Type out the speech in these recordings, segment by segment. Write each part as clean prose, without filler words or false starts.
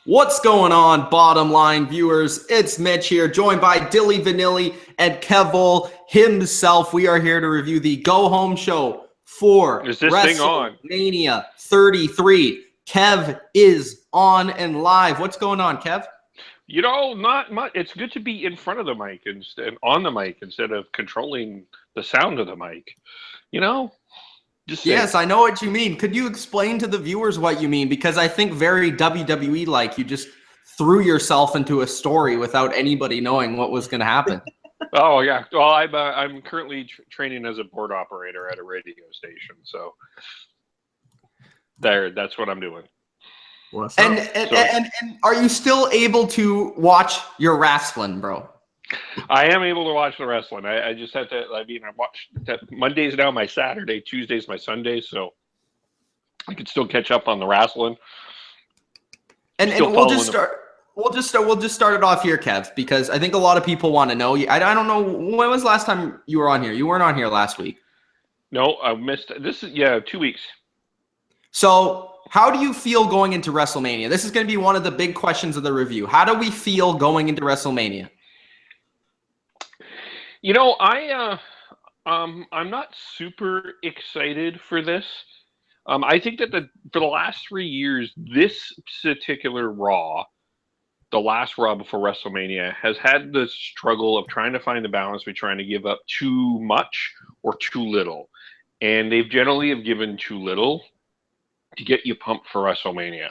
What's going on, Bottom Line viewers? It's Mitch here, joined by Dilly Vanilli and Kevol himself. We are here to review the go-home show for WrestleMania 33. Kev is on and live. What's going on, Kev? You know, not much. It's good to be in front of the mic instead of controlling the sound of the mic. You know? Yes, I know what you mean. Could you explain to the viewers what you mean? Because I think very WWE-like, you just threw yourself into a story without anybody knowing what was going to happen. Oh, yeah. Well, I'm currently training as a board operator at a radio station, so that's what I'm doing. And are you still able to watch your wrestling, bro? I am able to watch the wrestling. I just have to. I watch that. Monday's now my Saturday, Tuesday's my Sunday, so I can still catch up on the wrestling. And we'll just start it off here, Kev, because I think a lot of people want to know. I don't know, when was the last time you were on here? You weren't on here last week. No, I missed this. 2 weeks. So how do you feel going into WrestleMania? This is going to be one of the big questions of the review. How do we feel going into WrestleMania? You know, I'm not super excited for this. I think that for the last 3 years, this particular Raw, the last Raw before WrestleMania, has had the struggle of trying to find the balance between trying to give up too much or too little. And they've generally have given too little to get you pumped for WrestleMania.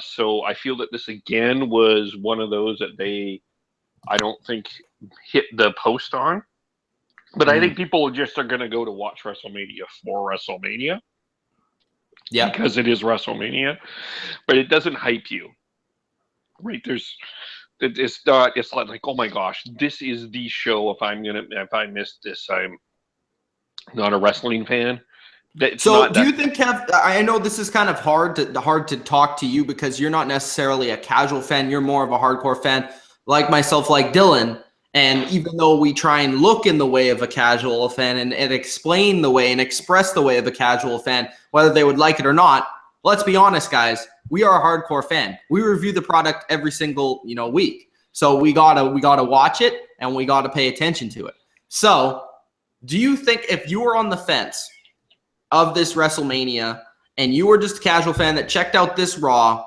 So I feel that this again was one of those that I don't think hit the post on, but I think people just are going to go to watch WrestleMania for WrestleMania. Yeah, because it is WrestleMania, but it doesn't hype you, right? It's like, oh my gosh, this is the show. If I miss this, I'm not a wrestling fan. So do you think, Kev, I know this is kind of hard to talk to you because you're not necessarily a casual fan. You're more of a hardcore fan like myself, like Dylan. And even though we try and look in the way of a casual fan and explain the way and express the way of a casual fan, whether they would like it or not, let's be honest, guys, we are a hardcore fan. We review the product every single, week. So we gotta watch it and we gotta pay attention to it. So do you think if you were on the fence of this WrestleMania and you were just a casual fan that checked out this Raw,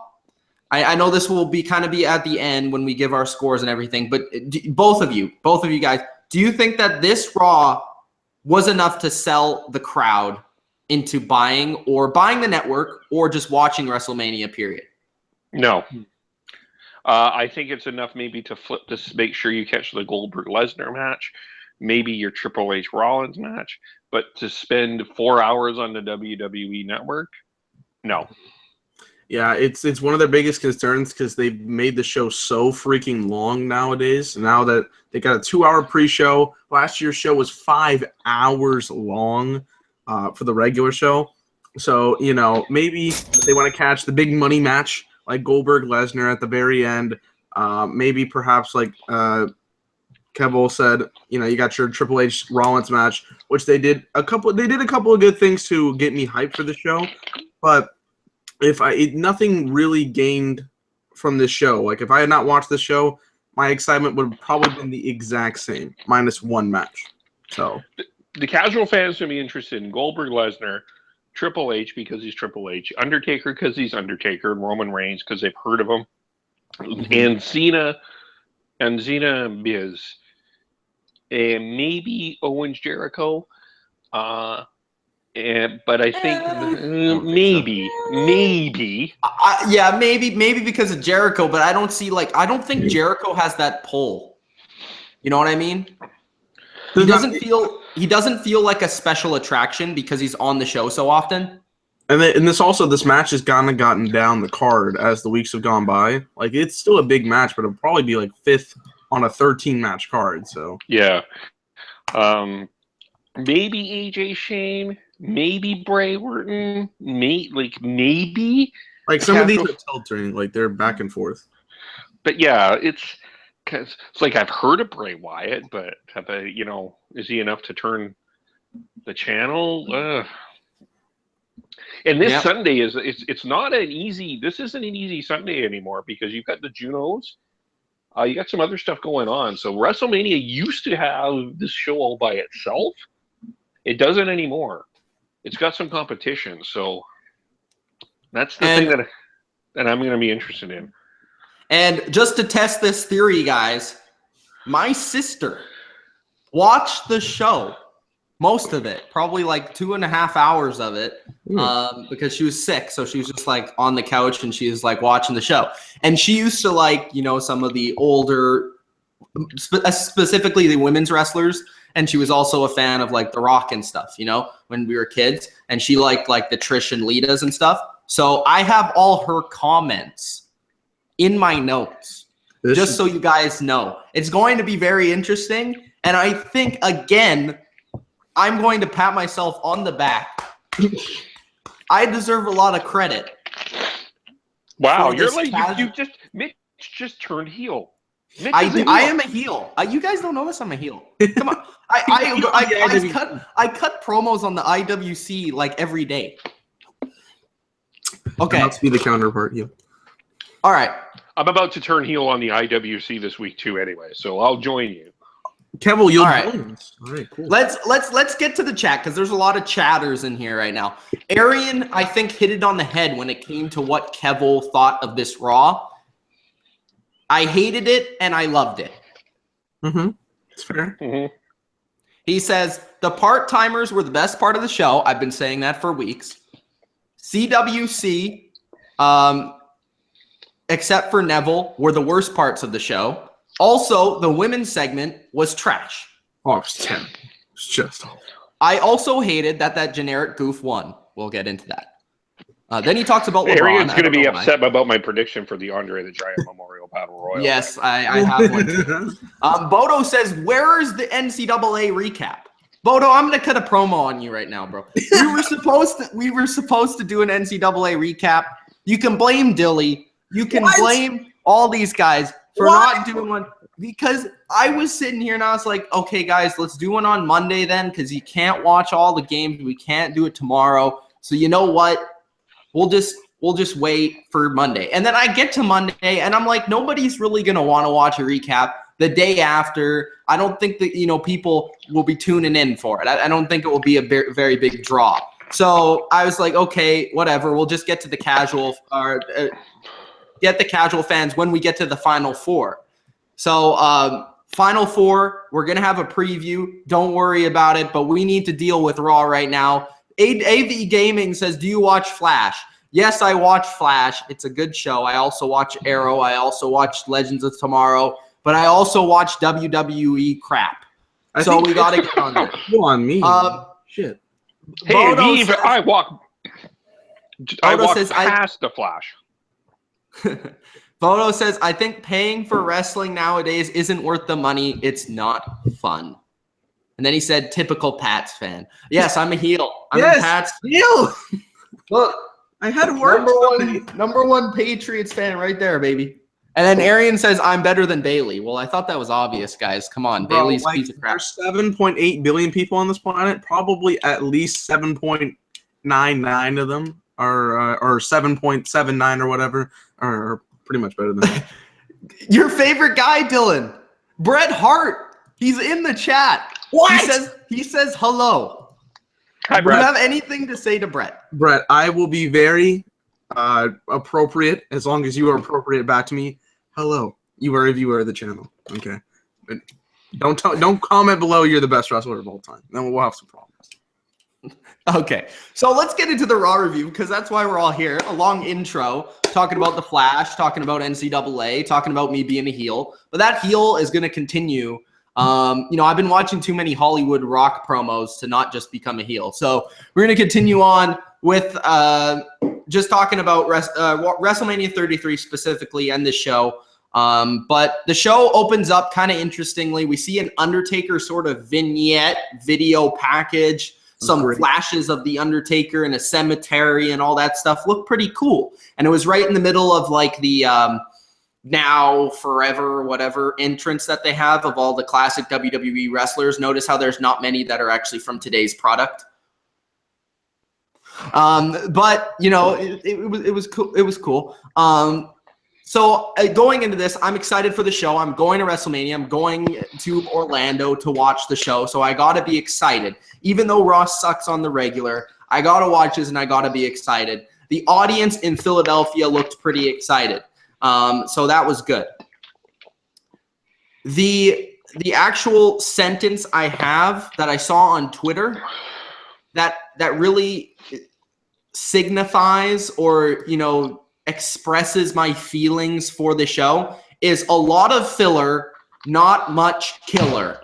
I know this will be at the end when we give our scores and everything, but both of you guys, do you think that this Raw was enough to sell the crowd into buying the network or just watching WrestleMania, period? No. I think it's enough maybe to flip this, make sure you catch the Goldberg-Lesnar match, maybe your Triple H Rollins match, but to spend 4 hours on the WWE network, no. Yeah, it's one of their biggest concerns because they've made the show so freaking long nowadays. Now that they got a 2-hour pre-show, last year's show was 5 hours long for the regular show. So, maybe they want to catch the big money match like Goldberg-Lesnar at the very end. Maybe perhaps like Kevol said, you got your Triple H Rollins match, which they did a couple of good things to get me hyped for the show, but nothing really gained from this show. Like if I had not watched this show, my excitement would have probably been the exact same, minus one match. So the casual fans will be interested in Goldberg, Lesnar, Triple H because he's Triple H, Undertaker because he's Undertaker, and Roman Reigns because they've heard of him, and Cena Miz, and maybe Owens Jericho. But I think maybe. Maybe because of Jericho, but I don't think Jericho has that pull. You know what I mean? He doesn't feel like a special attraction because he's on the show so often. And this match has gotten down the card as the weeks have gone by. Like it's still a big match, but it'll probably be like 5th on a 13-match card. So yeah, maybe AJ Shane. Maybe Bray Wharton, maybe. Like some of these are tilting, like they're back and forth. But yeah, it's like I've heard of Bray Wyatt, but is he enough to turn the channel? And this Sunday it's not an easy. This isn't an easy Sunday anymore because you've got the Junos. You got some other stuff going on. So WrestleMania used to have this show all by itself. It doesn't anymore. It's got some competition. So that's the thing that I'm going to be interested in. And just to test this theory, guys, my sister watched the show, most of it, probably like 2.5 hours of it, because she was sick. So she was just like on the couch and she was like watching the show. And she used to like, you know, some of the older, specifically the women's wrestlers. And she was also a fan of like The Rock and stuff, you know, when we were kids. And she liked like the Trish and Lita's and stuff. So I have all her comments in my notes, just so you guys know. It's going to be very interesting. And I think, again, I'm going to pat myself on the back. I deserve a lot of credit. Wow, you're like Mitch just turned heel. I am a heel. You guys don't know this. I'm a heel. Come on. I cut promos on the IWC like every day. Okay. That must be the counterpart heel. All right. I'm about to turn heel on the IWC this week too anyway, so I'll join you. Kevel, you'll join us. All right, cool. Let's get to the chat because there's a lot of chatters in here right now. Arian, I think, hit it on the head when it came to what Kevel thought of this Raw. I hated it and I loved it. It's fair. He says, the part-timers were the best part of the show. I've been saying that for weeks. CWC, except for Neville, were the worst parts of the show. Also, the women's segment was trash. Oh, it's terrible. It's just awful. I also hated that generic goof won. We'll get into that. Then he talks about LeBron. Arian's going to be upset about my prediction for the Andre the Giant Memorial Battle Royal. Yes, I have one too. Bodo says, where is the NCAA recap? Bodo, I'm going to cut a promo on you right now, bro. We were supposed to do an NCAA recap. You can blame Dilly. You can blame all these guys for not doing one. Because I was sitting here and I was like, okay, guys, let's do one on Monday then, because you can't watch all the games. We can't do it tomorrow. So you know what? We'll just wait for Monday. And then I get to Monday and I'm like, nobody's really going to want to watch a recap the day after. I don't think that, you know, people will be tuning in for it. I don't think it will be a very big draw. So I was like, okay, whatever. We'll just get to the casual fans when we get to the Final Four. So Final Four, we're going to have a preview. Don't worry about it, but we need to deal with Raw right now. AV Gaming says, do you watch Flash? Yes, I watch Flash. It's a good show. I also watch Arrow. I also watch Legends of Tomorrow. But I also watch WWE crap. So we got to get on there. Go on me. Shit. Hey, Aviv, I walk past the Flash. Bodo says, I think paying for wrestling nowadays isn't worth the money. It's not fun. And then he said, typical Pats fan. Yes, I'm a heel. I'm a Pats heel. Look, I had to work. Number one Patriots fan right there, baby. And then Arian says, I'm better than Bailey. Well, I thought that was obvious, guys. Come on. Bro, Bailey's piece of crap. There's 7.8 billion people on this planet. Probably at least 7.99 of them are or 7.79 or whatever are pretty much better than me. Your favorite guy, Dylan. Bret Hart. He's in the chat. What? He says hello. Hi, Bret. Do you have anything to say to Bret? Bret, I will be very appropriate as long as you are appropriate back to me. Hello. You are a viewer of the channel. Okay. But don't comment below you're the best wrestler of all time. Then we'll have some problems. Okay. So let's get into the Raw review because that's why we're all here. A long intro talking about the Flash, talking about NCAA, talking about me being a heel. But that heel is going to continue. I've been watching too many Hollywood Rock promos to not just become a heel. So we're going to continue on with just talking about WrestleMania 33 specifically and the show. But the show opens up kind of interestingly. We see an Undertaker sort of vignette video package, some flashes of the Undertaker in a cemetery and all that stuff. Looked pretty cool. And it was right in the middle of like the now, forever, whatever entrance that they have of all the classic WWE wrestlers. Notice how there's not many that are actually from today's product. But you know, it was cool. It was cool. So going into this, I'm excited for the show. I'm going to WrestleMania. I'm going to Orlando to watch the show. So I got to be excited. Even though Raw sucks on the regular, I got to watch this and I got to be excited. The audience in Philadelphia looked pretty excited. So that was good. The actual sentence I have that I saw on Twitter that really signifies or, you know, expresses my feelings for the show is a lot of filler, not much killer.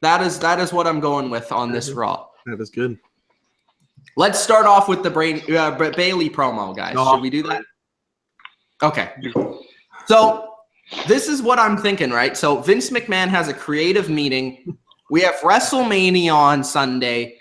That is what I'm going with on this Raw. That is good. Let's start off with the Bayley promo, guys. Should we do that? Okay. So this is what I'm thinking, right? So Vince McMahon has a creative meeting. We have WrestleMania on Sunday.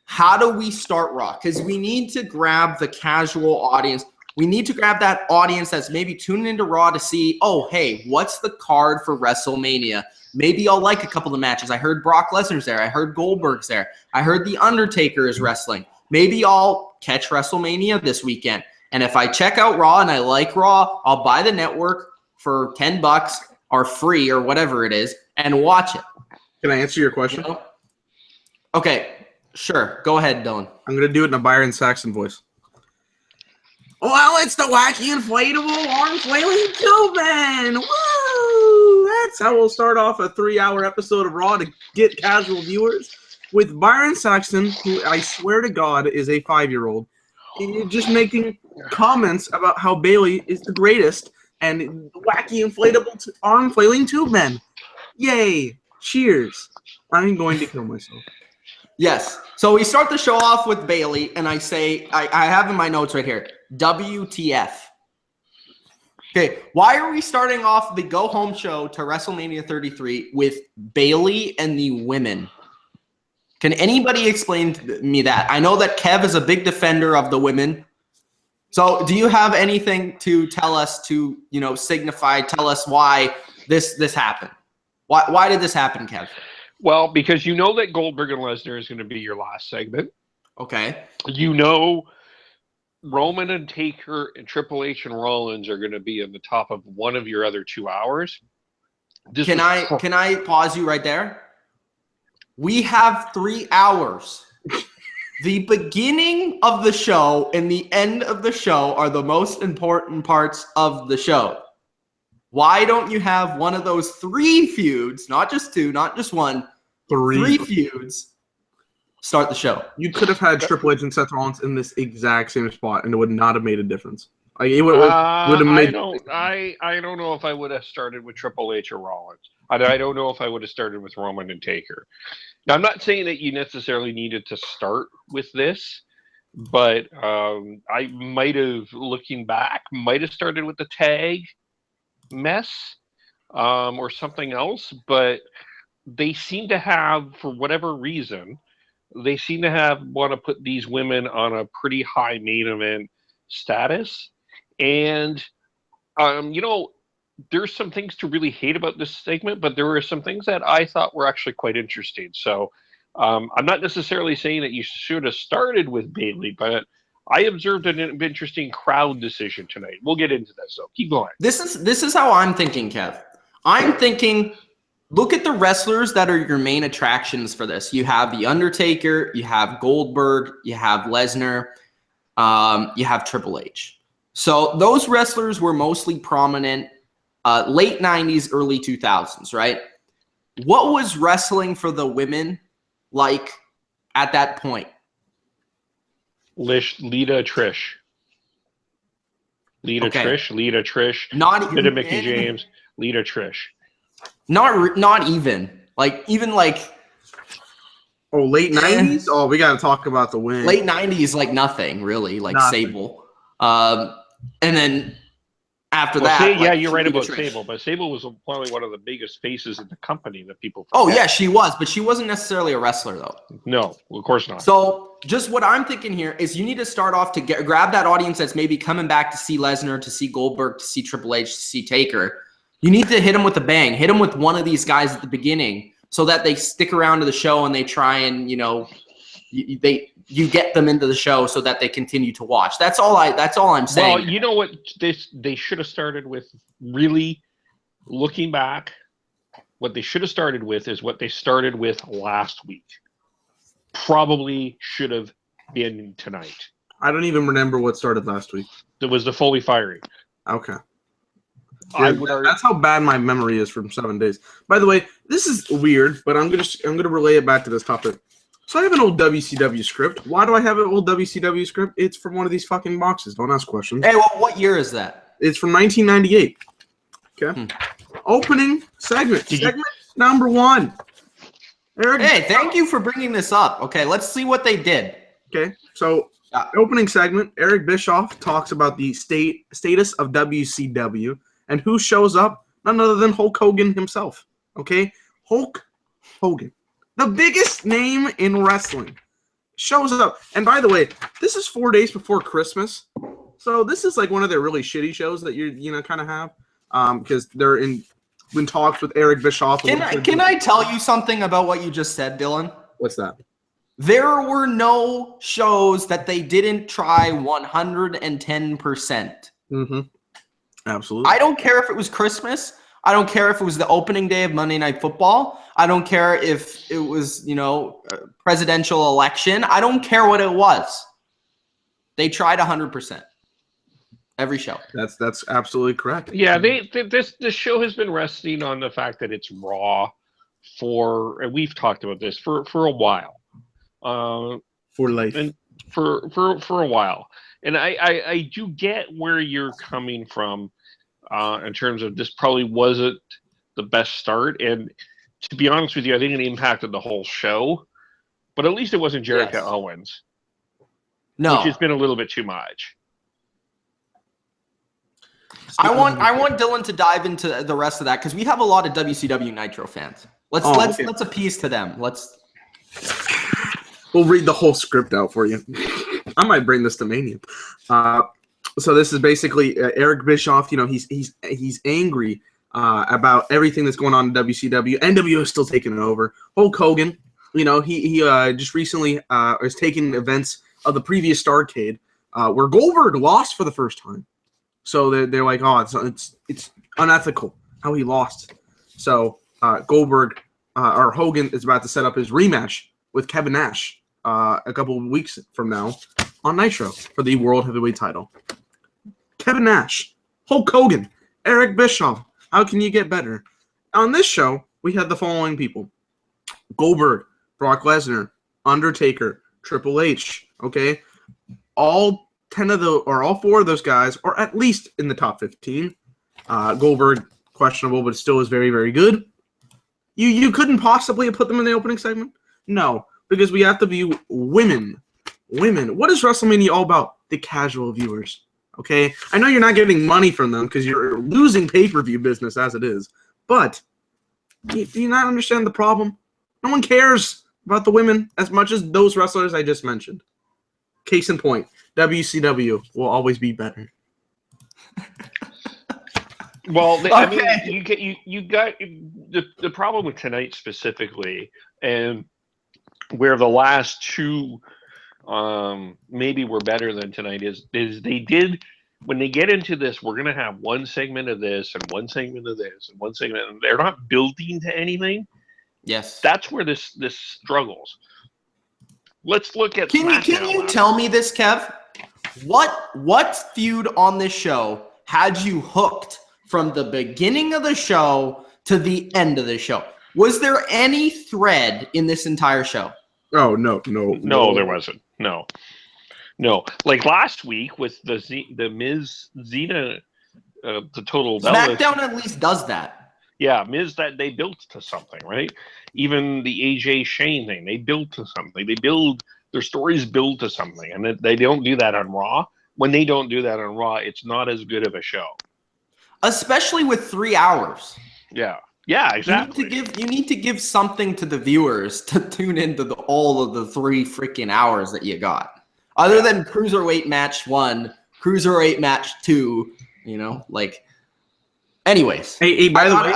How do we start Raw? Because we need to grab the casual audience. We need to grab that audience that's maybe tuning into Raw to see, oh, hey, what's the card for WrestleMania? Maybe I'll like a couple of matches. I heard Brock Lesnar's there. I heard Goldberg's there. I heard The Undertaker is wrestling. Maybe I'll catch WrestleMania this weekend. And if I check out Raw and I like Raw, I'll buy the network for $10 or free or whatever it is and watch it. Can I answer your question? You know? Okay, sure. Go ahead, Dylan. I'm going to do it in a Byron Saxon voice. Well, it's the wacky inflatable arm flailing tube-man. Woo! That's how we'll start off a 3-hour episode of Raw to get casual viewers with Byron Saxton, who I swear to God is a 5-year-old, just making comments about how Bayley is the greatest and wacky inflatable arm flailing tube-man. Yay! Cheers! I'm going to kill myself. Yes. So we start the show off with Bayley, and I say, I have in my notes right here, WTF. Okay, why are we starting off the go-home show to WrestleMania 33 with Bayley and the women? Can anybody explain to me that? I know that Kev is a big defender of the women. So do you have anything to tell us to, you know, signify, tell us why this happened? Why did this happen, Kev? Well, because you know that Goldberg and Lesnar is going to be your last segment. Okay. You know Roman and Taker and Triple H and Rollins are going to be in the top of one of your other 2 hours. Can I pause you right there? We have 3 hours. The beginning of the show and the end of the show are the most important parts of the show. Why don't you have one of those 3 feuds, not just 2, not just 1, 3 feuds, start the show? You could have had Triple H and Seth Rollins in this exact same spot, and it would not have made a difference. Like it would have made. I don't know if I would have started with Triple H or Rollins. I don't know if I would have started with Roman and Taker. Now, I'm not saying that you necessarily needed to start with this, but I might have, looking back, might have started with the tag mess or something else. But they seem to have, for whatever reason, they seem to want to put these women on a pretty high main event status. And, you know, there's some things to really hate about this segment, but there were some things that I thought were actually quite interesting. So I'm not necessarily saying that you should have started with Bayley, but I observed an interesting crowd decision tonight. We'll get into that, so keep going. This is how I'm thinking, Kev. I'm thinking, look at the wrestlers that are your main attractions for this. You have The Undertaker, you have Goldberg, you have Lesnar, you have Triple H. So those wrestlers were mostly prominent late 90s, early 2000s, right? What was wrestling for the women like at that point? Lita Trish. Lita Trish. Not even Mickey James. Lita Trish. Not even. Like Oh, late 90s? Oh, we got to talk about the win. Late 90s, like nothing, really. Like nothing. Sable. And then after that... yeah, you're right about Sable. But Sable was probably one of the biggest faces in the company that people forget. Oh, yeah, she was. But she wasn't necessarily a wrestler, though. No, of course not. So just what I'm thinking here is you need to start off to grab that audience that's maybe coming back to see Lesnar, to see Goldberg, to see Triple H, to see Taker. You need to hit them with a bang. Hit them with one of these guys at the beginning so that they stick around to the show and they try and, you know, they you get them into the show so that they continue to watch. That's all I'm saying. Well, you know what they should have started with, really looking back, what they should have started with is what they started with last week. Probably should have been tonight. I don't even remember what started last week. It was the Foley firing. Okay. Yeah, that's how bad my memory is from 7 days. By the way, this is weird, but I'm gonna relay it back to this topic. So I have an old WCW script. Why do I have an old WCW script? It's from one of these fucking boxes. Don't ask questions. Hey, well, what year is that? It's from 1998. Okay. Opening segment. Number 1. Eric. Hey, thank you for bringing this up. Okay, let's see what they did. Okay, so opening segment, Eric Bischoff talks about the status of WCW, and who shows up? None other than Hulk Hogan himself. Okay, Hulk Hogan, the biggest name in wrestling, shows up. And by the way, this is 4 days before Christmas, so this is like one of their really shitty shows that you kind of have, because they're in talks with Eric Bischoff. Can I tell you something about what you just said, Dylan? What's that? There were no shows that they didn't try 110%. Mm-hmm. Absolutely. I don't care if it was Christmas. I don't care if it was the opening day of Monday Night Football. I don't care if it was, a presidential election. I don't care what it was. They tried 100%. Every show. That's absolutely correct. Yeah, this show has been resting on the fact that it's Raw and we've talked about this for a while. For life. And for a while. And I do get where you're coming from in terms of this probably wasn't the best start. And to be honest with you, I think it impacted the whole show. But at least it wasn't Jericho Owens. No. Which has been a little bit too much. I want Dylan to dive into the rest of that because we have a lot of WCW Nitro fans. Let's appease to them. We'll read the whole script out for you. I might bring this to Mania. So this is basically Eric Bischoff. He's angry about everything that's going on in WCW. NWO is still taking it over. Hulk Hogan, he just recently is taking events of the previous Starrcade where Goldberg lost for the first time. So they're like, oh, it's unethical how he lost. So Goldberg or Hogan is about to set up his rematch with Kevin Nash a couple of weeks from now on Nitro for the World Heavyweight title. Kevin Nash, Hulk Hogan, Eric Bischoff. How can you get better? On this show, we had the following people: Goldberg, Brock Lesnar, Undertaker, Triple H. Okay, all 4 of those guys are at least in the top 15. Goldberg, questionable, but still is very, very good. You couldn't possibly have put them in the opening segment? No, because we have to view women. What is WrestleMania all about? The casual viewers. Okay? I know you're not getting money from them because you're losing pay-per-view business as it is. But do you not understand the problem? No one cares about the women as much as those wrestlers I just mentioned. Case in point. WCW will always be better. Well, I mean, you got the problem with tonight specifically, and where the last two maybe were better than tonight is they did, when they get into this, we're gonna have one segment of this and one segment of this and one segment, and they're not building to anything. Yes, that's where this struggles. Let's look at. Can you tell me this, Kev? What feud on this show had you hooked from the beginning of the show to the end of the show? Was there any thread in this entire show? Oh, no, there wasn't. No. Like last week with the Miz Xena, the Total Bellas. SmackDown at least does that. Yeah, Miz, that they built to something, right? Even the AJ Shane thing, they built to something. Their stories build to something, and they don't do that on Raw. When they don't do that on Raw, it's not as good of a show. Especially with 3 hours. Yeah, exactly. You need to give something to the viewers to tune into all of the 3 freaking hours that you got. Other than Cruiserweight match 1, Cruiserweight match 2, anyways. Hey, by the way,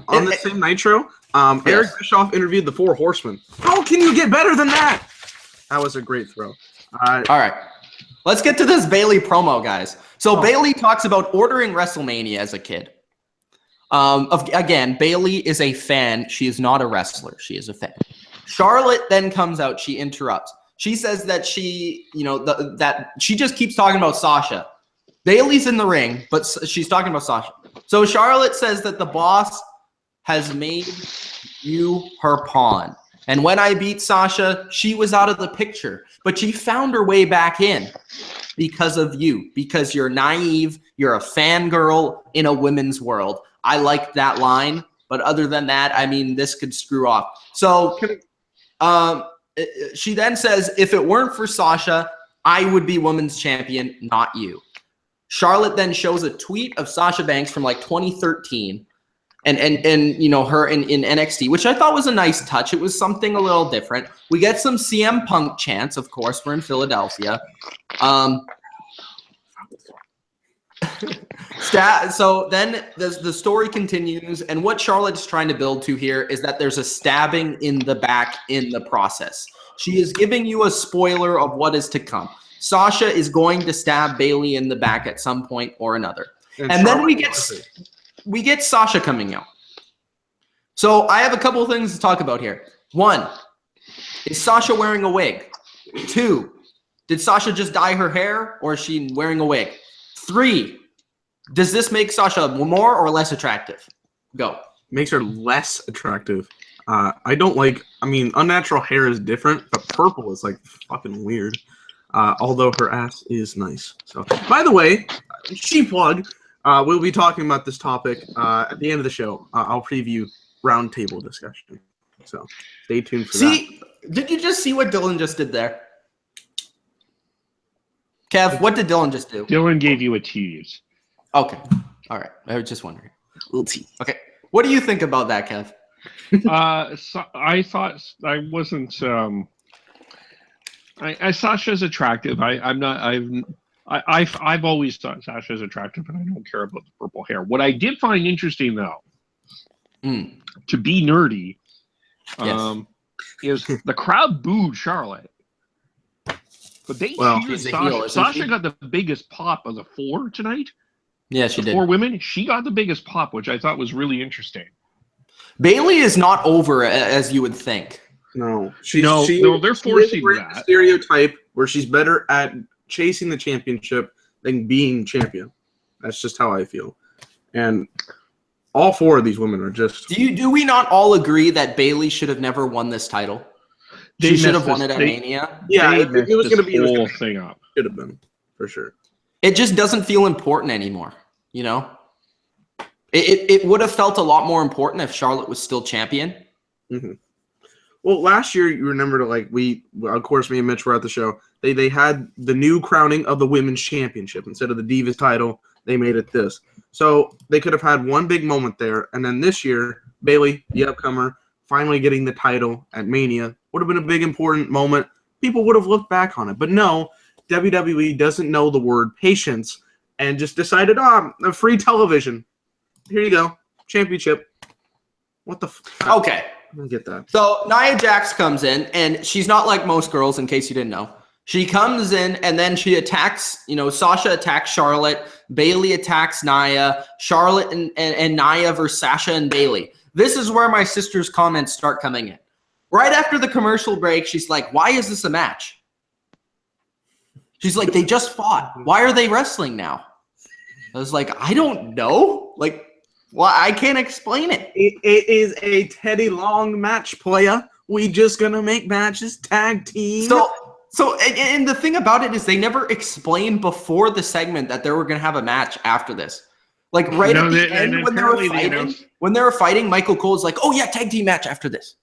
on the same Nitro, Eric Bischoff interviewed the 4 Horsemen. How can you get better than that? That was a great throw. All right. Let's get to this Bayley promo, guys. So Bayley talks about ordering WrestleMania as a kid. Again, Bayley is a fan. She is not a wrestler. She is a fan. Charlotte then comes out. She interrupts. She says that she, that she just keeps talking about Sasha. Bayley's in the ring, but she's talking about Sasha. So Charlotte says that the boss has made you her pawn. And when I beat Sasha, she was out of the picture. But she found her way back in because of you. Because you're naive. You're a fangirl in a women's world. I like that line. But other than that, I mean, this could screw off. So she then says, if it weren't for Sasha, I would be women's champion, not you. Charlotte then shows a tweet of Sasha Banks from like 2013 and her in NXT, which I thought was a nice touch. It was something a little different. We get some CM Punk chants, of course. We're in Philadelphia. So then the story continues, and what Charlotte's trying to build to here is that there's a stabbing in the back in the process. She is giving you a spoiler of what is to come. Sasha is going to stab Bayley in the back at some point or another. And then we get Sasha coming out. So I have a couple of things to talk about here. 1, is Sasha wearing a wig? 2, did Sasha just dye her hair, or is she wearing a wig? 3, does this make Sasha more or less attractive? Go. Makes her less attractive. Unnatural hair is different, but purple is like fucking weird. Although her ass is nice. So, by the way, she plug. We'll be talking about this topic at the end of the show. I'll preview roundtable discussion. So, stay tuned for that. Did you just see what Dylan just did there? Kev, what did Dylan just do? Dylan gave you a tease. Okay. All right. I was just wondering. Little tease. Okay. What do you think about that, Kev? So I thought I wasn't. Sasha's attractive. I've always thought Sasha's attractive, and I don't care about the purple hair. What I did find interesting, though, to be nerdy, is the crowd booed Charlotte, but they cheered Sasha. Sasha got the biggest pop of the 4 tonight. Yeah, she did. 4 women. She got the biggest pop, which I thought was really interesting. Bayley is not over as you would think. No, they're forcing that stereotype where she's better at chasing the championship than being champion. That's just how I feel. And all 4 of these women are just. Do we not all agree that Bayley should have never won this title? She should have won it at Mania. Yeah, it was going to be the whole thing up. Should have been for sure. It just doesn't feel important anymore. It would have felt a lot more important if Charlotte was still champion. Mm-hmm. Well, last year, you remember, of course, me and Mitch were at the show. They had the new crowning of the women's championship. Instead of the Divas title, they made it this. So they could have had one big moment there. And then this year, Bayley, the upcomer, finally getting the title at Mania would have been a big, important moment. People would have looked back on it. But no, WWE doesn't know the word patience and just decided, free television. Here you go. Championship. What the fuck? Okay. I don't get that. So Nia Jaxx comes in, and she's not like most girls, in case you didn't know. She comes in, and then she attacks, Sasha attacks Charlotte. Bayley attacks Nia. Charlotte and Nia versus Sasha and Bayley. This is where my sister's comments start coming in. Right after the commercial break, she's like, why is this a match? She's like, they just fought. Why are they wrestling now? I was like, I don't know. I can't explain it. It is a Teddy Long match, playa. We just gonna make matches tag team. So and the thing about it is they never explained before the segment that they were gonna have a match after this. At the end when they were fighting, Michael Cole's like, oh yeah, tag team match after this.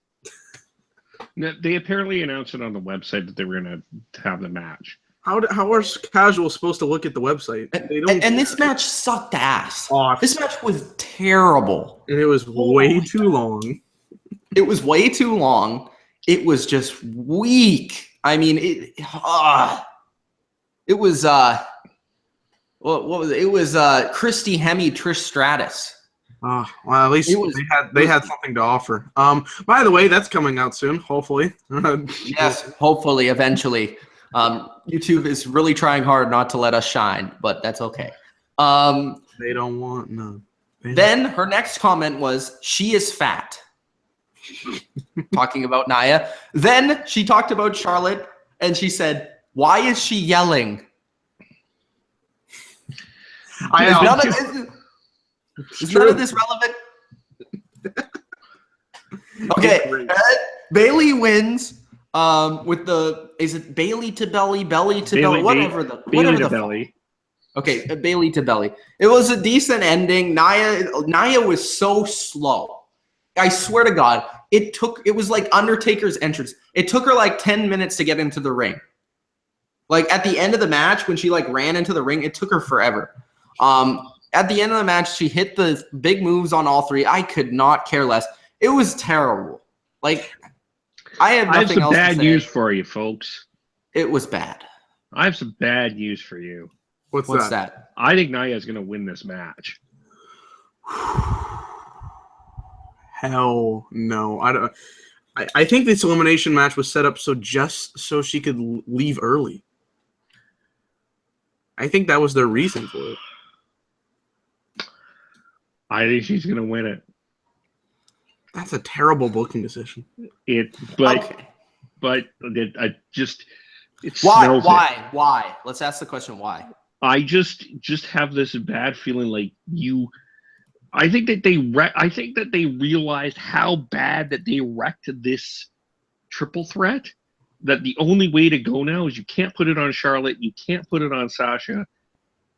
They apparently announced it on the website that they were gonna have the match. How are casuals supposed to look at the website? And this match sucked ass. This match was terrible. And it was way too long. It was way too long. It was just weak. I mean, it was what was it? It was Christy Hemme, Trish Stratus. Well, at least they had something to offer. By the way, that's coming out soon, hopefully. Yes, hopefully, eventually. YouTube is really trying hard not to let us shine, but that's okay. They don't want no. Then her next comment was, "She is fat." Talking about Nia. Then she talked about Charlotte, and she said, "Why is she yelling?" Is none of this relevant? Okay, Bailey wins with the, is it Bailey to belly, belly to belly, whatever the belly. Okay, Bailey to belly. It was a decent ending. Nia was so slow. I swear to God, it was like Undertaker's entrance. It took her like 10 minutes to get into the ring. Like at the end of the match, when she like ran into the ring, it took her forever. At the end of the match, she hit the big moves on all three. I could not care less. It was terrible. Like, I have nothing else to say. I have some bad news for you, folks. It was bad. I have some bad news for you. What's that? I think Nia is going to win this match. Hell no. I don't. I think this elimination match was set up just so she could leave early. I think that was their reason for it. I think she's going to win it. That's a terrible booking decision. Okay. But I just why? Let's ask the question why. I just have this bad feeling like I think that they realized how bad that they wrecked this triple threat. That the only way to go now is you can't put it on Charlotte, you can't put it on Sasha.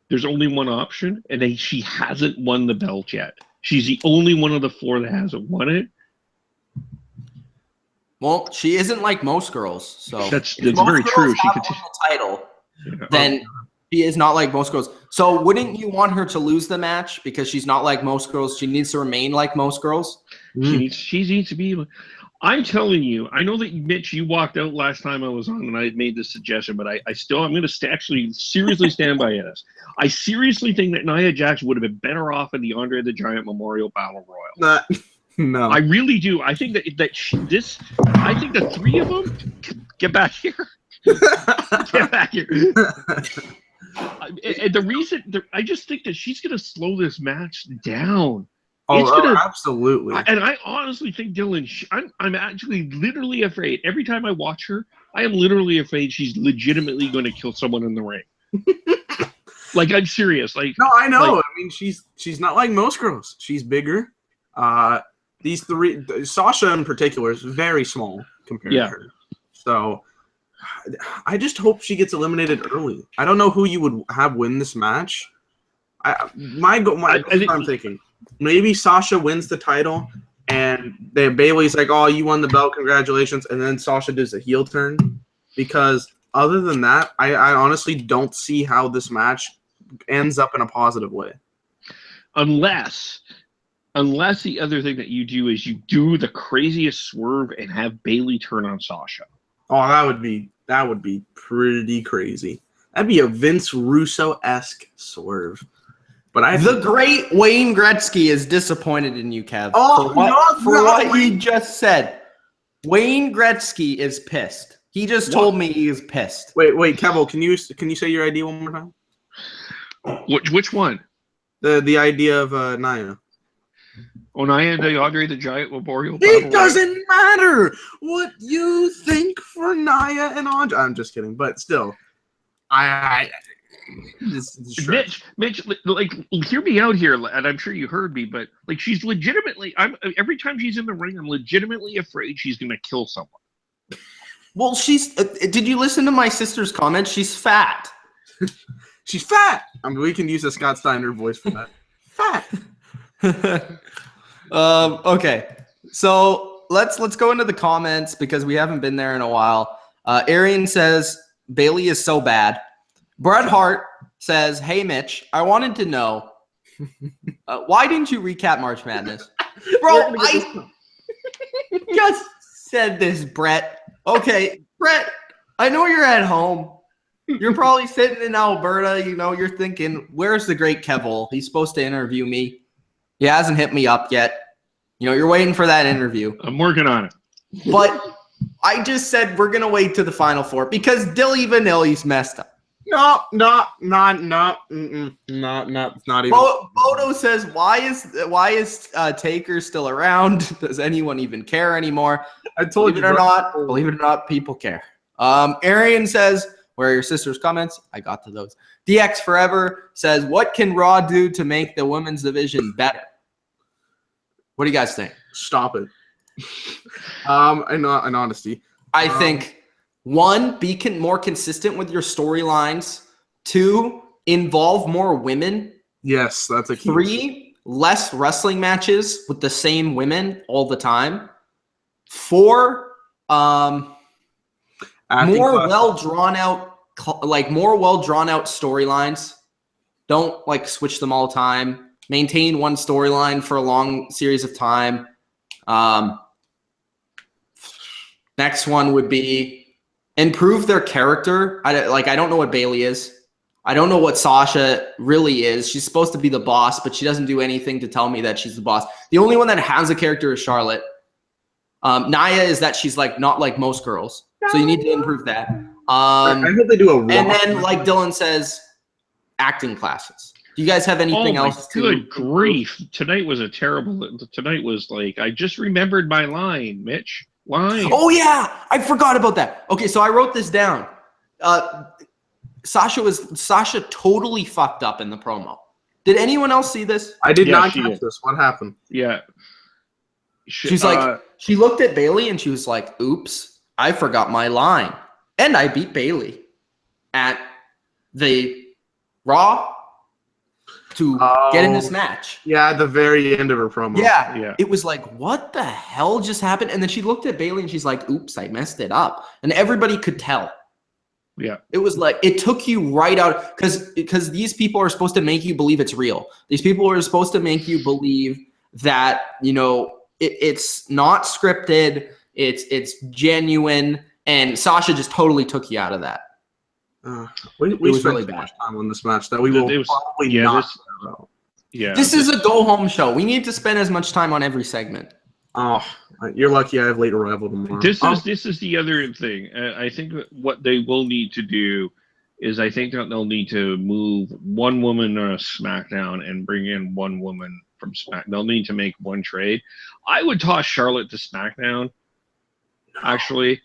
There's only one option, and she hasn't won the belt yet. She's the only one of the four that hasn't won it. Well, she isn't like most girls, so that's very true. She could win the title, then she is not like most girls. So, wouldn't you want her to lose the match because she's not like most girls? She needs to remain like most girls. She needs to be. I'm telling you, I know that Mitch, you walked out last time I was on, and I made this suggestion, but I'm going to actually seriously stand by this. I seriously think that Nia Jax would have been better off in the Andre the Giant Memorial Battle Royal. No, I really do. I think I think the three of them get back here. Get back here. And the reason I just think that she's going to slow this match down. Absolutely. And I honestly think, Dylan, I'm actually literally afraid. Every time I watch her, I am literally afraid she's legitimately going to kill someone in the ring. Like, I'm serious. Like, no, I know. I mean, she's not like most girls. She's bigger. These three, Sasha in particular, is very small compared to her. So I just hope she gets eliminated early. I don't know who you would have win this match. I'm thinking. Maybe Sasha wins the title, and Bailey's like, "Oh, you won the belt, congratulations!" And then Sasha does a heel turn. Because other than that, I honestly don't see how this match ends up in a positive way. Unless the other thing that you do is you do the craziest swerve and have Bailey turn on Sasha. Oh, that would be pretty crazy. That'd be a Vince Russo-esque swerve. But the great Wayne Gretzky is disappointed in you, Kev. For what he just said. Wayne Gretzky is pissed. He just told me he is pissed. Wait, Kev, can you say your idea one more time? Which one? The idea of Nia. Oh, Nia and the Andre the Giant Memorial. It doesn't matter what you think for Nia and Andre. I'm just kidding, but still, Mitch, like, hear me out here, and I'm sure you heard me, but like, she's legitimately. Every time she's in the ring, I'm legitimately afraid she's gonna kill someone. Well, she's. Did you listen to my sister's comment? She's fat. She's fat. I mean, we can use a Scott Steiner voice for that. Fat. Okay, so let's go into the comments because we haven't been there in a while. Arian says Bailey is so bad. Bret Hart says, "Hey Mitch, I wanted to know why didn't you recap March Madness, bro? I just said this, Brett. Okay, Brett, I know you're at home. You're probably sitting in Alberta. You know, you're thinking, where's the great Kevil? He's supposed to interview me. He hasn't hit me up yet. You know, you're waiting for that interview. I'm working on it. But I just said we're going to wait to the Final Four because Dilly Vanilli's messed up. Not even. Bodo says, why is Taker still around? Does anyone even care anymore? I told believe it or not, people care. Arian says, where are your sister's comments? I got to those. DX Forever says, what can Raw do to make the women's division better? What do you guys think? Stop it. In honesty, I think 1, be more consistent with your storylines. 2, involve more women. Yes, that's a key. 3, less wrestling matches with the same women all the time. 4, more well drawn out storylines. Don't like switch them all the time. Maintain one storyline for a long series of time. Next one would be improve their character. I don't know what Bayley is. I don't know what Sasha really is. She's supposed to be the boss, but she doesn't do anything to tell me that she's the boss. The only one that has a character is Charlotte. Nia is that she's like not like most girls, so you need to improve that. I hope they do a Raw. And then, like Dylan says, acting classes. Do you guys have anything else? Good grief! Tonight was Tonight was like I just remembered my line, Mitch. Line. Oh yeah, I forgot about that. Okay, so I wrote this down. Sasha totally fucked up in the promo. Did anyone else see this? I did not catch this. What happened? Yeah. She's like, she looked at Bayley and she was like, oops, I forgot my line. And I beat Bayley at the Raw to get in this match. Yeah, at the very end of her promo. Yeah. It was like, what the hell just happened? And then she looked at Bayley and she's like, oops, I messed it up. And everybody could tell. Yeah. It was like, it took you right out because these people are supposed to make you believe it's real. These people are supposed to make you believe that, you know, it's not scripted, it's genuine, and Sasha just totally took you out of that. We spent really too much time on this match that we will probably not talk about. Yeah. This is a go-home show. We need to spend as much time on every segment. Oh, you're lucky I have late arrival tomorrow. This is the other thing. I think what they will need to do is I think that they'll need to move one woman on SmackDown and bring in one woman from SmackDown. They'll need to make one trade. I would toss Charlotte to SmackDown. Actually,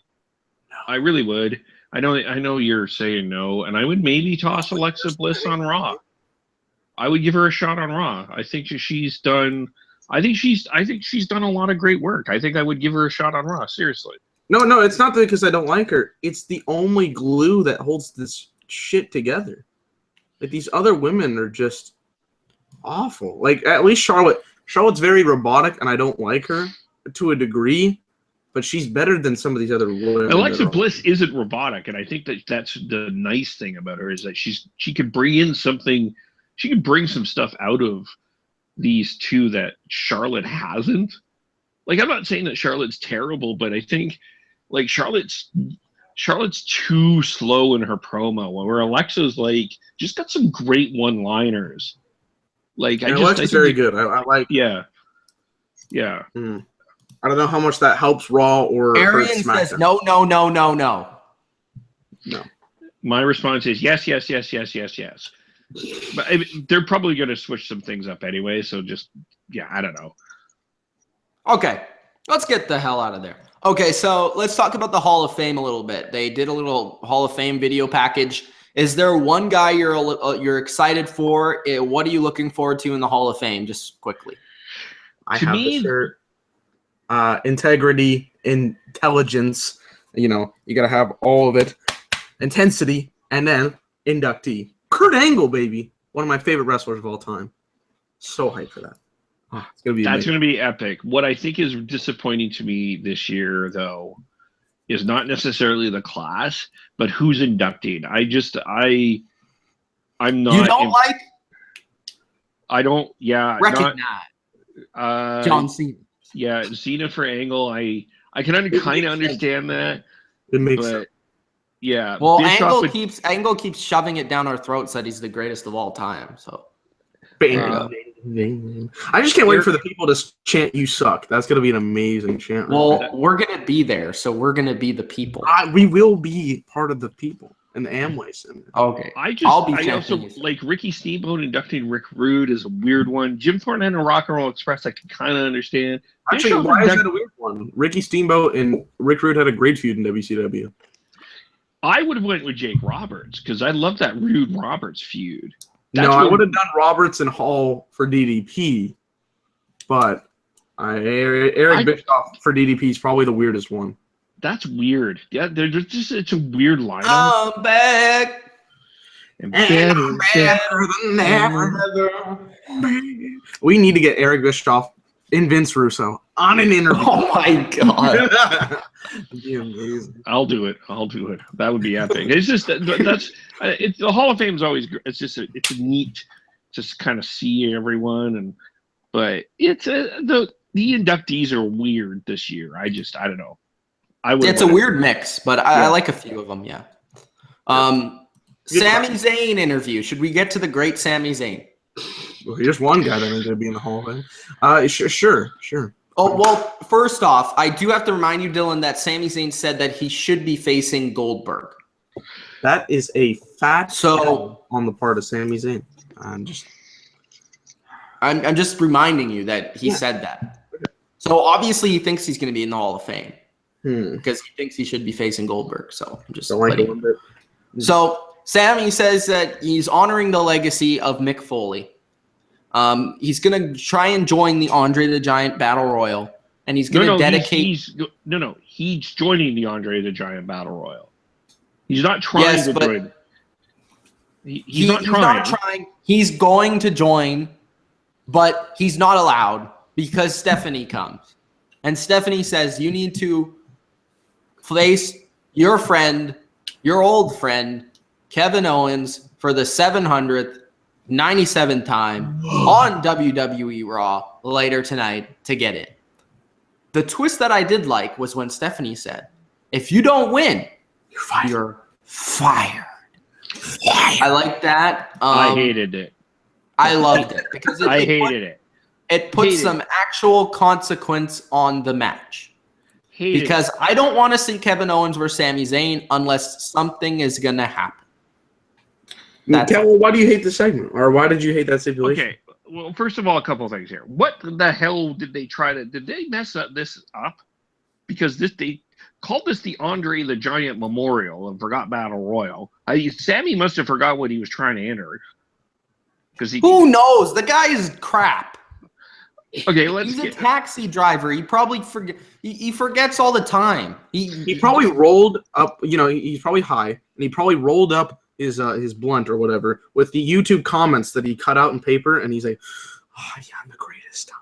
I really would. I know you're saying no, and I would maybe toss Alexa Bliss on Raw. I would give her a shot on Raw. I think she's done a lot of great work. I think I would give her a shot on Raw. Seriously. No, it's not because I don't like her. It's the only glue that holds this shit together. Like these other women are just awful. Like at least Charlotte's very robotic, and I don't like her to a degree. But she's better than some of these other women. Alexa Bliss isn't robotic, and I think that's the nice thing about her is that she could bring in something. She could bring some stuff out of these two that Charlotte hasn't. Like I'm not saying that Charlotte's terrible, but I think like Charlotte's too slow in her promo, where Alexa's like just got some great one-liners. Like Alexa's very good. I like. Yeah. I don't know how much that helps Raw or Arian says no. No. My response is yes. But they're probably going to switch some things up anyway. So I don't know. Okay, let's get the hell out of there. Okay, so let's talk about the Hall of Fame a little bit. They did a little Hall of Fame video package. Is there one guy you're excited for? What are you looking forward to in the Hall of Fame? Just quickly. I have the shirt. Integrity, intelligence, you got to have all of it. Intensity, and then inductee. Kurt Angle, baby. One of my favorite wrestlers of all time. So hyped for that. It's gonna be amazing. That's going to be epic. What I think is disappointing to me this year, though, is not necessarily the class, but who's inducted. I'm not. You don't like? I don't. Yeah. Recognize. John Cena. Yeah, Cena for Angle. I can kind of understand that. It makes sense. Yeah. Well, Angle keeps shoving it down our throats that he's the greatest of all time. So. Bam. I just can't wait for the people to chant "You suck." That's gonna be an amazing chant. Well, we're gonna be there, so we're gonna be the people. We will be part of the people in the Amway Center. Okay, I chanting also like Ricky Steamboat inducting Rick Rude is a weird one. Jim Thornton and Rock and Roll Express I can kind of understand. Actually, why is that a weird one? Ricky Steamboat and Rick Rude had a great feud in WCW. I would have went with Jake Roberts because I love that Rude Roberts feud. I would have done Roberts and Hall for DDP, but Eric Bischoff for DDP is probably the weirdest one. That's weird. Yeah, it's a weird lineup. I'm back. And better than ever. We need to get Eric Bischoff and Vince Russo on an interview. Oh my god. That'd be amazing. I'll do it. That would be epic. It's just the Hall of Fame is always. It's just it's neat, just kind of see everyone but it's the inductees are weird this year. I don't know. It's a weird mix, but I like a few of them. Yeah. Sami Zayn interview. Should we get to the great Sami Zayn? Well, here's one guy that ain't gonna be in the Hall of Fame. Sure. Oh, well, first off, I do have to remind you, Dylan, that Sami Zayn said that he should be facing Goldberg. That is a fat on the part of Sami Zayn. I'm just reminding you that he said that. So obviously he thinks he's going to be in the Hall of Fame because he thinks he should be facing Goldberg. So I'm just So Sami says that he's honoring the legacy of Mick Foley. He's going to try and join the Andre the Giant Battle Royal, and he's going to dedicate. He's joining the Andre the Giant Battle Royal. He's not trying to join. He's not trying. He's going to join, but he's not allowed because Stephanie comes, and Stephanie says you need to face your friend, your old friend, Kevin Owens, for the 797th time on WWE Raw later tonight to get it. The twist that I did like was when Stephanie said, if you don't win, you're fired. I like that. I hated it. I loved it because I hated it. It puts some actual consequence on the match. Because I don't want to see Kevin Owens versus Sami Zayn unless something is going to happen. Why do you hate the segment? Or why did you hate that stipulation? Okay, well, first of all, a couple of things here. What the hell did they did they mess this up? Because they called this the Andre the Giant Memorial and forgot Battle Royal. Sammy must have forgot what he was trying to enter. Who knows? The guy is crap. Okay, he's a taxi driver. He probably he forgets all the time. He probably rolled up, he's probably high, and he probably rolled up his blunt or whatever with the YouTube comments that he cut out in paper, and he's like, oh yeah, I'm the greatest. I'm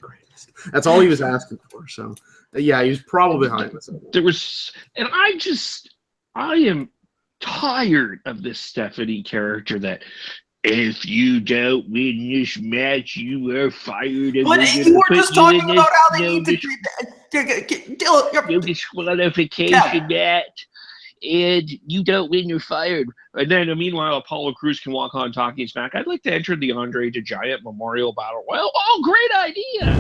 the greatest. That's all he was asking for. So yeah, he was probably high. I am tired of this Stephanie character that if you don't win this match, you are fired. But you were just talking about how they need no disqualification match, and you don't win, you're fired. And then, meanwhile, Apollo Crews can walk on talking smack. I'd like to enter the Andre the Giant Memorial Battle Royal. Oh, great idea!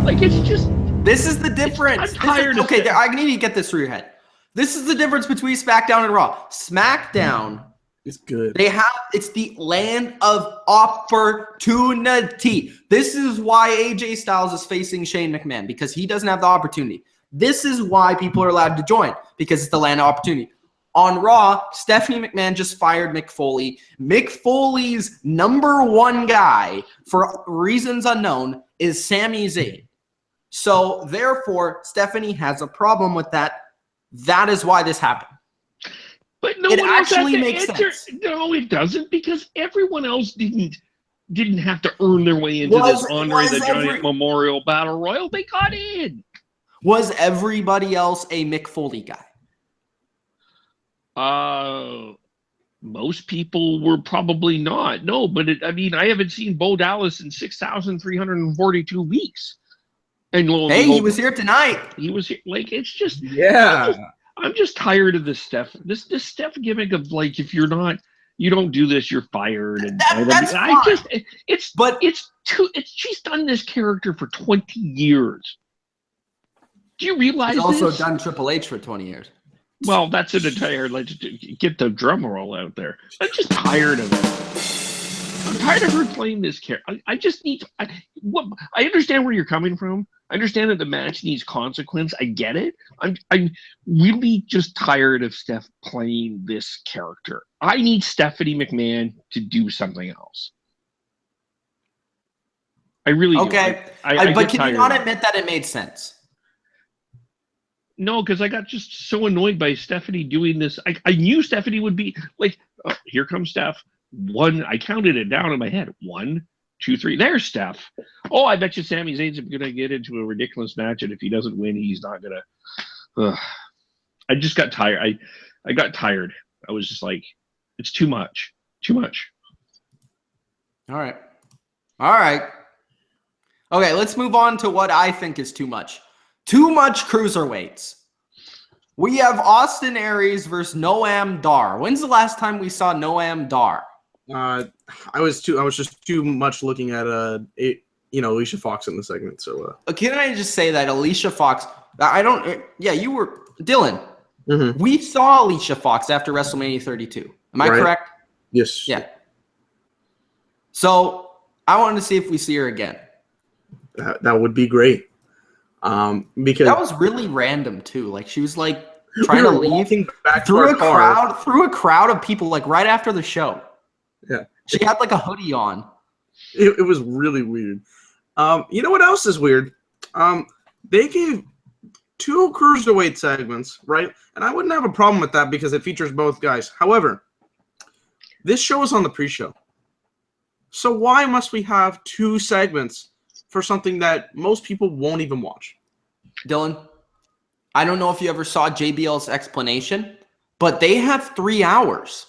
Like, it's just... This is the difference. I'm tired of it. I need to get this through your head. This is the difference between SmackDown and Raw. SmackDown... It's good. It's the land of opportunity. This is why AJ Styles is facing Shane McMahon, because he doesn't have the opportunity. This is why people are allowed to join, because it's the land of opportunity. On Raw, Stephanie McMahon just fired Mick Foley. Mick Foley's number one guy, for reasons unknown, is Sami Zayn. So, therefore, Stephanie has a problem with that. That is why this happened. But no one actually makes sense. No, it doesn't, because everyone else didn't have to earn their way into this Andre the Giant Memorial Battle Royal. They got in. Was everybody else a Mick Foley guy? Most people were probably not. No, but I haven't seen Bo Dallas in 6,342 weeks. And he was here tonight. He was here. Like, it's just yeah. I'm just tired of this Steph. This Steph gimmick of, like, if you're not You don't do this, you're fired. And That's fine. She's done this character for 20 years. Do you realize She's also this? done Triple H for 20 years. Well, that's an entire, like, get the drum roll out there. I'm just tired of it. I'm tired of her playing this character. I just need to, I understand where you're coming from. I understand that the match needs consequence. I get it. I'm really just tired of Steph playing this character. I need Stephanie McMahon to do something else. I really do. Okay. But can you not admit that it made sense? No, because I got just so annoyed by Stephanie doing this. I knew Stephanie would be like, oh, here comes Steph. I counted it down in my head. 1, 2, 3. There's Steph. Oh, I bet you Sami Zayn's going to get into a ridiculous match, and if he doesn't win, he's not going to. I just got tired. I got tired. I was just like, it's too much. Too much. All right. Okay, let's move on to what I think is too much. Too much cruiserweights. We have Austin Aries versus Noam Dar. When's the last time we saw Noam Dar? I was just too much looking at Alicia Fox in the segment. So can I just say that Alicia Fox? You were Dylan. Mm-hmm. We saw Alicia Fox after WrestleMania 32. Am I correct? Yes. Yeah. So I wanted to see if we see her again. That would be great. Because that was really random too. Like she was like trying to leave back through a crowd of people, like right after the show. Yeah, she had like a hoodie on. It was really weird. You know what else is weird? They gave 2 cruiserweight segments, right? And I wouldn't have a problem with that because it features both guys. However, this show is on the pre-show, so why must we have 2 segments for something that most people won't even watch? Dylan, I don't know if you ever saw JBL's explanation, but they have 3 hours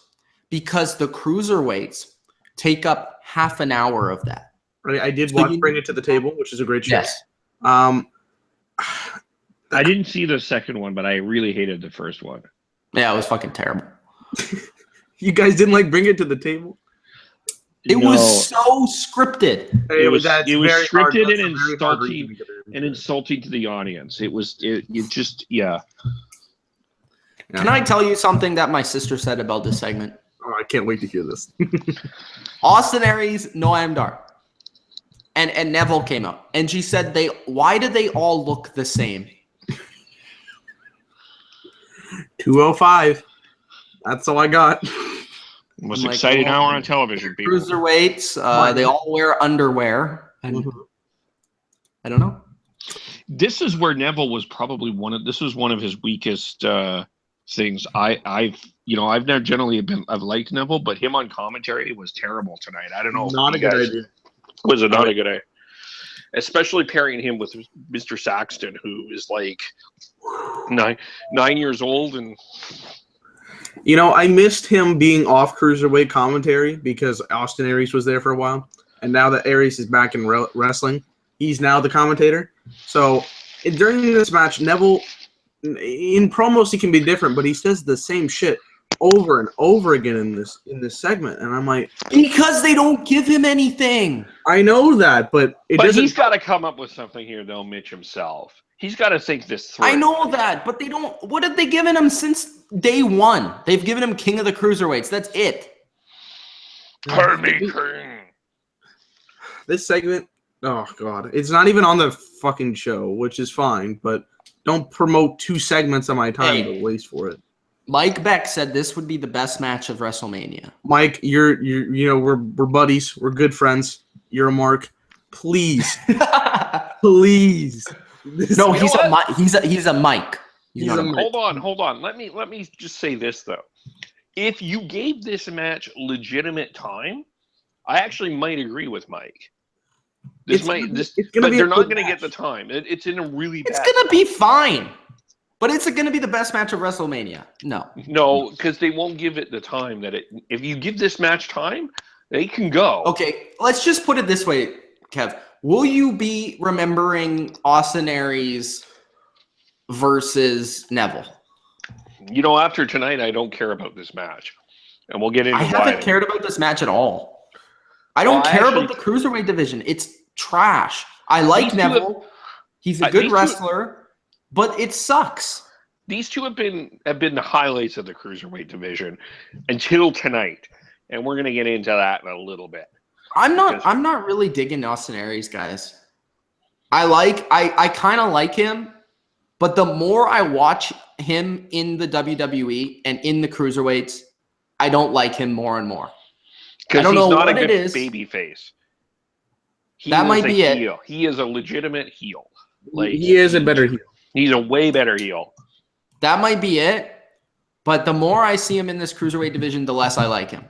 because the cruiserweights take up half an hour of that. Right, I did watch Bring It to the Table, which is a great show. Yes. I didn't see the second one, but I really hated the first one. Yeah, it was fucking terrible. You guys didn't like Bring It to the Table? It was so scripted. It was scripted and insulting to the audience. Can I tell you something that my sister said about this segment? Oh, I can't wait to hear this. Austin Aries, Noam Dar, and Neville came out, and she said, why do they all look the same? 205. That's all I got. Most exciting hour on television, people. Cruiserweights, they all wear underwear. And I don't know. This is where Neville was probably this was one of his weakest things. I've never generally I've liked Neville, but him on commentary was terrible tonight. I don't know. Not a good idea. Was it not a good idea? Especially pairing him with Mr. Saxton, who is like 9 years old and. I missed him being off cruiserweight commentary because Austin Aries was there for a while. And now that Aries is back in wrestling, he's now the commentator. So during this match, Neville, in promos, he can be different, but he says the same shit over and over again in this segment. And I'm like... Because they don't give him anything. I know that, but he's got to come up with something here, though, Mitch himself. He's got to think this through. I know that, but they don't... What have they given him since day one? They've given him King of the Cruiserweights. That's it. Pardon me, King. This segment... Oh, God. It's not even on the fucking show, which is fine, but don't promote 2 segments of my time to waste for it. Mike Beck said this would be the best match of WrestleMania. Mike, we're buddies. We're good friends. You're a mark. Please. Please. No, he's a Mike. He's a Mike. Hold on. Let me just say this though. If you gave this match legitimate time, I actually might agree with Mike. But they're not going to get the time. It's in a really bad. It's going to be fine, but it's going to be the best match of WrestleMania. No, because they won't give it the time that it. If you give this match time, they can go. Okay, let's just put it this way, Kev. Will you be remembering Austin Aries versus Neville? After tonight, I don't care about this match. And we'll get into I haven't cared about this match at all. I don't care about the cruiserweight division. It's trash. I like Neville. He's a good wrestler, but it sucks. These two have been the highlights of the cruiserweight division until tonight, and we're going to get into that in a little bit. I'm not really digging Austin Aries, guys. I kind of like him, but the more I watch him in the WWE and in the cruiserweights, I don't like him more and more. I don't know what it is. Baby face. That might be it. Heel. He is a legitimate heel. He is a better heel. He's a way better heel. That might be it. But the more I see him in this cruiserweight division, the less I like him.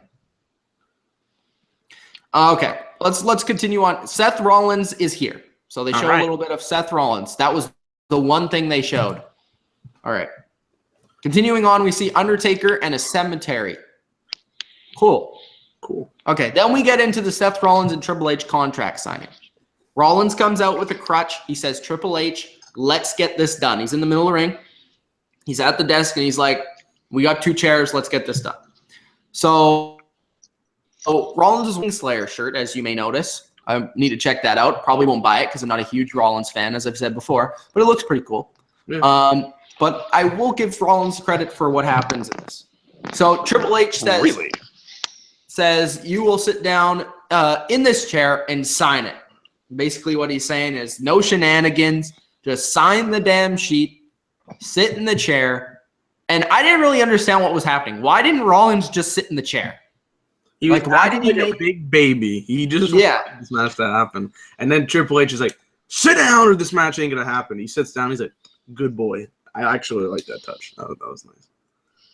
Okay, let's continue on. Seth Rollins is here. So they show a little bit of Seth Rollins. That was the one thing they showed. All right. Continuing on, we see Undertaker and a cemetery. Cool. Okay, then we get into the Seth Rollins and Triple H contract signing. Rollins comes out with a crutch. He says, Triple H, let's get this done. He's in the middle of the ring. He's at the desk, and he's like, we got 2 chairs. Let's get this done. So Rollins is wearing a Slayer shirt, as you may notice. I need to check that out. Probably won't buy it because I'm not a huge Rollins fan, as I've said before. But it looks pretty cool. Yeah. But I will give Rollins credit for what happens in this. So Triple H says you will sit down in this chair and sign it. Basically what he's saying is no shenanigans. Just sign the damn sheet. Sit in the chair. And I didn't really understand what was happening. Why didn't Rollins just sit in the chair? He was why did he make a big baby? He just wanted this match to happen. And then Triple H is like, sit down or this match ain't going to happen. He sits down. He's like, good boy. I actually like that touch. That was nice.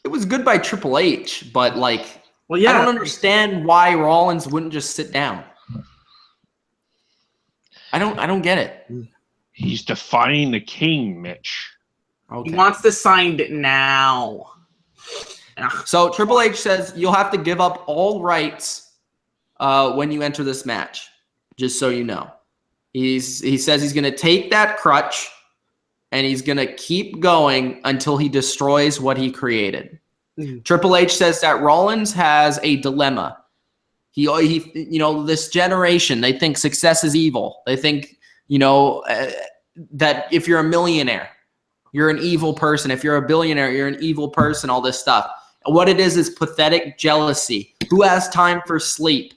It was good by Triple H, but like, I don't understand why Rollins wouldn't just sit down. I don't get it. He's defying the king, Mitch. Okay. He wants to sign it now. So Triple H says you'll have to give up all rights when you enter this match, just so you know. He says he's going to take that crutch and he's going to keep going until he destroys what he created. Triple H says that Rollins has a dilemma. He this generation, they think success is evil. They think, that if you're a millionaire, you're an evil person. If you're a billionaire, you're an evil person, all this stuff. What it is pathetic jealousy. Who has time for sleep?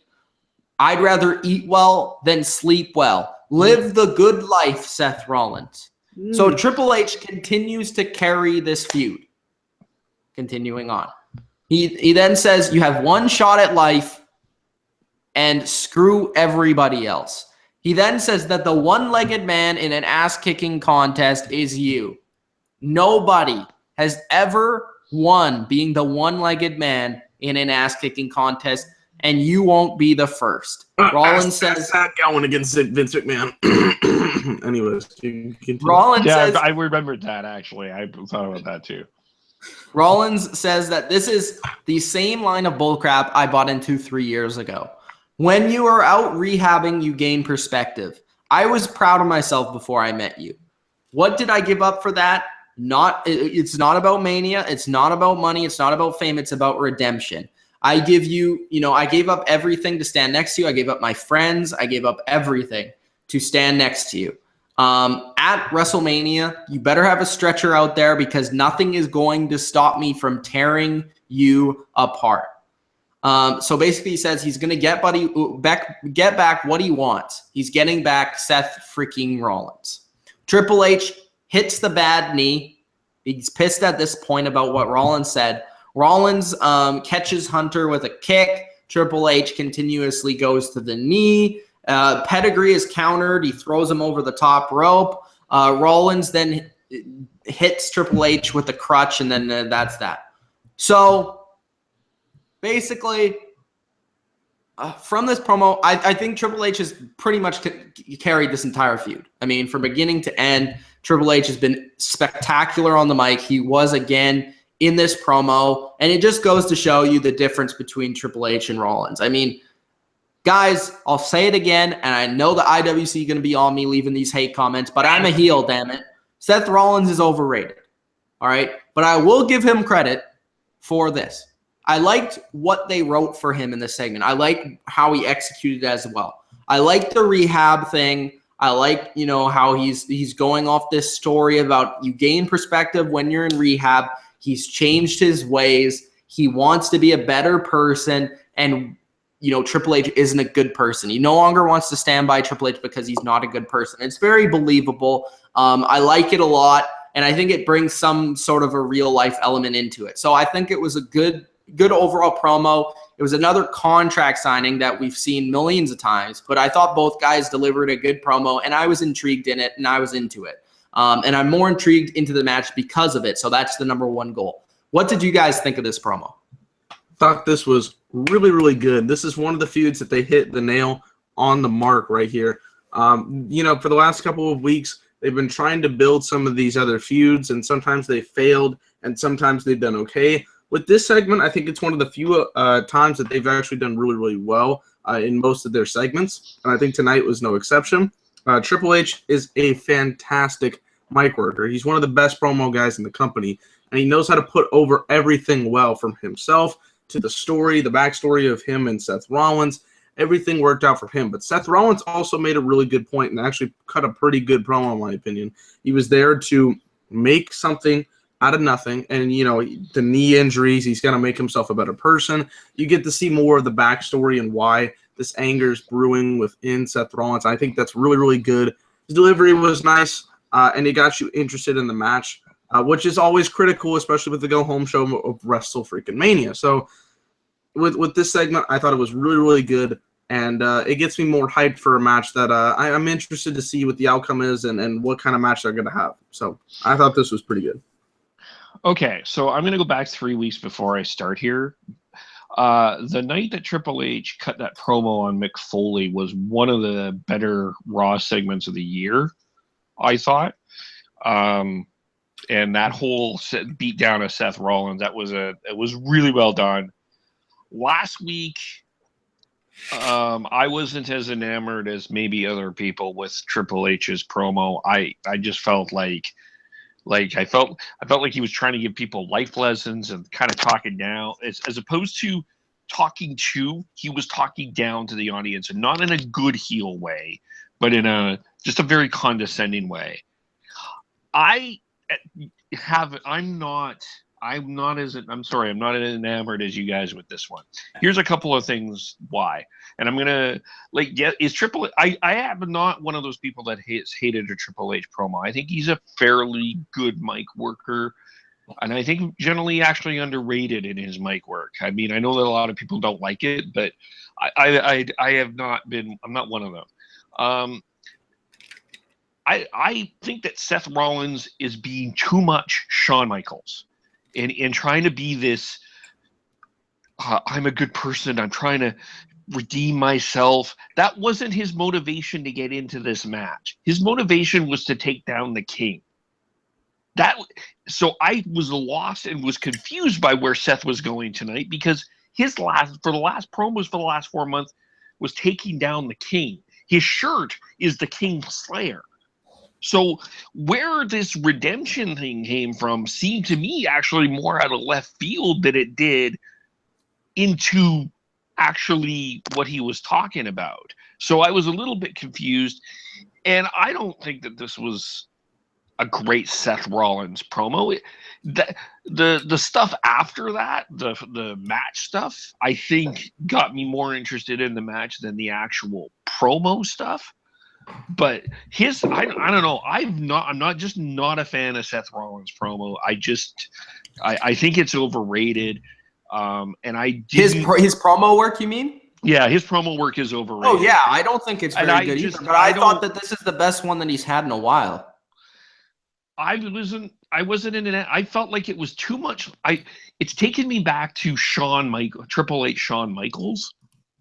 I'd rather eat well than sleep well. Live the good life, Seth Rollins. So Triple H continues to carry this feud. Continuing on. He then says, you have one shot at life and screw everybody else. He then says that the one-legged man in an ass-kicking contest is you. Nobody has ever won being the one-legged man in an ass-kicking contest, and you won't be the first. Rollins says that going against Vince McMahon. Anyways, Rollins says, I remembered that actually. I thought about that too. Rollins says that this is the same line of bullcrap I bought into 3 years ago. When you are out rehabbing, you gain perspective. I was proud of myself before I met you. What did I give up for that? It's not about Mania. It's not about money. It's not about fame. It's about redemption. I gave up everything to stand next to you. I gave up my friends. I gave up everything to stand next to you. At WrestleMania, you better have a stretcher out there because nothing is going to stop me from tearing you apart. So basically he says he's going to get back what he wants. He's getting back Seth freaking Rollins. Triple H hits the bad knee. He's pissed at this point about what Rollins said. Rollins catches Hunter with a kick. Triple H continuously goes to the knee. Pedigree is countered. He throws him over the top rope. Rollins then hits Triple H with a crutch, and then that's that. So basically, from this promo, I think Triple H has pretty much carried this entire feud. I mean, from beginning to end, Triple H has been spectacular on the mic. He was again in this promo, and it just goes to show you the difference between Triple H and Rollins. I mean, guys, I'll say it again, and I know the IWC is going to be on me leaving these hate comments, but I'm a heel, damn it. Seth Rollins is overrated, all right? But I will give him credit for this. I liked what they wrote for him in this segment. I liked how he executed as well. I liked the rehab thing. I like, you know, how he's going off this story about you gain perspective when you're in rehab. He's changed his ways. He wants to be a better person, and you know, Triple H isn't a good person. He no longer wants to stand by Triple H because he's not a good person. It's very believable. I like it a lot, and I think it brings some sort of a real life element into it. So I think it was a good overall promo. It was another contract signing that we've seen millions of times, but I thought both guys delivered a good promo, and I was intrigued in it, and I was into it. And I'm more intrigued into the match because of it. So that's the number one goal. What did you guys think of this promo? Thought this was really, really good. This is one of the feuds that they hit the nail on the mark right here. You know, for the last couple of weeks, they've been trying to build some of these other feuds, and sometimes they failed, and sometimes they've done okay. With this segment, I think it's one of the few times that they've actually done really, really well in most of their segments, and I think tonight was no exception. Triple H is a fantastic mic worker. He's one of the best promo guys in the company, and he knows how to put over everything well, from himself to the story, the backstory of him and Seth Rollins. Everything worked out for him. But Seth Rollins also made a really good point and actually cut a pretty good promo, in my opinion. He was there to make something out of nothing. And, you know, the knee injuries, he's going to make himself a better person. You get to see more of the backstory and why this anger is brewing within Seth Rollins. I think that's really, really good. His delivery was nice, and it got you interested in the match, which is always critical, especially with the go-home show of WrestleMania. So with this segment, I thought it was really, really good, and it gets me more hyped for a match that I'm interested to see what the outcome is and what kind of match they're going to have. So I thought this was pretty good. Okay, so I'm going to go back 3 weeks before I start here. The night that Triple H cut that promo on Mick Foley was one of the better Raw segments of the year, I thought. And that whole beat down of Seth Rollins, it was really well done. Last week, I wasn't as enamored as maybe other people with Triple H's promo. I just felt like I felt like he was trying to give people life lessons and kind of talking down, as opposed to talking to. He was talking down to the audience, and not in a good heel way, but in just a very condescending way. I'm not as enamored as you guys with this one. Here's a couple of things why. And I'm gonna is Triple H, I am not one of those people that hated a Triple H promo. I think he's a fairly good mic worker, and I think generally actually underrated in his mic work. I mean, I know that a lot of people don't like it, but I have not been. I'm not one of them. I think that Seth Rollins is being too much Shawn Michaels. And trying to be this, I'm a good person, I'm trying to redeem myself. That wasn't his motivation to get into this match. His motivation was to take down the King. So I was lost and was confused by where Seth was going tonight, because his last promos for the last 4 months was taking down the King. His shirt is the King Slayer. So where this redemption thing came from seemed to me actually more out of left field than it did into actually what he was talking about. So I was a little bit confused, and I don't think that this was a great Seth Rollins promo. The stuff after that, the match stuff, I think got me more interested in the match than the actual promo stuff. But I don't know. I'm not a fan of Seth Rollins promo. I think it's overrated. And his promo work, you mean? Yeah, his promo work is overrated. Oh yeah, I don't think it's very good either. But I thought that this is the best one that he's had in a while. I wasn't in it. I felt like it was too much. It's taken me back to Triple H Shawn Michaels.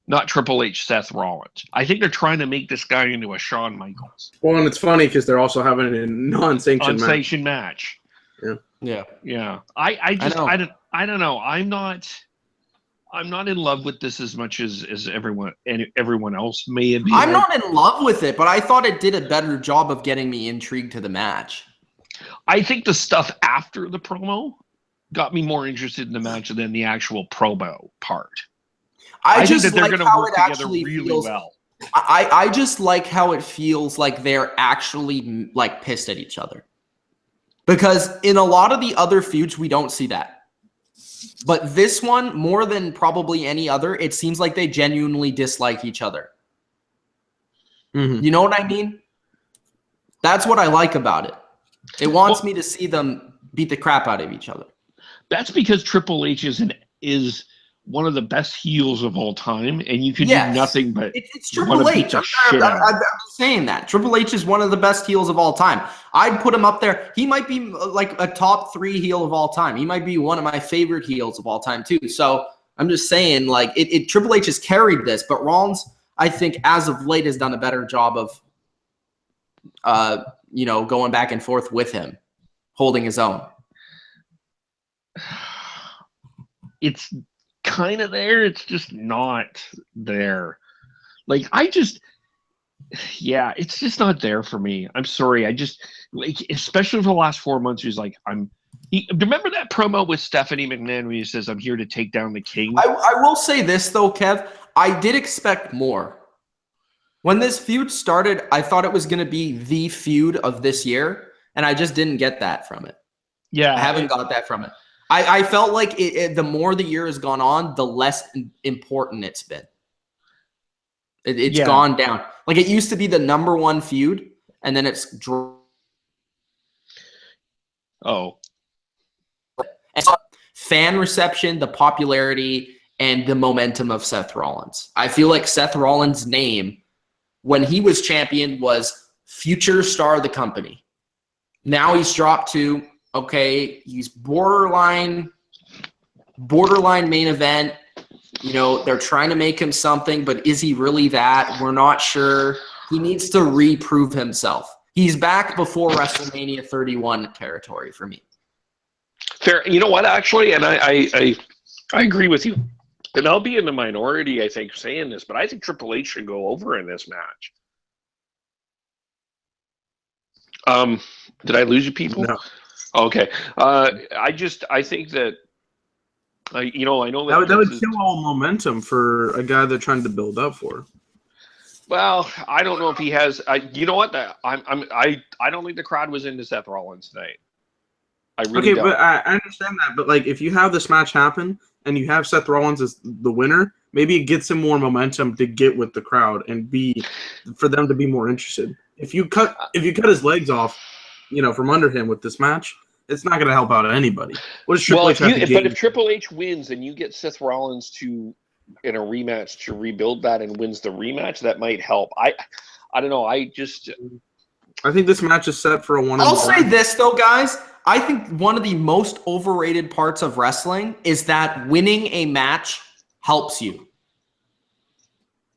Not Triple H, Seth Rollins. I think they're trying to make this guy into a Shawn Michaels. Well, and it's funny because they're also having a non-sanctioned match. Yeah. I don't know. I'm not in love with this as much as everyone else may have been. I'm not in love with it, but I thought it did a better job of getting me intrigued to the match. I think the stuff after the promo got me more interested in the match than the actual promo part. I think just that they're like going to how work it together actually really feels. well. I just like how it feels like they're actually like pissed at each other. Because in a lot of the other feuds, we don't see that. But this one, more than probably any other, it seems like they genuinely dislike each other. Mm-hmm. You know what I mean? That's what I like about it. It wants me to see them beat the crap out of each other. That's because Triple H is one of the best heels of all time, and you can do nothing but it's Triple H. I'm saying that Triple H is one of the best heels of all time. I'd put him up there. He might be like a top 3 heel of all time. He might be one of my favorite heels of all time too. So I'm just saying, like, Triple H has carried this, but Rollins, I think, as of late, has done a better job of, going back and forth with him, holding his own. It's kind of there. It's just not there. Like, it's just not there for me. I'm sorry. I just, like, especially for the last 4 months, he's like, remember that promo with Stephanie McMahon where he says, "I'm here to take down the king"? I will say this, though, Kev. I did expect more. When this feud started, I thought it was going to be the feud of this year, and I just didn't get that from it. Yeah. I haven't got that from it. I felt like the more the year has gone on, the less important it's been. It's gone down. Like, it used to be the number 1 feud, and then it's and so fan reception, the popularity, and the momentum of Seth Rollins. I feel like Seth Rollins' name, when he was champion, was future star of the company. Now he's dropped to, okay, he's borderline main event. They're trying to make him something, but is he really that? We're not sure. He needs to reprove himself. He's back before WrestleMania 31 territory for me. Fair. You know what, actually, and I agree with you. And I'll be in the minority, I think, saying this, but I think Triple H should go over in this match. Did I lose you people? No. Okay. I think that, I know that that would kill all momentum for a guy they're trying to build up for. Well, I don't know if he has. You know what? I don't think the crowd was into Seth Rollins tonight. I really don't. But I understand that. But, like, if you have this match happen and you have Seth Rollins as the winner, maybe it gets him more momentum to get with the crowd and for them to be more interested. If you cut his legs off, from under him with this match, it's not going to help out anybody. What does Triple H have to gain? But if Triple H wins and you get Seth Rollins in a rematch to rebuild that and wins the rematch, that might help. I don't know. I think this match is set for a one. I'll say this, though, guys. I think one of the most overrated parts of wrestling is that winning a match helps you.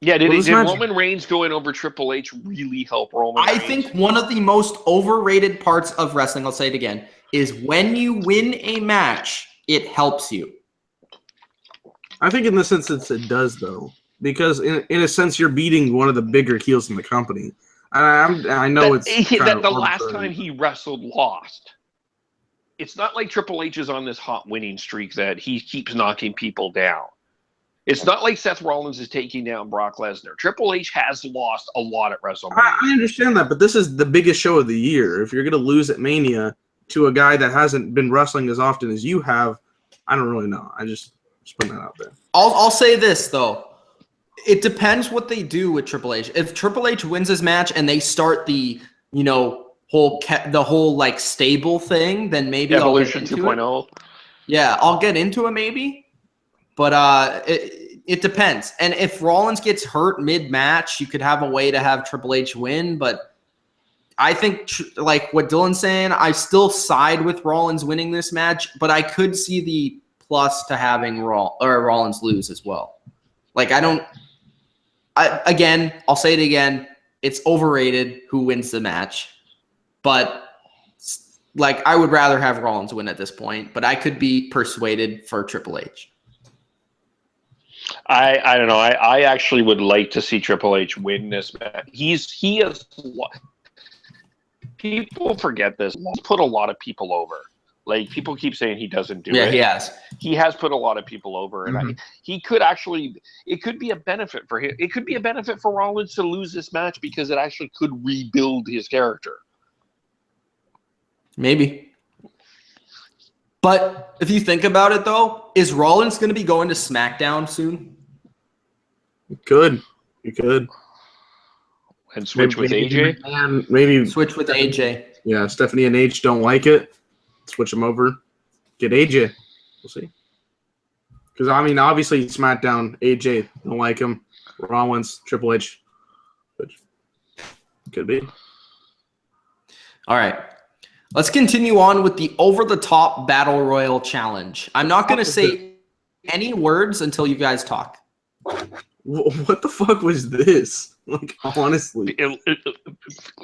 Yeah, did Roman Reigns going over Triple H really help Roman Reigns? I think one of the most overrated parts of wrestling, I'll say it again, is when you win a match, it helps you. I think in this instance it does, though, because in a sense you're beating one of the bigger heels in the company. I know that the last time he wrestled lost. It's not like Triple H is on this hot winning streak that he keeps knocking people down. It's not like Seth Rollins is taking down Brock Lesnar. Triple H has lost a lot at WrestleMania. I understand that, but this is the biggest show of the year. If you're going to lose at Mania to a guy that hasn't been wrestling as often as you have, I don't really know. I just putting that out there. I'll say this, though. It depends what they do with Triple H. If Triple H wins his match and they start the, whole like stable thing, then maybe Evolution I'll get into 2.0. Yeah, I'll get into it maybe. But it depends. And if Rollins gets hurt mid-match, you could have a way to have Triple H win. But I think, like what Dylan's saying, I still side with Rollins winning this match. But I could see the plus to having Rollins lose as well. Like, I'll say it again. It's overrated who wins the match. But, like, I would rather have Rollins win at this point. But I could be persuaded for Triple H. I don't know. I actually would like to see Triple H win this match. He is. People forget this. He's put a lot of people over. Like, people keep saying he doesn't do it. Yeah, he has. He has put a lot of people over, and he could actually. It could be a benefit for him. It could be a benefit for Rollins to lose this match because it actually could rebuild his character. Maybe. But if you think about it, though, is Rollins going to be going to SmackDown soon? You could. And switch with AJ? And maybe switch with AJ. Yeah, Stephanie and H don't like it. Switch them over. Get AJ. We'll see. Because, I mean, obviously SmackDown, AJ don't like him. Rollins, Triple H. Which could be. All right. Let's continue on with the over-the-top Battle Royal Challenge. I'm not going to say any words until you guys talk. What the fuck was this? Like, honestly.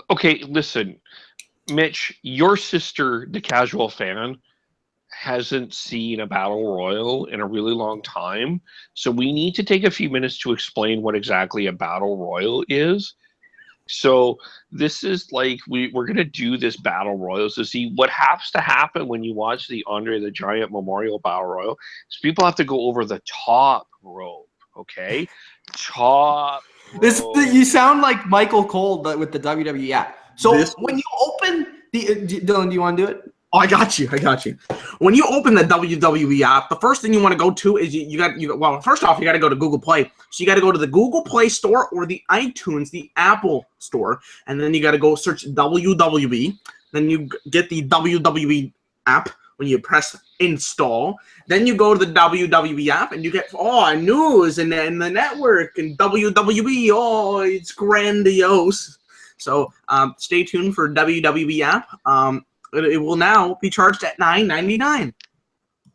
Okay, listen. Mitch, your sister, the casual fan, hasn't seen a Battle Royal in a really long time. So we need to take a few minutes to explain what exactly a Battle Royal is. So this is like we're going to do this Battle Royal to see what has to happen when you watch the Andre the Giant Memorial Battle Royal. So people have to go over the top rope, okay? Top rope. You sound like Michael Cole with the WWE app. So when you open Dylan, do you want to do it? Oh, I got you. When you open the WWE app, the first thing you want to go to is well, first off, you got to go to Google Play. So you got to go to the Google Play Store or the iTunes, the Apple Store, and then you got to go search WWE. Then you get the WWE app when you press install. Then you go to the WWE app and you get news and the network and WWE. Oh, it's grandiose. So stay tuned for WWE app. It will now be charged at $9.99.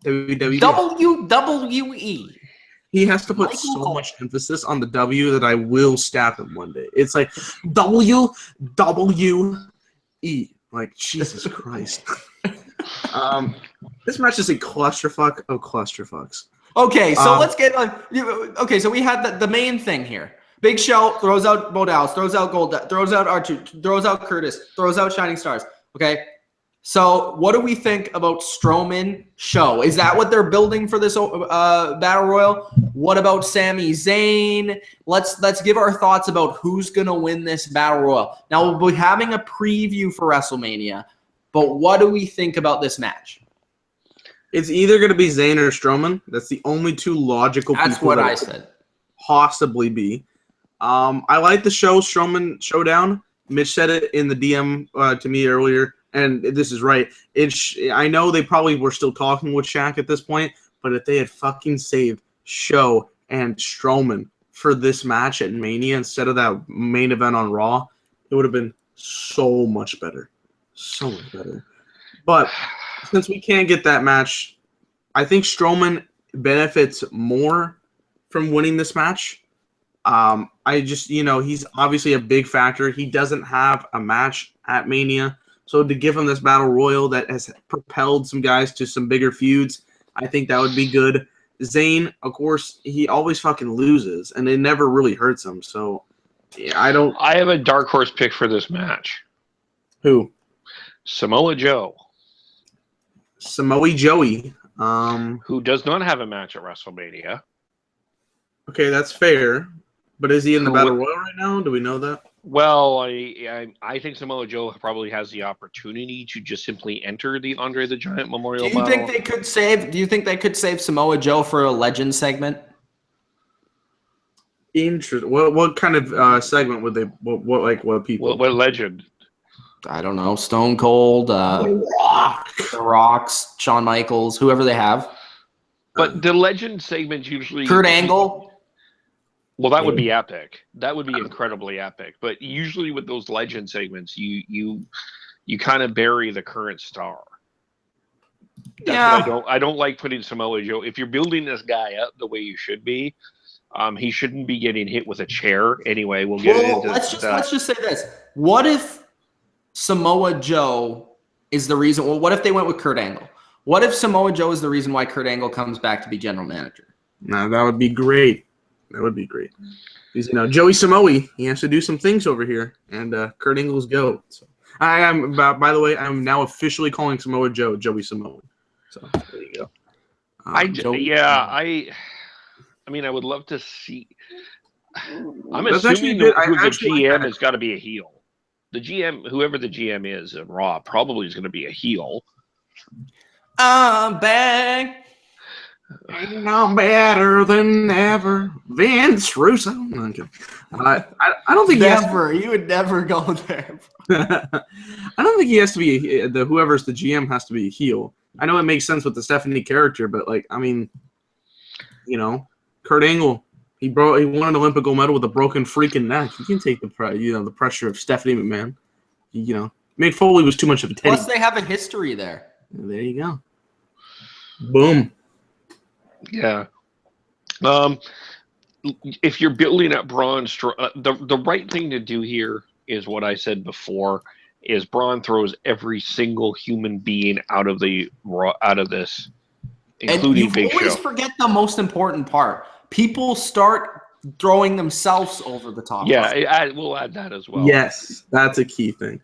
WWE. He has to put so much emphasis on the W that I will stab him one day. It's like WWE. Like, Jesus Christ. This match is a clusterfuck of clusterfucks. Okay, so let's get on. Okay, so we had the main thing here. Big Show throws out Bo Dallas, throws out Gold, throws out Archer, throws out Curtis, throws out Shining Stars. Okay, so what do we think about Strowman Show? Is that what they're building for this Battle Royal? What about Sami Zayn? Let's give our thoughts about who's gonna win this Battle Royal. Now we'll be having a preview for WrestleMania, but what do we think about this match? It's either gonna be Zayn or Strowman. That's the only two logical. That's people what I said. Possibly be. I like the Strowman Showdown. Mitch said it in the DM to me earlier, and this is right. I know they probably were still talking with Shaq at this point, but if they had fucking saved Show and Strowman for this match at Mania instead of that main event on Raw, it would have been so much better. So much better. But since we can't get that match, I think Strowman benefits more from winning this match. I just, he's obviously a big factor. He doesn't have a match at Mania. So to give him this Battle Royal that has propelled some guys to some bigger feuds, I think that would be good. Zayn, of course, he always fucking loses, and it never really hurts him. So, yeah, I have a dark horse pick for this match. Who? Samoa Joe. Samoa Joey. Who does not have a match at WrestleMania. Okay, that's fair. But is he in the Battle Royal right now? Do we know that? Well, I think Samoa Joe probably has the opportunity to just simply enter the Andre the Giant Memorial Battle. Do you think they could save Samoa Joe for a legend segment? Interesting. What kind of segment would they? What people? What legend? I don't know. Stone Cold, The Rocks, Shawn Michaels, whoever they have. But the legend segments usually Kurt Angle. Well, that would be epic. That would be incredibly epic. But usually with those legend segments, you kind of bury the current star. That's what I don't like putting Samoa Joe. If you're building this guy up the way you should be, he shouldn't be getting hit with a chair. Anyway, we'll get into let's just say this. What if Samoa Joe is the reason? Well, what if they went with Kurt Angle? What if Samoa Joe is the reason why Kurt Angle comes back to be general manager? No, that would be great. That would be great. Because, Joey Samoa, he has to do some things over here, and Kurt Angle's GOAT. So By the way, I'm now officially calling Samoa Joe Joey Samoa. So there you go. I mean, I would love to see. I'm assuming who the GM has got to be a heel. The GM, whoever the GM is in Raw, probably is going to be a heel. I'm back. Ain't no better than ever. Vince Russo. No, I don't think never. You would never go there. I don't think he has to be whoever's the GM has to be a heel. I know it makes sense with the Stephanie character, but like, I mean, you know, Kurt Angle, he won an Olympic gold medal with a broken freaking neck. He can take the pressure of Stephanie McMahon. Mick Foley was too much of a teddy. Plus, they have a history there. There you go. Boom. Yeah. If you're building up Braun, the right thing to do here is what I said before: is Braun throws every single human being out of this, including Big Show. You always forget the most important part. People start throwing themselves over the top. Yeah, we'll add that as well. Yes, that's a key thing.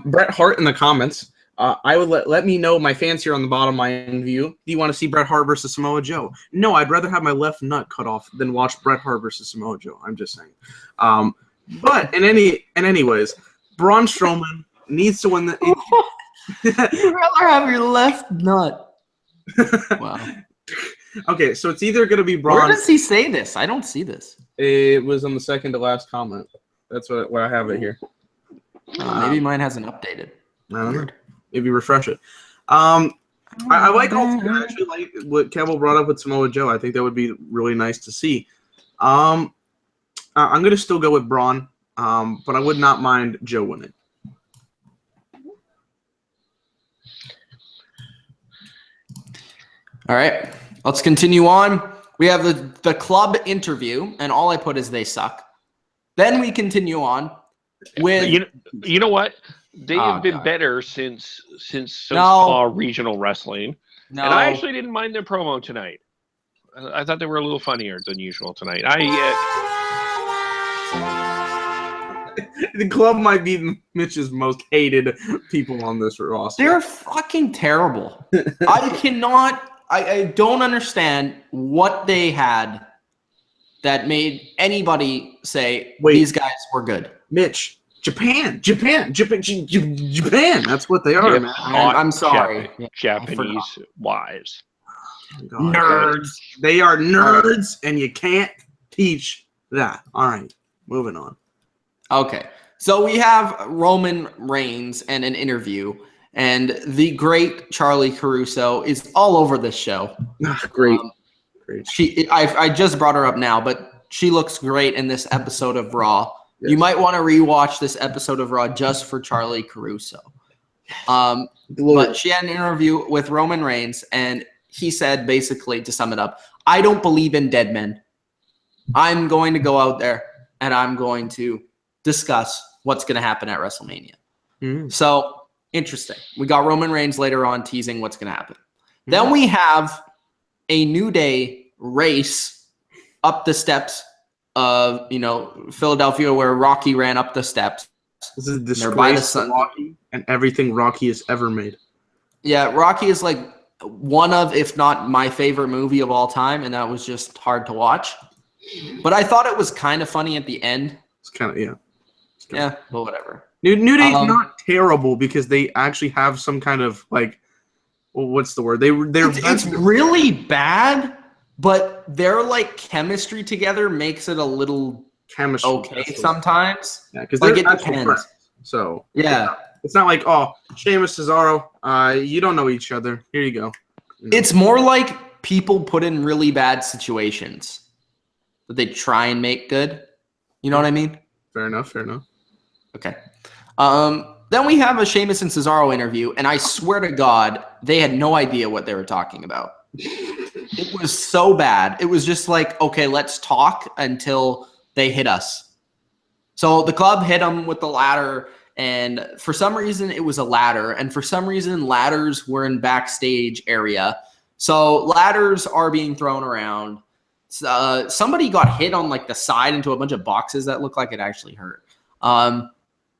Bret Hart in the comments. I would let me know, my fans here on the Bottom Line View. Do you want to see Bret Hart versus Samoa Joe? No, I'd rather have my left nut cut off than watch Bret Hart versus Samoa Joe. I'm just saying. But anyways, Braun Strowman needs to win the. You'd rather have your left nut. Wow. Okay, so it's either going to be Braun. Where does he say this? I don't see this. It was on the second to last comment. That's what I have it here. Maybe mine hasn't updated. I don't know. Maybe refresh it. I like I actually like what Kevel brought up with Samoa Joe. I think that would be really nice to see. I'm going to still go with Braun, but I would not mind Joe winning. All right, let's continue on. We have the club interview, and all I put is they suck. Then we continue on with you know what? They have been better since regional wrestling. No. And I actually didn't mind their promo tonight. I thought they were a little funnier than usual tonight. The club might be Mitch's most hated people on this roster. They're fucking terrible. I don't understand what they had that made anybody say these guys were good. Mitch. Japan. That's what they are, man. I'm sorry. Japanese wives. Oh, nerds. They are nerds, and you can't teach that. All right, moving on. Okay, so we have Roman Reigns and an interview, and the great Charlie Caruso is all over this show. Great. I just brought her up now, but she looks great in this episode of Raw. Yes. You might want to rewatch this episode of Raw just for Charlie Caruso. But she had an interview with Roman Reigns, and he said, basically, to sum it up, I don't believe in dead men. I'm going to go out there, and I'm going to discuss what's going to happen at WrestleMania. Mm-hmm. So, interesting. We got Roman Reigns later on teasing what's going to happen. Mm-hmm. Then we have a New Day race up the steps of Philadelphia, where Rocky ran up the steps. This is a disgrace to Rocky and everything Rocky has ever made. Yeah, Rocky is like one of, if not my favorite movie of all time, and that was just hard to watch. But I thought it was kind of funny at the end. It's kind of yeah, but whatever. New Day's not terrible because they actually have some kind of what's the word? It's really bad. But their chemistry together makes it a little okay sometimes. Yeah, because it depends. Friends, so yeah, it's not like Sheamus, Cesaro, you don't know each other. Here you go. It's more like people put in really bad situations that they try and make good. You know what I mean? Fair enough. Okay. Then we have a Sheamus and Cesaro interview, and I swear to God, they had no idea what they were talking about. It was so bad. It was just like, okay, let's talk until they hit us. So the club hit them with the ladder, and for some reason it was a ladder, and for some reason ladders were in backstage area. So ladders are being thrown around. Somebody got hit on the side into a bunch of boxes that looked like it actually hurt.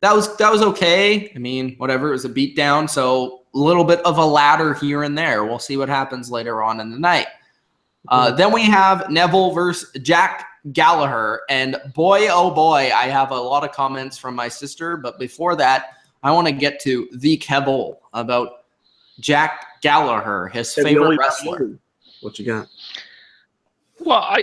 that was okay. I mean, whatever. It was a beatdown, so a little bit of a ladder here and there. We'll see what happens later on in the night. Then we have Neville versus Jack Gallagher, and boy, oh boy, I have a lot of comments from my sister. But before that, I want to get to the Kebble about Jack Gallagher, his favorite wrestler. What you got? Well,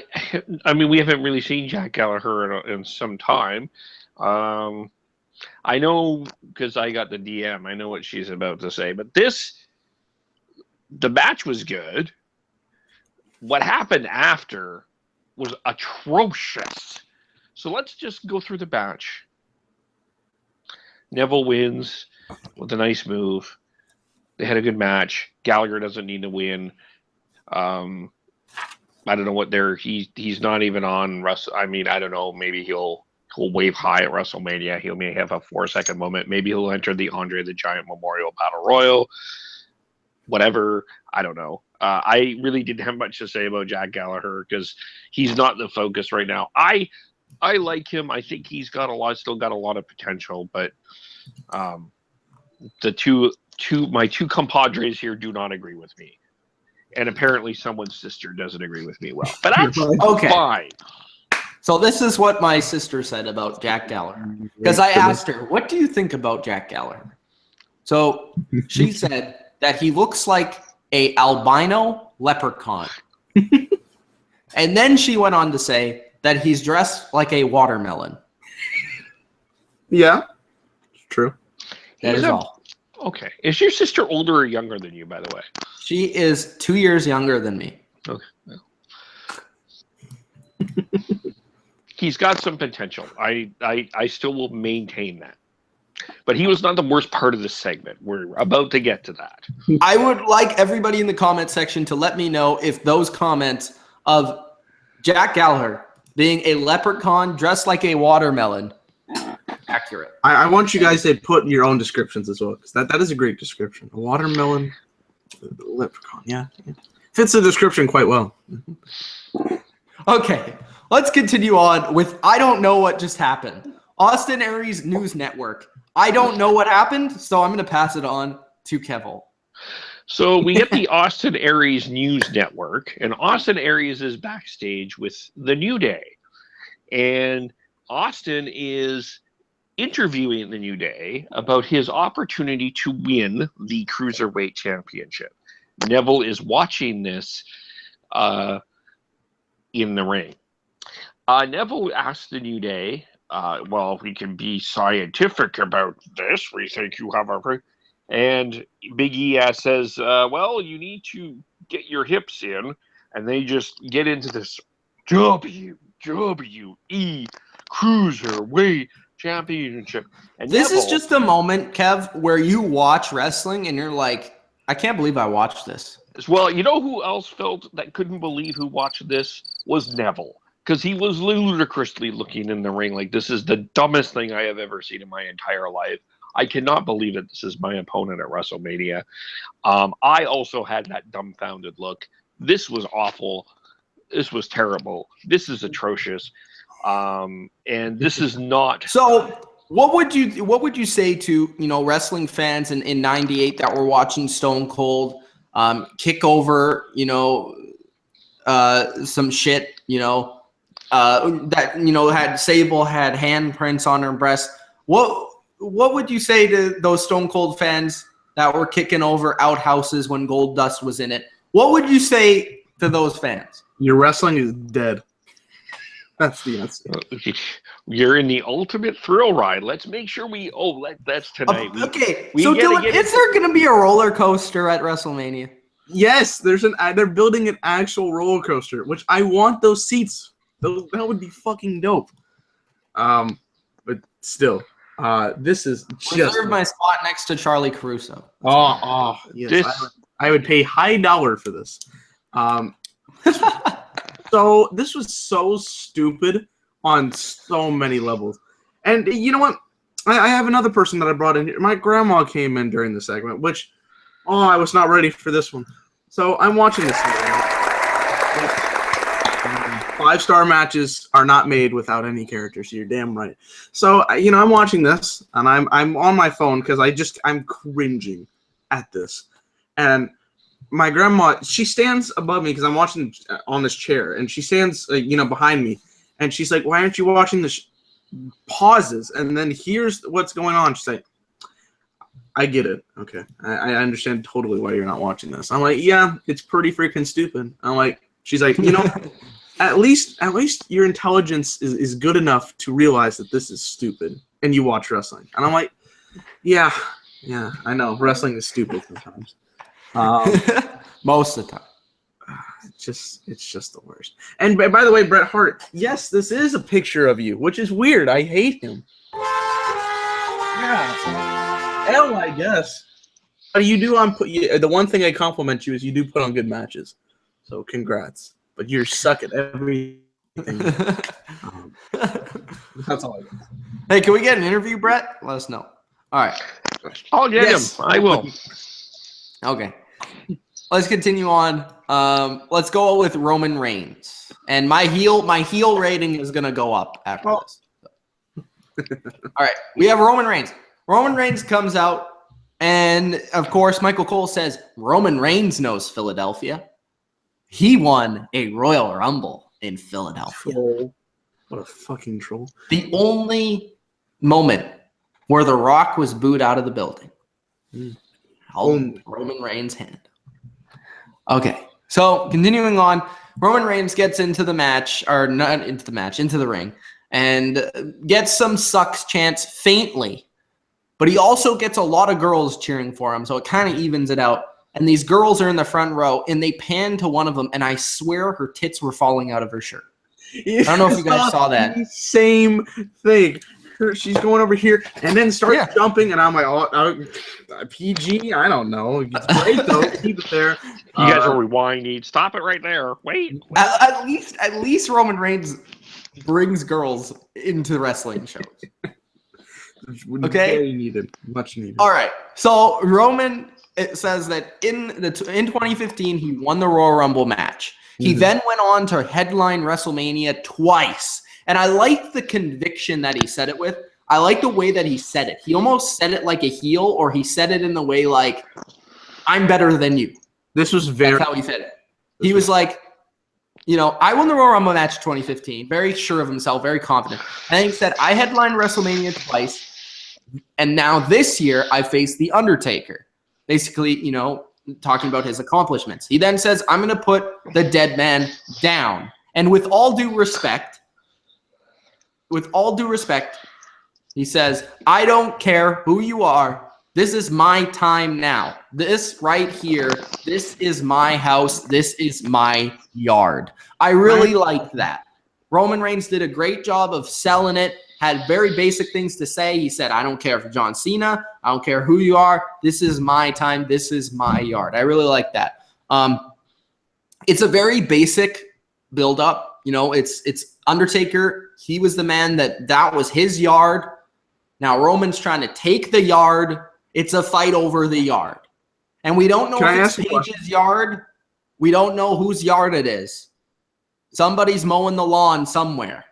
I mean, we haven't really seen Jack Gallagher in some time. I know because I got the DM. I know what she's about to say, but the match was good. What happened after was atrocious. So let's just go through the match. Neville wins with a nice move. They had a good match. Gallagher doesn't need to win. I don't know what he's not even on I mean, I don't know. Maybe he'll wave high at WrestleMania. He may have a 4-second moment. Maybe he'll enter the Andre the Giant Memorial Battle Royal. Whatever. I don't know. I really didn't have much to say about Jack Gallagher because he's not the focus right now. I like him. I think he's got still got a lot of potential, but my two compadres here do not agree with me. And apparently someone's sister doesn't agree with me well. But that's fine. So this is what my sister said about Jack Gallagher. Because I asked her, what do you think about Jack Gallagher? So she said that he looks like a albino leprechaun. And then she went on to say that he's dressed like a watermelon. Yeah, it's true. That is all. Okay. Is your sister older or younger than you, by the way? She is 2 years younger than me. Okay. Well. He's got some potential. I still will maintain that. But he was not the worst part of this segment. We're about to get to that. I would like everybody in the comment section to let me know if those comments of Jack Gallagher being a leprechaun dressed like a watermelon accurate. I want you guys to put your own descriptions as well, because that is a great description. A watermelon leprechaun, yeah. Fits the description quite well. Okay, let's continue on with I don't know what just happened. Austin Aries News Network. I don't know what happened, so I'm going to pass it on to Kevin. So we get the Austin Aries News Network, and Austin Aries is backstage with the New Day. And Austin is interviewing the New Day about his opportunity to win the Cruiserweight Championship. Neville is watching this in the ring. Neville asks the New Day, well, we can be scientific about this. We think you have a... And Big E says, well, you need to get your hips in. And they just get into this WWE Cruiserweight Championship. And this Neville, is just a moment, Kev, where you watch wrestling and you're like, I can't believe I watched this. Well, you know who else felt that couldn't believe who watched this was Neville. Because he was ludicrously looking in the ring like, this is the dumbest thing I have ever seen in my entire life. I cannot believe that this is my opponent at WrestleMania. I also had that dumbfounded look. This was awful. This was terrible. This is atrocious. And this is not. So what would you say to, wrestling fans in 98 that were watching Stone Cold kick over, some shit, that, had Sable had handprints on her breast. What would you say to those Stone Cold fans that were kicking over outhouses when Goldust was in it? What would you say to those fans? Your wrestling is dead. That's the answer. You're in the ultimate thrill ride. Let's make sure that's tonight. Okay, so Dylan, is there going to be a roller coaster at WrestleMania? Yes, they're building an actual roller coaster, which I want those seats. That would be fucking dope. But still, this is just... Reserve my spot next to Charlie Caruso. Oh, yes. I would pay high dollar for this. So this was so stupid on so many levels. And you know what? I have another person that I brought in here. My grandma came in during the segment, which, I was not ready for this one. So I'm watching this. 5-star matches are not made without any characters. You're damn right. So I'm watching this, and I'm on my phone because I'm cringing at this, and my grandma, she stands above me because I'm watching on this chair, and she stands behind me, and she's like, "Why aren't you watching this?" Pauses, and then here's what's going on. She's like, "I get it. Okay, I understand totally why you're not watching this." I'm like, "Yeah, it's pretty freaking stupid." I'm like, she's like, at least your intelligence is good enough to realize that this is stupid, and you watch wrestling. And I'm like, yeah, I know wrestling is stupid sometimes. Most of the time. It's just the worst. And by the way, Bret Hart, yes, this is a picture of you, which is weird. I hate him. Yeah. Hell, I guess. But you do the one thing I compliment you is you do put on good matches. So congrats. But you suck at everything. That's all I got. Hey, can we get an interview, Brett? Let us know. All right. I'll get him. I will. Okay. Let's continue on. Let's go with Roman Reigns. And my heel rating is gonna go up after this. All right, we have Roman Reigns. Roman Reigns comes out, and of course, Michael Cole says Roman Reigns knows Philadelphia. He won a Royal Rumble in Philadelphia. Troll. What a fucking troll. The only moment where The Rock was booed out of the building. Held Roman Reigns' hand. Okay, so continuing on, Roman Reigns gets into the match, or not into the match, into the ring, and gets some sucks chants faintly. But he also gets a lot of girls cheering for him, so it kind of evens it out. And these girls are in the front row, and they pan to one of them, and I swear her tits were falling out of her shirt. I don't know if you guys saw that. Same thing. She's going over here and then starts jumping, and I'm like, PG? I don't know. It's great, though. Keep it there. You guys are rewinding. Stop it right there. Wait. At least Roman Reigns brings girls into wrestling shows. Okay? Very needed. Much needed. All right. So Roman, it says that in 2015, he won the Royal Rumble match. He then went on to headline WrestleMania twice. And I like the conviction that he said it with. I like the way that he said it. He almost said it like a heel, or he said it in the way like, I'm better than you. This was That's how he said it. He was like, I won the Royal Rumble match in 2015. Very sure of himself, very confident. And he said, I headlined WrestleMania twice. And now this year, I faced The Undertaker. Basically, talking about his accomplishments. He then says, I'm going to put the dead man down. And with all due respect, he says, I don't care who you are. This is my time now. This right here, this is my house. This is my yard. I really like that. Roman Reigns did a great job of selling it, had very basic things to say. He said, I don't care for John Cena. I don't care who you are. This is my time. This is my yard. I really like that. It's a very basic build-up. It's Undertaker. He was the man that was his yard. Now Roman's trying to take the yard. It's a fight over the yard. And we don't know if it's Paige's yard. We don't know whose yard it is. Somebody's mowing the lawn somewhere.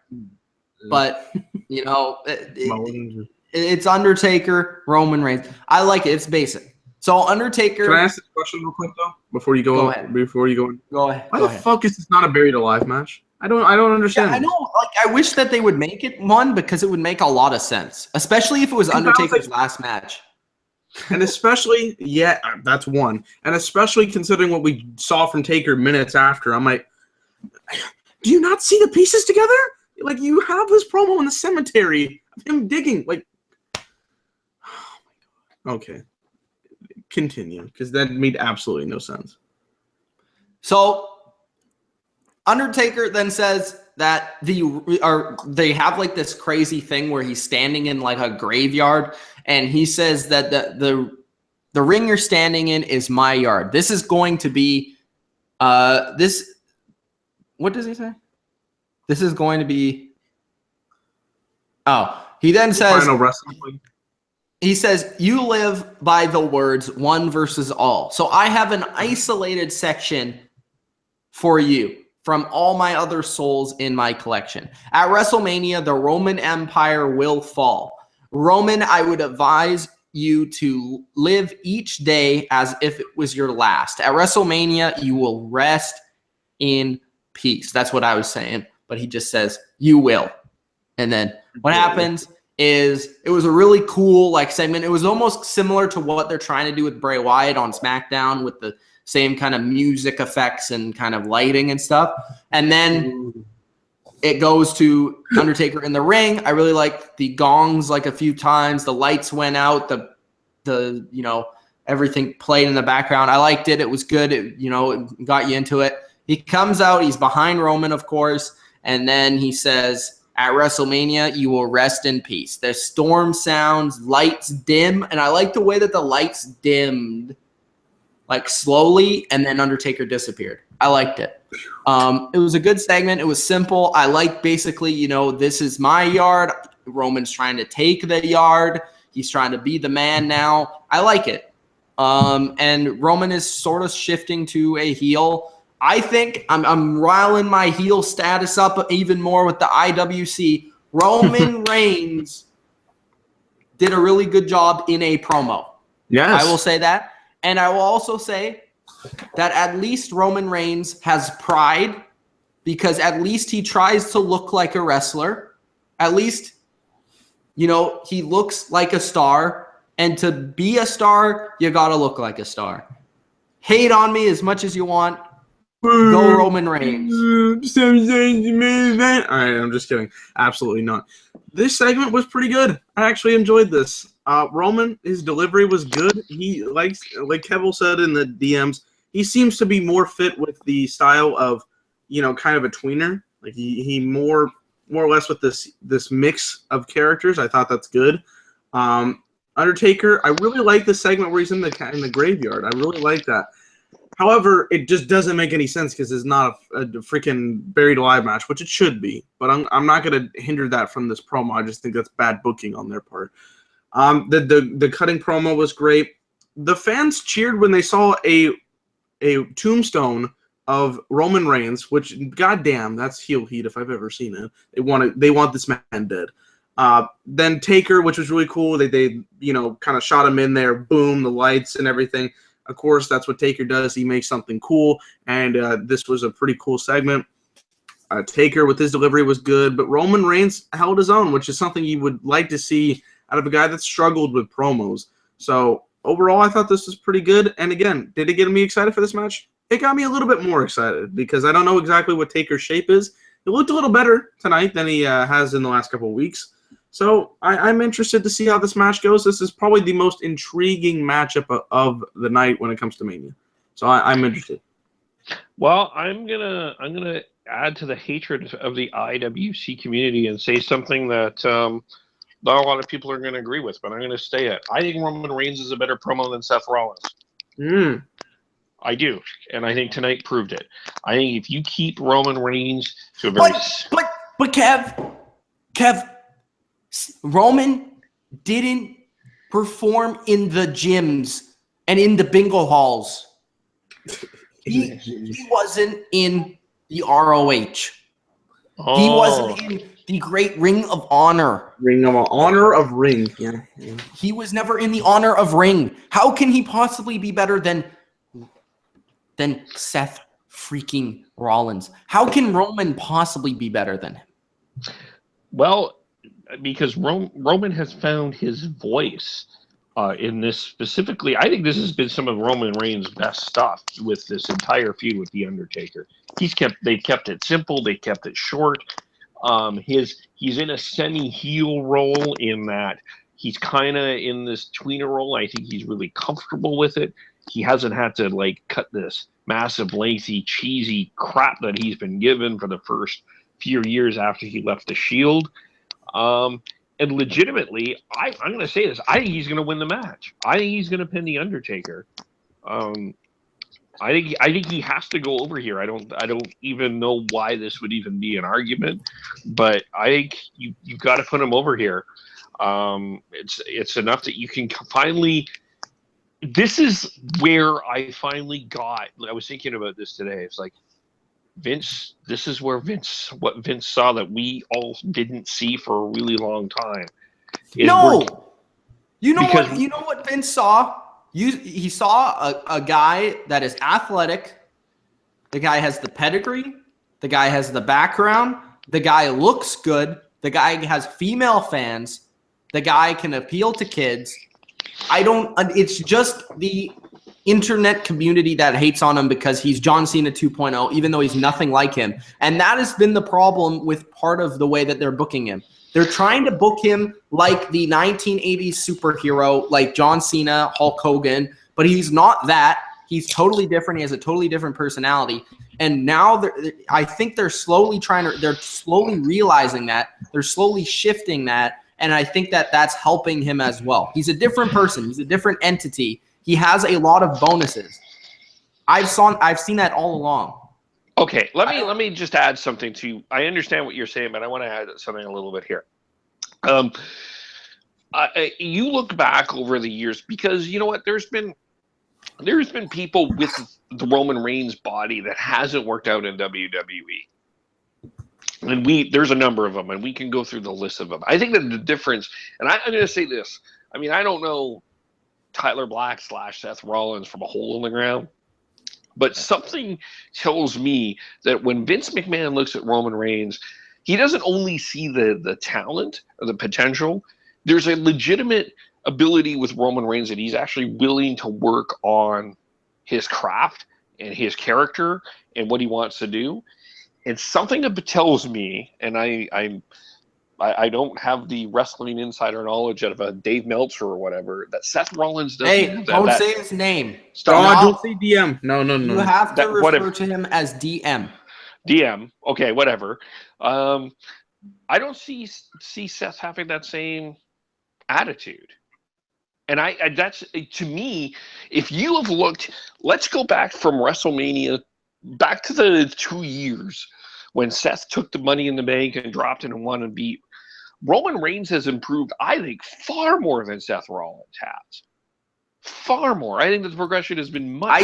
But, it's Undertaker, Roman Reigns. I like it. It's basic. So Undertaker. Can I ask this question real quick though? Before you go ahead. Go ahead. Why the fuck is this not a buried alive match? I don't understand. Yeah, I know. I wish that they would make it one because it would make a lot of sense, especially if it was Undertaker's last match. And especially, that's one. And especially considering what we saw from Taker minutes after, I'm like, do you not see the pieces together? Like, you have this promo in the cemetery of him digging. Like, oh my God. Okay. Continue, because that made absolutely no sense. So, Undertaker then says that they have like this crazy thing where he's standing in like a graveyard, and he says that the ring you're standing in is my yard. This is going to be this. What does he say? This is going to be. Oh, he then says. Final wrestling. He says, you live by the words one versus all. So I have an isolated section for you. from all my other souls in my collection. At WrestleMania, the Roman Empire will fall. Roman, I would advise you to live each day as if it was your last. At WrestleMania, you will rest in peace. That's what I was saying. But he just says, you will. And then what happens is it was a really cool segment. It was almost similar to what they're trying to do with Bray Wyatt on SmackDown with the same kind of music effects and kind of lighting and stuff. And then it goes to Undertaker in the ring. I really liked the gongs a few times. The lights went out. The everything played in the background. I liked it. It was good. It got you into it. He comes out. He's behind Roman, of course. And then he says, at WrestleMania, you will rest in peace. The storm sounds, lights dim. And I like the way that the lights dimmed slowly, and then Undertaker disappeared. I liked it. It was a good segment. It was simple. I like basically, this is my yard. Roman's trying to take the yard. He's trying to be the man now. I like it. And Roman is sort of shifting to a heel. I think I'm riling my heel status up even more with the IWC. Roman Reigns did a really good job in a promo. Yes. I will say that. And I will also say that at least Roman Reigns has pride because at least he tries to look like a wrestler. At least, he looks like a star. And to be a star, you got to look like a star. Hate on me as much as you want. Go Roman Reigns. All right, I'm just kidding. Absolutely not. This segment was pretty good. I actually enjoyed this. Roman, his delivery was good. He likes, like Kevin said in the DMs, he seems to be more fit with the style of, kind of a tweener. He more or less with this mix of characters. I thought that's good. Undertaker, I really like the segment where he's in the graveyard. I really like that. However, it just doesn't make any sense because it's not a freaking buried alive match, which it should be. But I'm not going to hinder that from this promo. I just think that's bad booking on their part. The cutting promo was great. The fans cheered when they saw a tombstone of Roman Reigns, which goddamn, that's heel heat if I've ever seen it. They want this man dead. Then Taker, which was really cool. They kind of shot him in there. Boom, the lights and everything. Of course, that's what Taker does. He makes something cool, and this was a pretty cool segment. Taker with his delivery was good, but Roman Reigns held his own, which is something you would like to see out of a guy that struggled with promos. So overall, I thought this was pretty good. And again, did it get me excited for this match? It got me a little bit more excited because I don't know exactly what Taker's shape is. He looked a little better tonight than he has in the last couple of weeks. So I'm interested to see how this match goes. This is probably the most intriguing matchup of the night when it comes to Mania. So I'm interested. Well, I'm gonna add to the hatred of the IWC community and say something that not a lot of people are going to agree with, but I'm going to say it. I think Roman Reigns is a better promo than Seth Rollins. I do, and I think tonight proved it. I think if you keep Roman Reigns to a very but Kev, Roman didn't perform in the gyms and in the bingo halls. He wasn't in the ROH. Oh. He wasn't in the Great Ring of Honor. Ring of Honor of Ring. Yeah. He was never in the Honor of Ring. How can he possibly be better than Seth freaking Rollins? How can Roman possibly be better than him? Well, because Roman has found his voice in this specifically. I think this has been some of Roman Reigns' best stuff with this entire feud with The Undertaker. They kept it simple. They kept it short. He's in a semi-heel role in that he's kind of in this tweener role. I think he's really comfortable with it. He hasn't had to cut this massive, lengthy, cheesy crap that he's been given for the first few years after he left the Shield. And legitimately, I'm going to say this. I think he's going to win the match. I think he's going to pin The Undertaker. I think he has to go over here. I don't even know why this would even be an argument, but I think you've got to put him over here. It's enough that you can finally. This is where I finally got. I was thinking about this today. It's like Vince, this is where what Vince saw that we all didn't see for a really long time. No, you know what Vince saw? He saw a guy that is athletic. The guy has the pedigree. The guy has the background. The guy looks good. The guy has female fans. The guy can appeal to kids. It's just the internet community that hates on him because he's John Cena 2.0, even though he's nothing like him. And that has been the problem with part of the way that they're booking him. They're trying to book him like the 1980s superhero, like John Cena, Hulk Hogan, but he's not that. He's totally different. He has a totally different personality. And now I think they're slowly realizing that. They're slowly shifting that. And I think that that's helping him as well. He's a different person. He's a different entity. He has a lot of bonuses. I've seen that all along. Okay, let me just add something to. I understand what you're saying, but I want to add something a little bit here. You look back over the years because you know what? There's been people with the Roman Reigns body that hasn't worked out in WWE. And there's a number of them, and we can go through the list of them. I think that the difference, and I'm going to say this. I mean, I don't know Tyler Black / Seth Rollins from a hole in the ground, but something tells me that when Vince McMahon looks at Roman Reigns, he doesn't only see the talent or the potential. There's a legitimate ability with Roman Reigns that he's actually willing to work on his craft and his character and what he wants to do. And something that tells me, and I don't have the wrestling insider knowledge of a Dave Meltzer or whatever, that Seth Rollins doesn't. Hey, don't say his name. Don't say DM. No. You have to refer to him as DM. DM. Okay, whatever. I don't see Seth having that same attitude. And that's, to me, if you have looked, let's go back from WrestleMania back to the 2 years when Seth took the Money in the Bank and dropped it and won and beat. Roman Reigns has improved, I think, far more than Seth Rollins has. Far more. I think that the progression has been much better.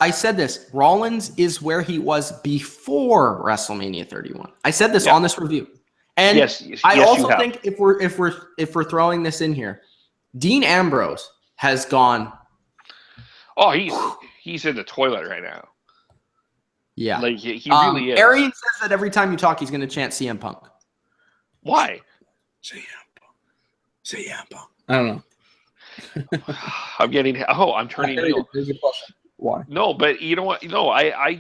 I said this. Rollins is where he was before WrestleMania 31. I said this on this review. And I also think if we're throwing this in here, Dean Ambrose has gone. Oh, he's in the toilet right now. Yeah, like he really is. Arian says that every time you talk, he's going to chant CM Punk. Why? CM Punk. I don't know. I'm turning heel. Why? No, but you know what? No, I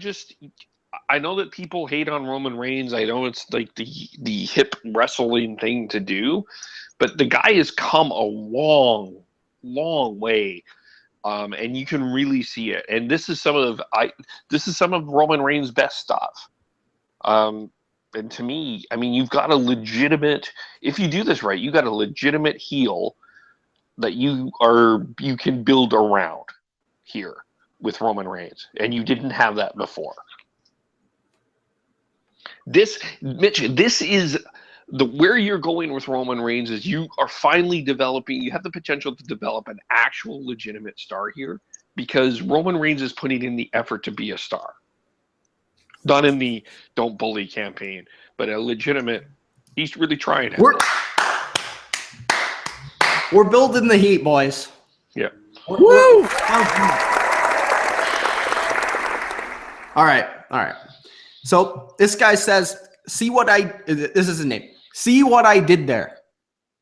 know that people hate on Roman Reigns. I know it's like the hip wrestling thing to do, but the guy has come a long, long way. And you can really see it. And this is some of Roman Reigns' best stuff. And to me, I mean, you've got a legitimate, if you do this right, you got a legitimate heel that you can build around here with Roman Reigns. And you didn't have that before. Mitch, this is where you're going with Roman Reigns is you are finally developing, you have the potential to develop an actual legitimate star here because Roman Reigns is putting in the effort to be a star. Not in the don't bully campaign, but a legitimate, he's really trying it. We're building the heat, boys. Yeah. Woo! All right. So this guy says, this is his name. See what I did there.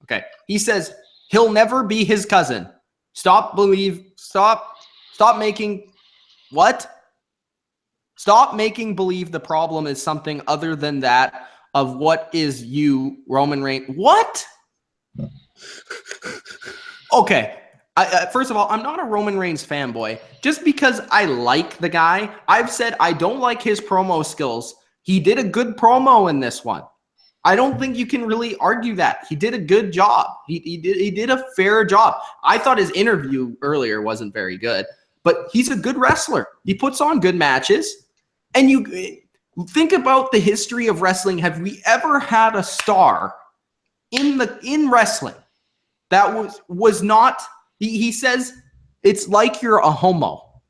Okay. He says he'll never be his cousin. Stop making believe the problem is something other than that of what is you, Roman Reigns. What? Okay. First of all, I'm not a Roman Reigns fanboy. Just because I like the guy, I've said I don't like his promo skills. He did a good promo in this one. I don't think you can really argue that. He did a good job. He did a fair job. I thought his interview earlier wasn't very good, but he's a good wrestler. He puts on good matches. And you think about the history of wrestling. Have we ever had a star in wrestling that was not, he says it's like you're a homo.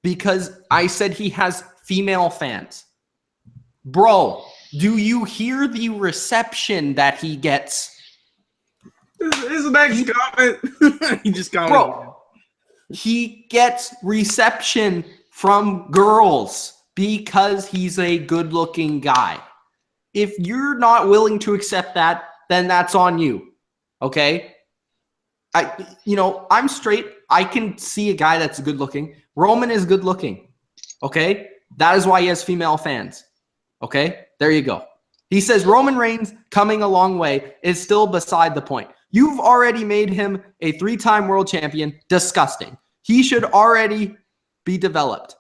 Because I said he has female fans. Bro, do you hear the reception that he gets? His next comment. He just commented. Bro, he gets reception from girls because he's a good-looking guy. If you're not willing to accept that, then that's on you. Okay? I'm straight. I can see a guy that's good-looking. Roman is good-looking. Okay? That is why he has female fans. Okay? There you go. He says Roman Reigns coming a long way is still beside the point. You've already made him a 3-time world champion. Disgusting. He should already be developed.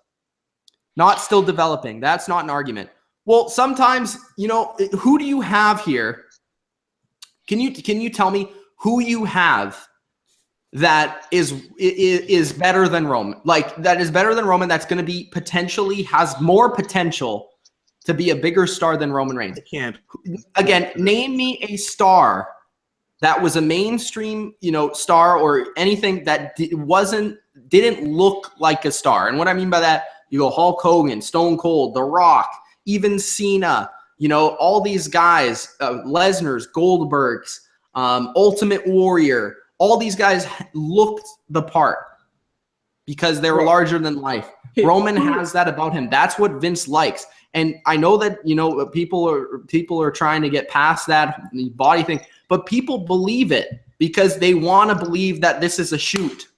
Not still developing. That's not an argument. Well, sometimes, who do you have here? Can you tell me who you have that is better than Roman? Like, that is better than Roman, that's going to be has more potential to be a bigger star than Roman Reigns. I can't. Again, name me a star that was a mainstream, star or anything that didn't look like a star. And what I mean by that, you go Hulk Hogan, Stone Cold, The Rock, even Cena, all these guys, Lesnar's, Goldberg's, Ultimate Warrior, all these guys looked the part because they were larger than life. Roman has that about him. That's what Vince likes. And I know that, people are trying to get past that body thing, but people believe it because they want to believe that this is a shoot.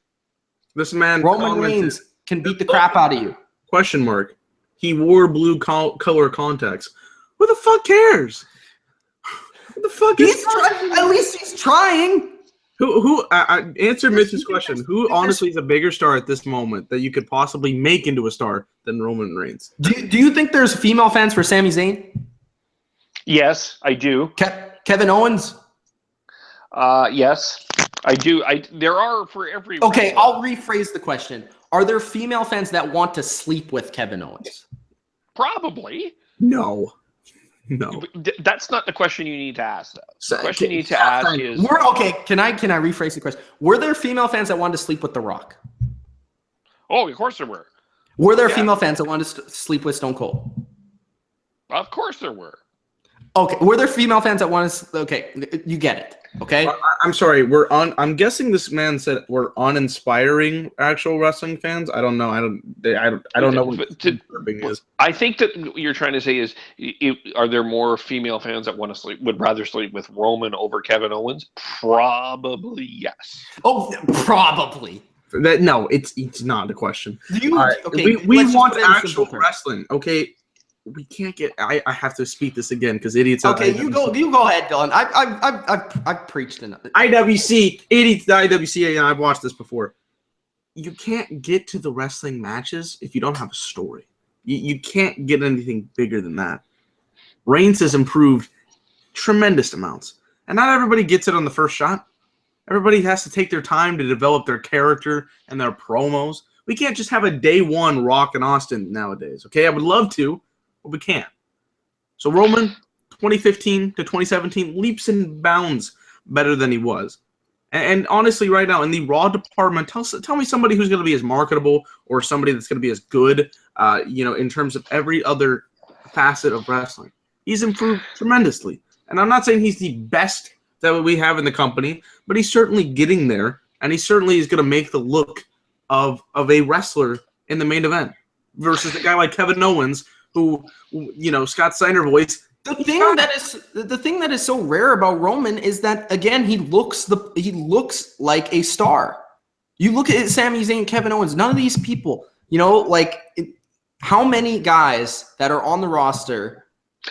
This man, Roman Reigns, can beat the crap out of you. Question mark. He wore blue color contacts. Who the fuck cares? Who the fuck is at least he's trying. Who answer Mitch's question. Who honestly is a bigger star at this moment that you could possibly make into a star than Roman Reigns? Do you think there's female fans for Sami Zayn? Yes, I do. Kevin Owens? Yes, I do. There are for every. Okay, I'll rephrase the question. Are there female fans that want to sleep with Kevin Owens? Probably. No. That's not the question you need to ask, though. The question you need to ask is... Can I rephrase the question? Were there female fans that wanted to sleep with The Rock? Oh, of course there were. Were there female fans that wanted to sleep with Stone Cold? Of course there were. Okay, were there female fans that wanted to... Okay, you get it. Okay? I'm sorry, I'm guessing this man said we're uninspiring actual wrestling fans. I don't know. I don't know what disturbing is. I think that what you're trying to say is, are there more female fans that would rather sleep with Roman over Kevin Owens? Probably yes. Oh, probably. No, it's not a question. Okay, we want actual wrestling. Okay. We can't get. I have to speak this again because idiots. Okay, you go ahead, Dylan. I've preached enough. IWC idiots. The IWC. And I've watched this before. You can't get to the wrestling matches if you don't have a story. You can't get anything bigger than that. Reigns has improved tremendous amounts, and not everybody gets it on the first shot. Everybody has to take their time to develop their character and their promos. We can't just have a day one Rock and Austin nowadays. Okay, I would love to. But we can't. So Roman, 2015 to 2017, leaps and bounds better than he was. And honestly, right now in the Raw department, tell me somebody who's going to be as marketable or somebody that's going to be as good, in terms of every other facet of wrestling. He's improved tremendously. And I'm not saying he's the best that we have in the company, but he's certainly getting there, and he certainly is going to make the look of a wrestler in the main event versus a guy like Kevin Owens, who, Scott Steiner voice. The thing that is so rare about Roman is that, again, he looks like a star. You look at Sami Zayn, Kevin Owens, none of these people, how many guys that are on the roster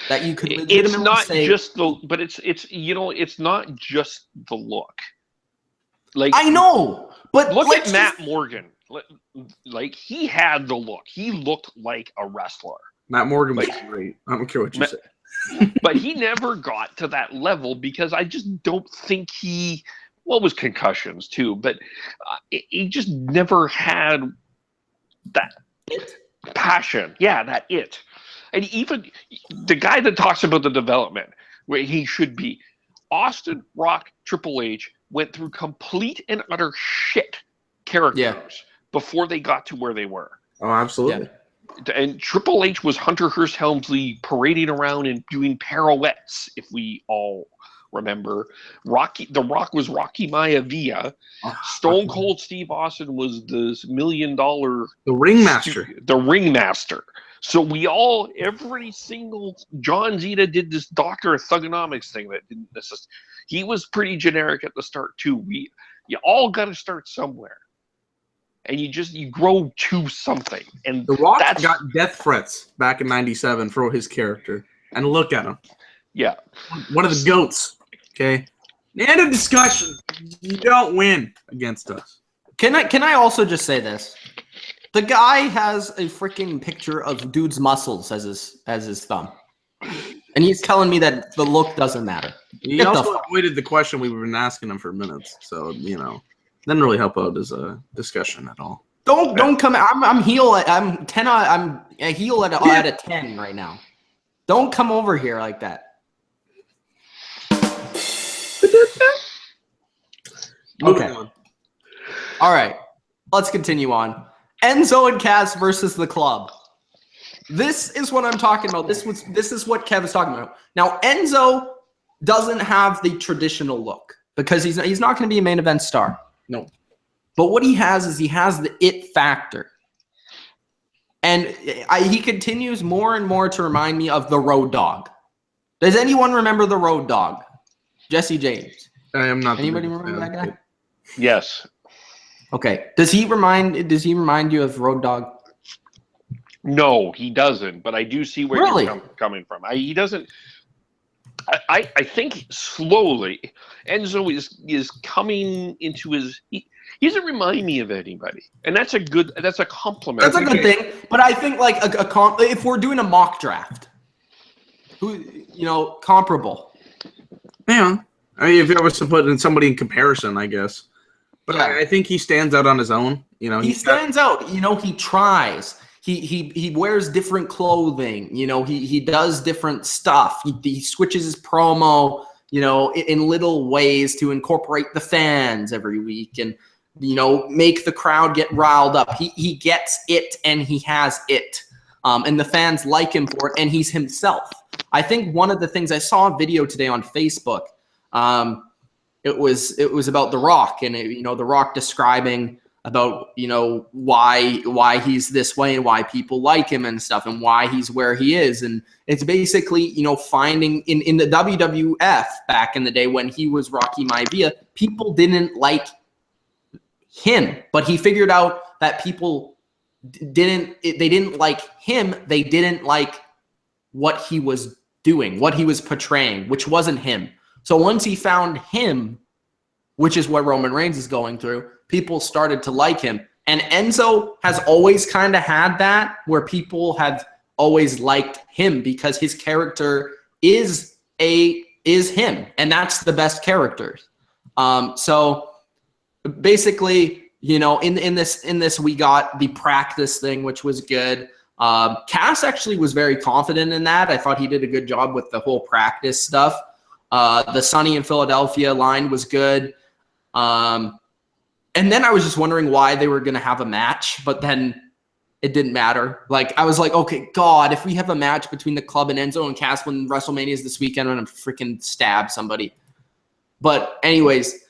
that you could legitimately it's not say, just it's not just the look. Like, I know, but look at Matt Morgan. Like, he had the look. He looked like a wrestler. Matt Morgan was great. I don't care what you say. But he never got to that level because I just don't think it was concussions too, but he just never had that passion. Yeah, that it. And even the guy that talks about the development, where he should be, Austin, Rock, Triple H went through complete and utter shit characters before they got to where they were. Oh, absolutely. and Triple H was Hunter Hearst Helmsley parading around and doing pirouettes, if we all remember. The Rock was Rocky Maivia. Stone Cold Steve Austin was the $1 million the ringmaster. The ringmaster. So every single John Zeta did this Doctor of Thugonomics thing that didn't necessarily. He was pretty generic at the start too. You all got to start somewhere, and you grow to something. And The Rock got death threats back in '97 for his character, and look at him. Yeah, one of the goats. Okay, end of discussion. You don't win against us. Can I also just say this? The guy has a freaking picture of dude's muscles as his thumb. And he's telling me that the look doesn't matter. He also avoided the question we've been asking him for minutes. So, didn't really help out his discussion at all. Don't come. I'm heel. I'm 10. I'm a heel at a 10 right now. Don't come over here like that. Okay. All right. Let's continue on. Enzo and Cass versus the Club. This is what I'm talking about. This is what Kev is talking about. Now, Enzo doesn't have the traditional look because he's not going to be a main event star. No. But what he has is the it factor. And he continues more and more to remind me of the Road Dogg. Does anyone remember the Road Dogg? Jesse James. I am not. Anybody remember that guy? Yes. Okay. Does he remind you of Road Dogg? No, he doesn't. But I do see where you're coming from. He doesn't. I think slowly Enzo is coming into his. He doesn't remind me of anybody, and that's a compliment. That's a good thing. But I think like if we're doing a mock draft, comparable. Yeah. If I was to put in somebody in comparison, I guess. But yeah. I think he stands out on his own. He stands out. He tries. He wears different clothing. He does different stuff. He switches his promo, in little ways to incorporate the fans every week and, make the crowd get riled up. He gets it and he has it. And the fans like him for it, and he's himself. I think one of the things I saw a video today on Facebook. It was about The Rock and The Rock describing about why he's this way and why people like him and stuff and why he's where he is, and it's basically finding in the WWF back in the day when he was Rocky Maivia, people didn't like him, but he figured out that people didn't like him, they didn't like what he was doing, what he was portraying, which wasn't him. So once he found him, which is what Roman Reigns is going through, people started to like him. And Enzo has always kind of had that, where people have always liked him because his character is him, and that's the best characters. So basically, in this we got the practice thing, which was good. Cass actually was very confident in that. I thought he did a good job with the whole practice stuff. The Sunny in Philadelphia line was good. And then I was just wondering why they were going to have a match, but then it didn't matter. Like, I was like, okay, God, if we have a match between the Club and Enzo and Cass when WrestleMania is this weekend, I'm going to freaking stab somebody. But anyways,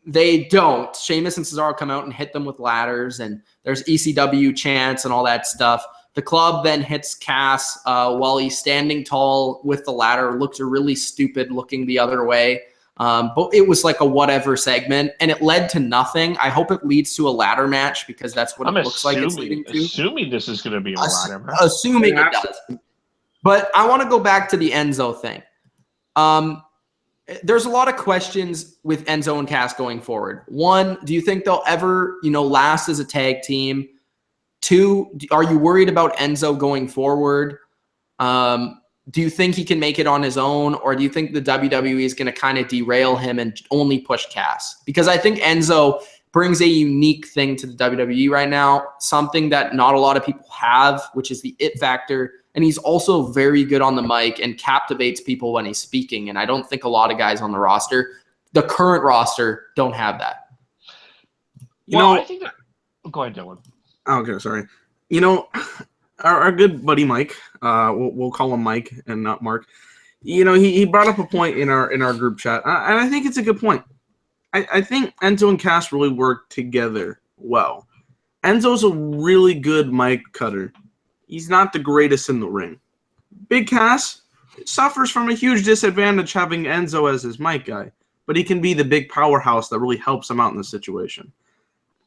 they don't. Sheamus and Cesaro come out and hit them with ladders, and there's ECW chants and all that stuff. The Club then hits Cass while he's standing tall with the ladder. Looks really stupid looking the other way. But it was like a whatever segment, and it led to nothing. I hope it leads to a ladder match because that's what it looks like it's leading to. Assuming this is going to be a ladder match. Assuming it does. But I want to go back to the Enzo thing. There's a lot of questions with Enzo and Cass going forward. One, do you think they'll ever, last as a tag team? Two, are you worried about Enzo going forward? Do you think he can make it on his own, or do you think the WWE is going to kind of derail him and only push Cass? Because I think Enzo brings a unique thing to the WWE right now, something that not a lot of people have, which is the it factor. And he's also very good on the mic and captivates people when he's speaking. And I don't think a lot of guys on the roster, the current roster, don't have that. I think that. Go ahead, Dylan. Okay, sorry. You know, our good buddy Mike, we'll call him Mike and not Mark. You know, he brought up a point in our group chat, and I think it's a good point. I think Enzo and Cass really work together well. Enzo's a really good mic cutter. He's not the greatest in the ring. Big Cass suffers from a huge disadvantage having Enzo as his mic guy, but he can be the big powerhouse that really helps him out in this situation.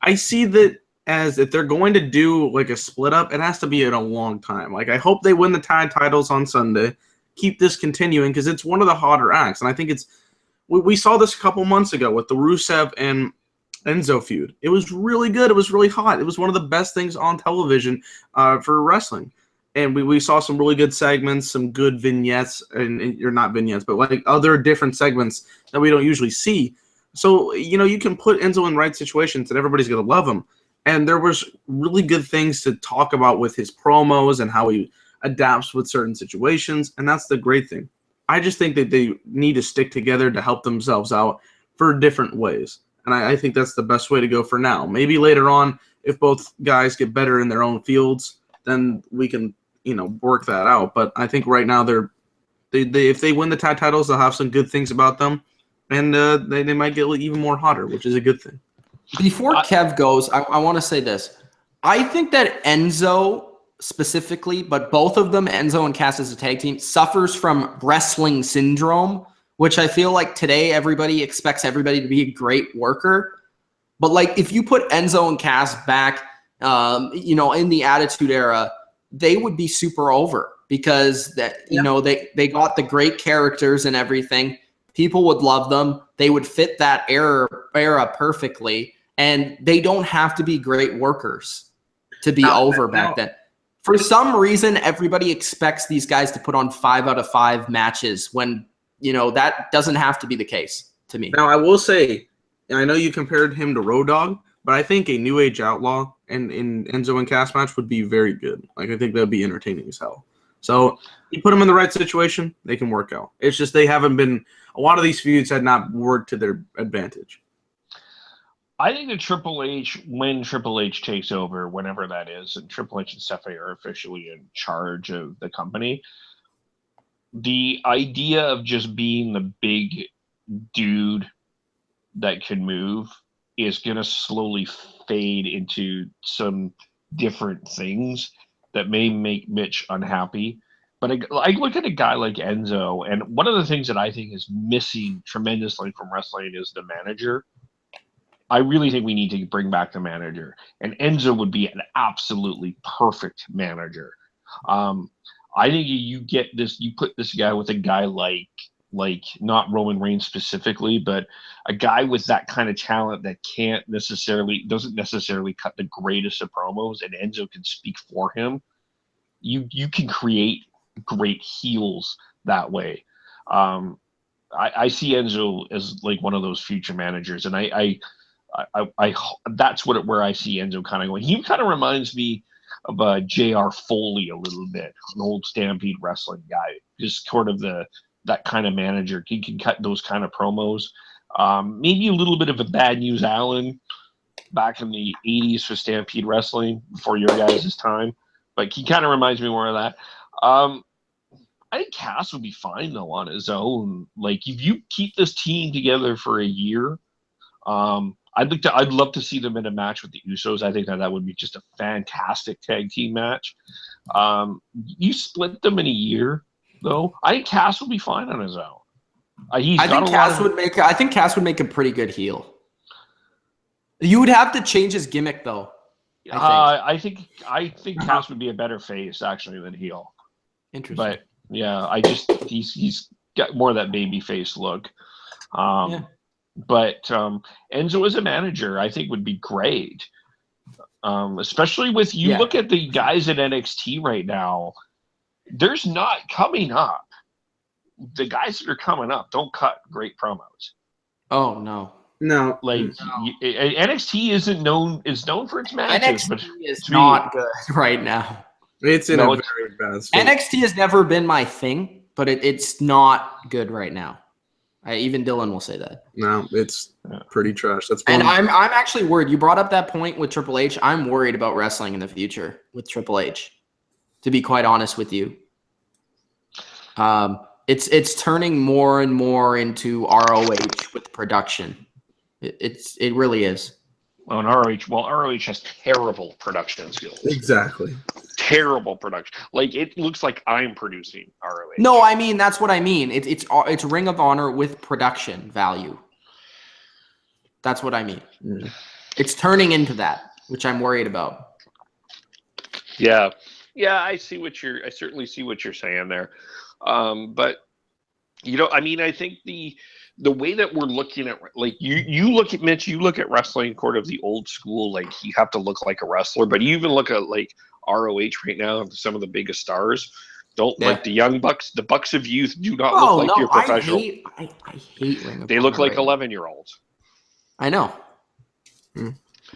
I see that as if they're going to do like a split up, it has to be in a long time. Like, I hope they win the tag titles on Sunday, keep this continuing, because it's one of the hotter acts. And I think we saw this a couple months ago with the Rusev and Enzo feud. It was really good. It was really hot. It was one of the best things on television for wrestling. And we saw some really good segments, some good vignettes, or not vignettes, but like other different segments that we don't usually see. So, you know, you can put Enzo in the right situations and everybody's going to love him. And there was really good things to talk about with his promos and how he adapts with certain situations. And that's the great thing. I just think that they need to stick together to help themselves out for different ways. And I think that's the best way to go for now. Maybe later on, if both guys get better in their own fields, then we can, you know, work that out. But I think right now if they win the tag titles, they'll have some good things about them. And they might get even more hotter, which is a good thing. Before Kev goes, I want to say this. I think that Enzo specifically, but both of them, Enzo and Cass as a tag team, suffers from wrestling syndrome, which I feel like today everybody expects everybody to be a great worker. But like if you put Enzo and Cass back, you know, in the Attitude Era, they would be super over because you know, they got the great characters and everything. People would love them. They would fit that era perfectly, and they don't have to be great workers to be over back then. For some reason, everybody expects these guys to put on 5 out of 5 matches when, you know, that doesn't have to be the case to me. Now, I will say, I know you compared him to Road Dogg, but I think a New Age Outlaw and in Enzo and Cass match would be very good. Like, I think that would be entertaining as hell. So you put them in the right situation, they can work out. It's just they haven't been – a lot of these feuds had not worked to their advantage. I think that when Triple H takes over, whenever that is, and Triple H and Stephanie are officially in charge of the company, the idea of just being the big dude that can move is going to slowly fade into some different things that may make Mitch unhappy. But I look at a guy like Enzo, and one of the things that I think is missing tremendously from wrestling is the manager. I really think we need to bring back the manager, and Enzo would be an absolutely perfect manager. I think you put this guy with a guy like not Roman Reigns specifically, but a guy with that kind of talent that doesn't necessarily cut the greatest of promos, and Enzo can speak for him. You can create great heels that way. I see Enzo as like one of those future managers, and I that's where I see Enzo kind of going. He kind of reminds me of J.R. Foley a little bit, an old Stampede Wrestling guy, just sort of that kind of manager. He can cut those kind of promos. Maybe a little bit of a Bad News Allen back in the 80s for Stampede Wrestling before your guys' time, but he kind of reminds me more of that. I think Cass would be fine though on his own. Like if you keep this team together for a year, I'd love to see them in a match with the Usos. I think that would be just a fantastic tag team match. You split them in a year, though. I think Cass would be fine on his own. I think Cass would make a pretty good heel. You would have to change his gimmick, though. I think Cass would be a better face actually than heel. Interesting. But yeah, he's got more of that baby face look. But Enzo as a manager, I think would be great. Especially with look at the guys at NXT right now. There's not coming up. The guys that are coming up don't cut great promos. Oh no. NXT is known for its matches, but is not good right now. It's in a very bad state. NXT has never been my thing, but it's not good right now. Even Dylan will say that. No, it's pretty trash. That's and I'm actually worried. You brought up that point with Triple H. I'm worried about wrestling in the future with Triple H. To be quite honest with you, it's turning more and more into ROH with production. It really is. Well, ROH has terrible production skills. Exactly. Terrible production. Like, it looks like I'm producing ROH. No, I mean, that's what I mean. It's Ring of Honor with production value. That's what I mean. Mm. It's turning into that, which I'm worried about. Yeah. Yeah, I certainly see what you're saying there. But I mean, I think the way that we're looking at, like, you look at Mitch, you look at wrestling sort of the old school, like, you have to look like a wrestler, but you even look at like ROH right now, some of the biggest stars like the young bucks. The Bucks of Youth do not look like your professional. I hate Ring of They Honor look like right 11-year-olds. I know.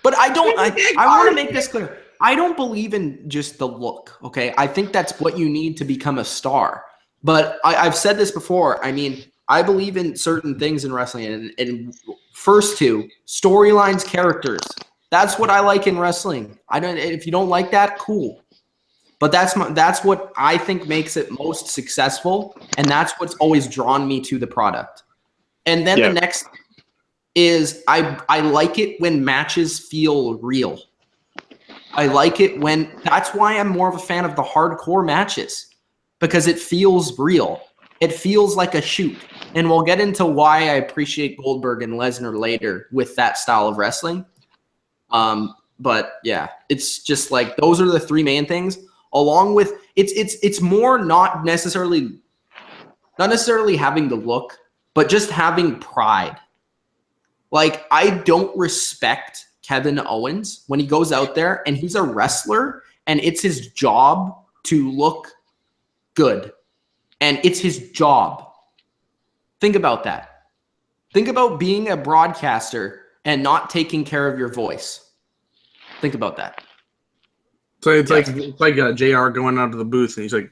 But I want to make this clear. I don't believe in just the look, okay? I think that's what you need to become a star. But I've said this before. I mean, I believe in certain things in wrestling. And first two, storylines, characters. That's what I like in wrestling. If you don't like that, cool. But that's what I think makes it most successful. And that's what's always drawn me to the product. And then the next is I like it when matches feel real. I like it that's why I'm more of a fan of the hardcore matches, because it feels real. It feels like a shoot. And we'll get into why I appreciate Goldberg and Lesnar later with that style of wrestling. But yeah, it's just like those are the three main things, along with it's more not necessarily having the look, but just having pride. Like, I don't respect Kevin Owens when he goes out there and he's a wrestler and it's his job to look good. And it's his job. Think about that. Think about being a broadcaster and not taking care of your voice. Think about that. So it's like JR going out to the booth and he's like,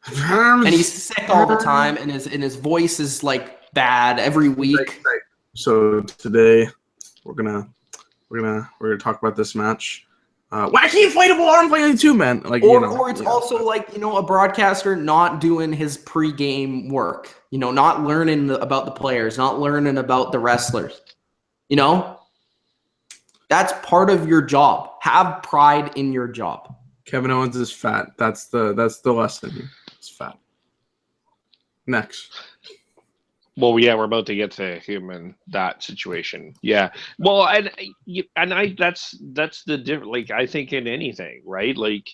and he's sick all the time and his voice is like bad every week. So today we're gonna talk about this match. Wacky inflatable arm flailing two men. Like, or it's also like, a broadcaster not doing his pre-game work. Not learning about the players, not learning about the wrestlers. That's part of your job. Have pride in your job. Kevin Owens is fat. That's the lesson here. It's fat. Next. Well, yeah, we're about to get to him in that situation. Yeah. Well, and that's the difference. Like, I think in anything, right? Like,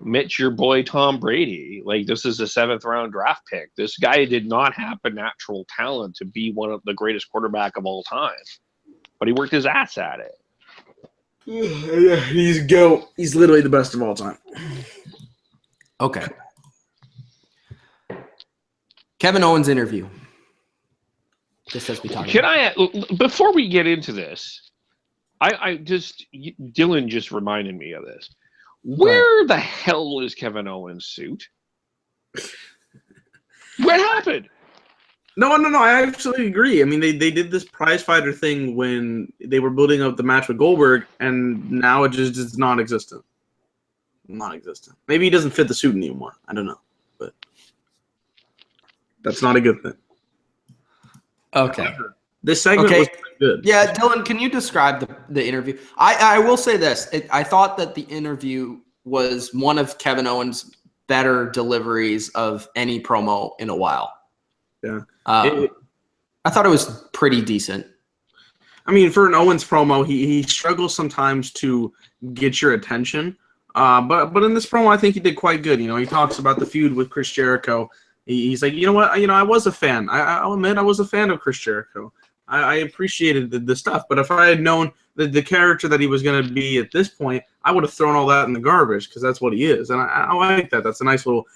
Mitch, your boy Tom Brady. Like, this is a 7th round draft pick. This guy did not have a natural talent to be one of the greatest quarterback of all time, but he worked his ass at it. Yeah, he's literally the best of all time. Okay. Kevin Owens interview. Just as we talked. Before we get into this, Dylan just reminded me of this. Where the hell is Kevin Owens' suit? What happened? No. I absolutely agree. I mean, they did this prize fighter thing when they were building up the match with Goldberg, and now it just is non-existent. Non-existent. Maybe he doesn't fit the suit anymore. I don't know, but that's not a good thing. Okay. This segment was good. Yeah, Dylan, can you describe the interview? I will say this. I thought that the interview was one of Kevin Owens' better deliveries of any promo in a while. Yeah. I thought it was pretty decent. I mean, for an Owens promo, he struggles sometimes to get your attention. But in this promo, I think he did quite good. He talks about the feud with Chris Jericho. He's like, you know what? I was a fan. I'll admit I was a fan of Chris Jericho. I appreciated the stuff. But if I had known the character that he was going to be at this point, I would have thrown all that in the garbage because that's what he is. And I like that. That's a nice little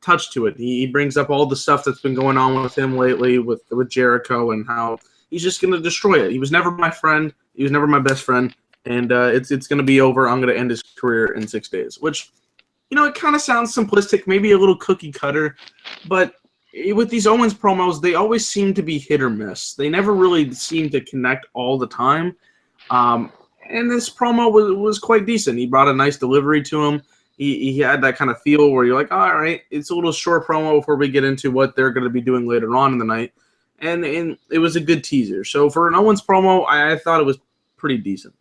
touch to it. He brings up all the stuff that's been going on with him lately with Jericho and how he's just going to destroy it. He was never my friend. He was never my best friend. And it's going to be over. I'm going to end his career in 6 days, which – it kind of sounds simplistic, maybe a little cookie cutter, but with these Owens promos, they always seem to be hit or miss. They never really seem to connect all the time. And this promo was quite decent. He brought a nice delivery to him. He had that kind of feel where you're like, all right, it's a little short promo before we get into what they're going to be doing later on in the night. And it was a good teaser. So for an Owens promo, I thought it was pretty decent.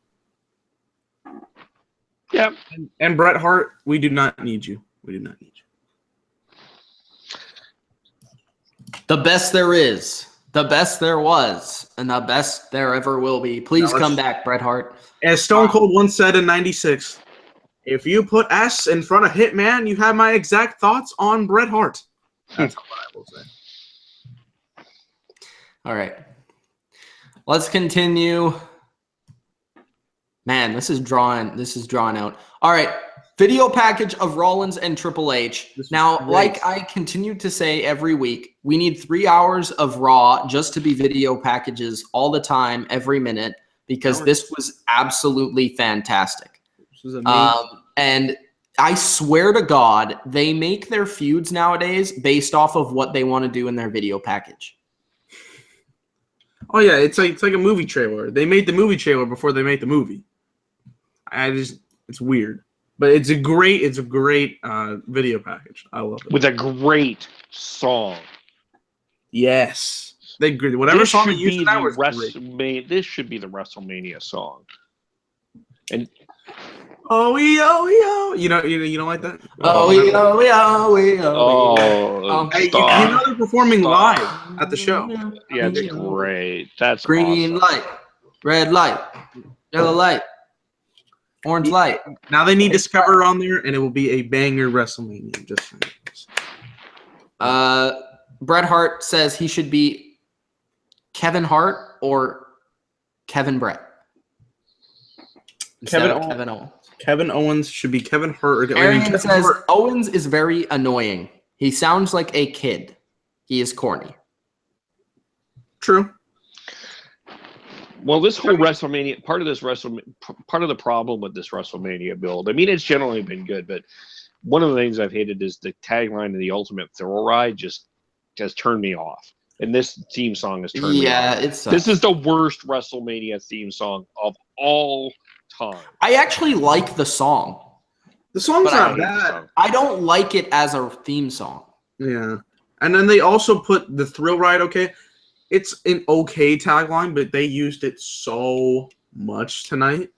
Yeah. And Bret Hart, we do not need you. We do not need you. The best there is, the best there was, and the best there ever will be. Please come back, Bret Hart. As Stone Cold once said in '96, if you put S in front of Hitman, you have my exact thoughts on Bret Hart. That's what I will say. All right. Let's continue. Man, this is drawn out. All right. Video package of Rollins and Triple H. Now, like I continue to say every week, we need 3 hours of Raw just to be video packages all the time, every minute, because this was absolutely fantastic. This was amazing. And I swear to God, they make their feuds nowadays based off of what they want to do in their video package. Oh yeah, it's like a movie trailer. They made the movie trailer before they made the movie. It's weird. But it's a great video package. I love it. With a great song. Yes. Whatever song they used in that was great. This should be the WrestleMania song. And oh, you don't like that? Hey, you know they're performing live at the show. Yeah, it's great. That's green awesome. light, red light, yellow light, orange light. Now they need Discover on there, and it will be a banger WrestleMania. Bret Hart says he should be Kevin Hart or Kevin Brett. Kevin Owens. Kevin Owens should be Kevin Hart. Arian says Owens is very annoying. He sounds like a kid. He is corny. True. Well, this whole WrestleMania, part of the problem with this WrestleMania build, I mean, it's generally been good, but one of the things I've hated is the tagline of the Ultimate Thrill Ride just turned me off. And this theme song has turned me off. This is the worst WrestleMania theme song of all time. I actually like the song. The song's not bad. I don't like it as a theme song. Yeah. And then they also put the Thrill Ride, okay? It's an okay tagline, but they used it so much tonight.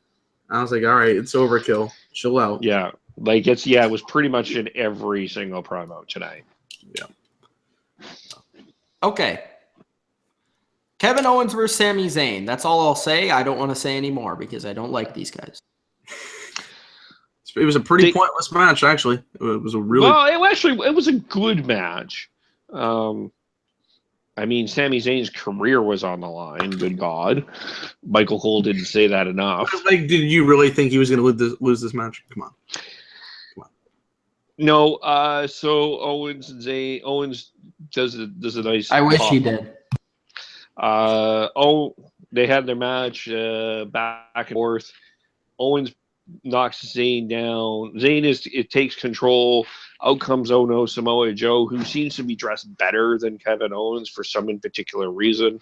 I was like, all right, it's overkill. Chill out. Yeah. It was pretty much in every single promo tonight. Yeah. Okay. Kevin Owens versus Sami Zayn. That's all I'll say. I don't want to say any more because I don't like these guys. It was a pretty pointless match, actually. It was a really... Well, it was a good match. I mean, Sami Zayn's career was on the line. Good God. Michael Cole didn't say that enough. Did you really think he was going to lose this match? Come on. No, so Owens does a nice... I wish he did. They had their match back and forth. Owens knocks Zayn down. It takes control. Out comes Oh No Samoa Joe, who seems to be dressed better than Kevin Owens for some in particular reason.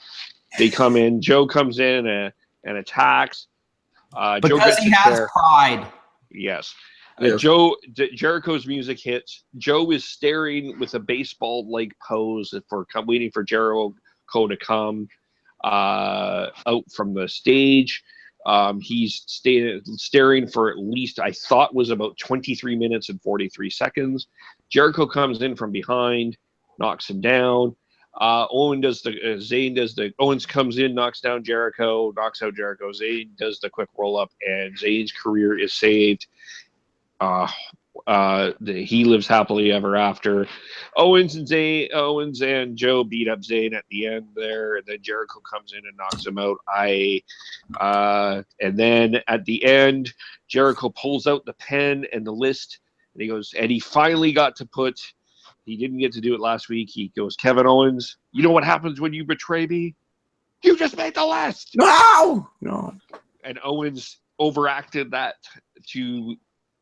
They come in. Joe comes in and attacks. Because he has pride. Yes. Jericho's music hits. Joe is staring with a baseball-like pose waiting for Jericho to come out from the stage. He's staring for at least, I thought, was about 23 minutes and 43 seconds. Jericho comes in from behind, knocks him down. Owens comes in, knocks down Jericho, knocks out Jericho. Zayn does the quick roll up, and Zayn's career is saved. He lives happily ever after. Owens and Joe beat up Zayn at the end there, and then Jericho comes in and knocks him out. And then at the end, Jericho pulls out the pen and the list, and he goes, and he finally got to put. He didn't get to do it last week. He goes, Kevin Owens, you know what happens when you betray me? You just made the list. No. And Owens overacted that to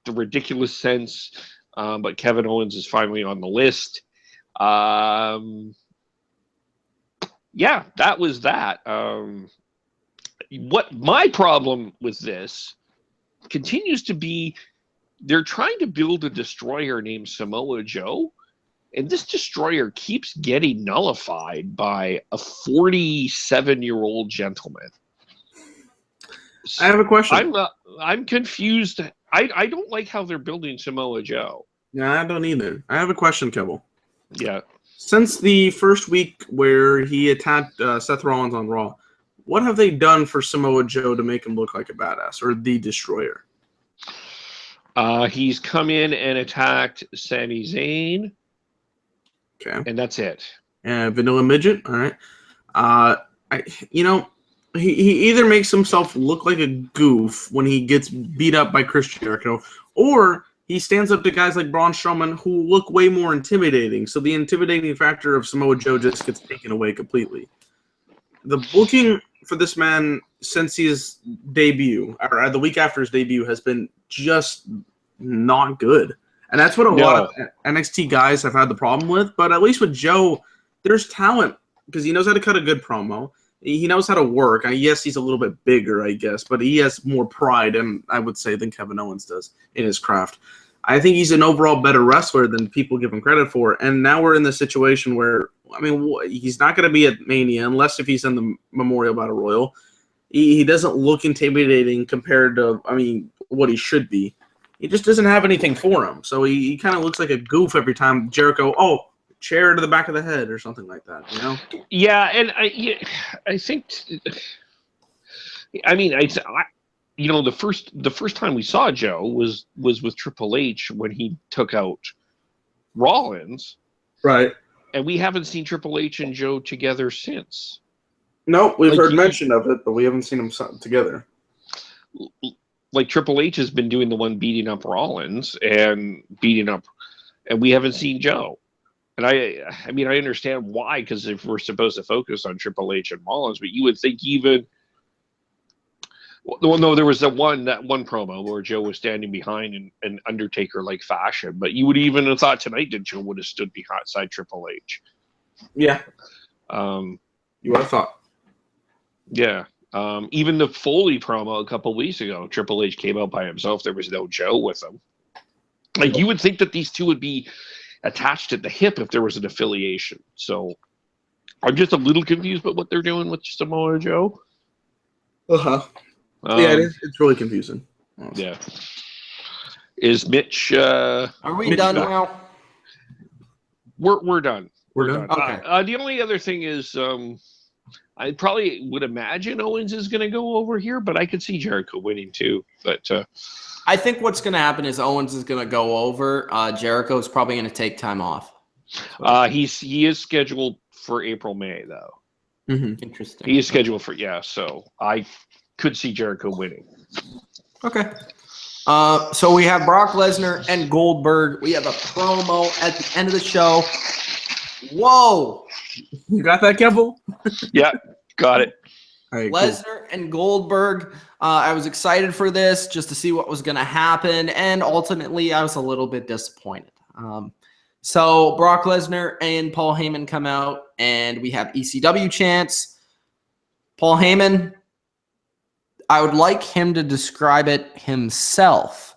the ridiculous sense, but Kevin Owens is finally on the list. Yeah, that was that. What my problem with this continues to be, they're trying to build a destroyer named Samoa Joe, and this destroyer keeps getting nullified by a 47-year-old gentleman. I have a question. I'm confused. I don't like how they're building Samoa Joe. Yeah, I don't either. I have a question, Kevin. Yeah. Since the first week where he attacked Seth Rollins on Raw, what have they done for Samoa Joe to make him look like a badass or the destroyer? He's come in and attacked Sami Zayn. Okay. And that's it. Vanilla Midget. All right. He either makes himself look like a goof when he gets beat up by Chris Jericho, or he stands up to guys like Braun Strowman who look way more intimidating. So the intimidating factor of Samoa Joe just gets taken away completely. The booking for this man since his debut, or the week after his debut, has been just not good. And that's what a lot of NXT guys have had the problem with. But at least with Joe, there's talent because he knows how to cut a good promo. He knows how to work. Yes, he's a little bit bigger, I guess, but he has more pride, and I would say, than Kevin Owens does in his craft. I think he's an overall better wrestler than people give him credit for. And now we're in the situation where, I mean, he's not going to be at Mania unless if he's in the Memorial Battle Royal. He doesn't look intimidating compared to, what he should be. He just doesn't have anything for him. So he kind of looks like a goof every time Jericho, chair to the back of the head or something like that, you know? Yeah, and I think, the first time we saw Joe was with Triple H when he took out Rollins. Right. And we haven't seen Triple H and Joe together since. No, we've heard mention of it, but we haven't seen them together. Like Triple H has been doing the one beating up Rollins and we haven't seen Joe. And I understand why, because if we're supposed to focus on Triple H and Rollins, but you would think even. Well, no, there was that one promo where Joe was standing behind in an Undertaker-like fashion, but you would even have thought tonight that Joe would have stood beside Triple H. Yeah. You would have thought. Yeah. Even the Foley promo a couple weeks ago, Triple H came out by himself. There was no Joe with him. Like, you would think that these two would be attached at the hip if there was an affiliation. So I'm just a little confused about what they're doing with Samoa Joe. Uh-huh. Yeah, it's really confusing. Yeah. Is Mitch... Are we done now? We're done. We're done? Okay. The only other thing is I probably would imagine Owens is going to go over here, but I could see Jericho winning too. But I think what's going to happen is Owens is going to go over. Jericho's probably going to take time off. He is scheduled for April, May, though. Mm-hmm. Interesting. He is scheduled for, so I could see Jericho winning. Okay. So we have Brock Lesnar and Goldberg. We have a promo at the end of the show. Whoa. You got that, Kevel? Yeah, got it. All right, Lesnar and Goldberg. I was excited for this just to see what was going to happen, and ultimately I was a little bit disappointed. So Brock Lesnar and Paul Heyman come out, and we have ECW chants. Paul Heyman, I would like him to describe it himself.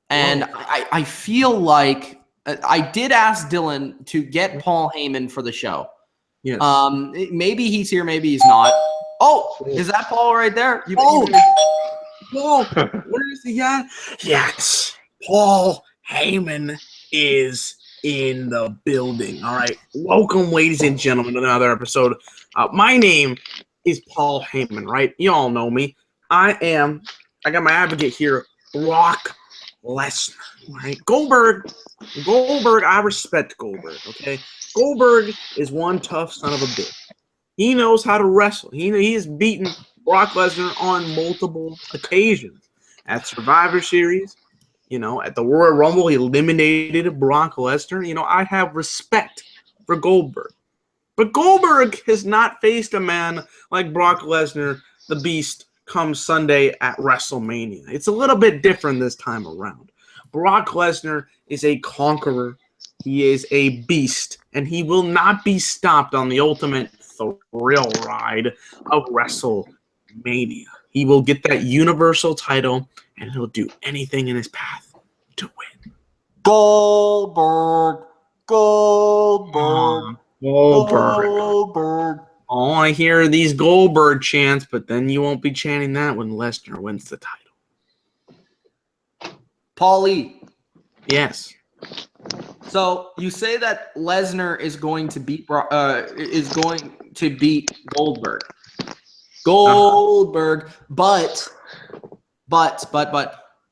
And I feel like I did ask Dylan to get Paul Heyman for the show. Yes. Maybe he's here, maybe he's not. Oh, is that Paul right there? Whoa, where is he at? Yes, Paul Heyman is in the building. All right, welcome, ladies and gentlemen, to another episode. My name is Paul Heyman, right? You all know me. I got my advocate here, Brock Lesnar. All right, Goldberg, I respect Goldberg, okay? Goldberg is one tough son of a bitch. He knows how to wrestle. He has beaten Brock Lesnar on multiple occasions. At Survivor Series, at the Royal Rumble, he eliminated Brock Lesnar. I have respect for Goldberg. But Goldberg has not faced a man like Brock Lesnar, the Beast, come Sunday at WrestleMania. It's a little bit different this time around. Brock Lesnar is a conqueror. He is a beast, and he will not be stopped on the ultimate thrill ride of WrestleMania. He will get that Universal title, and he'll do anything in his path to win. Goldberg. Goldberg. Goldberg. Goldberg. All I hear are these Goldberg chants, but then you won't be chanting that when Lesnar wins the title. Paulie. Yes. So you say that Lesnar is going to beat Goldberg. Goldberg, but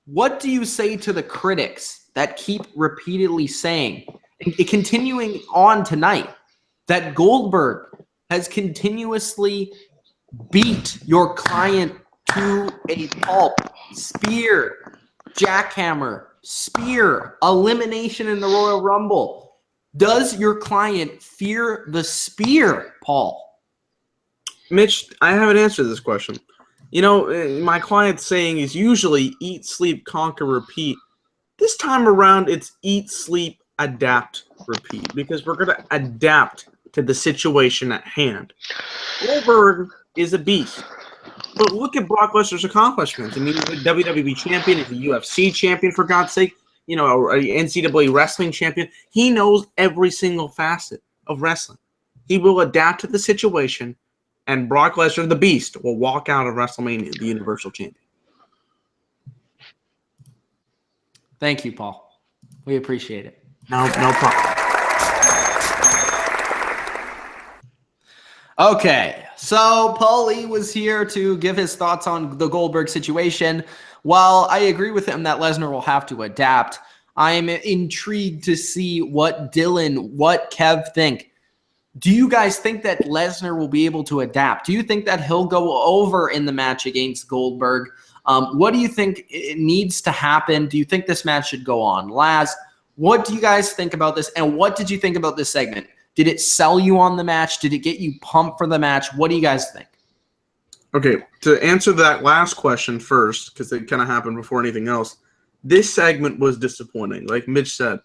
what do you say to the critics that keep repeatedly saying, and continuing on tonight, that Goldberg has continuously beat your client to a pulp? Spear, jackhammer, spear, elimination in the Royal Rumble. Does your client fear the spear, Paul? Mitch, I haven't answered this question. You know, my client's saying is usually eat, sleep, conquer, repeat. This time around, it's eat, sleep, adapt, repeat, because we're going to adapt to the situation at hand. Goldberg is a beast. But look at Brock Lesnar's accomplishments. I mean, he's a WWE champion, he's a UFC champion, for God's sake, you know, an NCAA wrestling champion. He knows every single facet of wrestling. He will adapt to the situation, and Brock Lesnar, the beast, will walk out of WrestleMania, the Universal Champion. Thank you, Paul. We appreciate it. No problem. Okay, so Paulie was here to give his thoughts on the Goldberg situation. While I agree with him that Lesnar will have to adapt, I'm intrigued to see what Dylan, what Kev think. Do you guys think that Lesnar will be able to adapt? Do you think that he'll go over in the match against Goldberg? What do you think it needs to happen? Do you think this match should go on? Laz, what do you guys think about this? And what did you think about this segment? Did it sell you on the match? Did it get you pumped for the match? What do you guys think? Okay, to answer that last question first, because it kind of happened before anything else, this segment was disappointing, like Mitch said.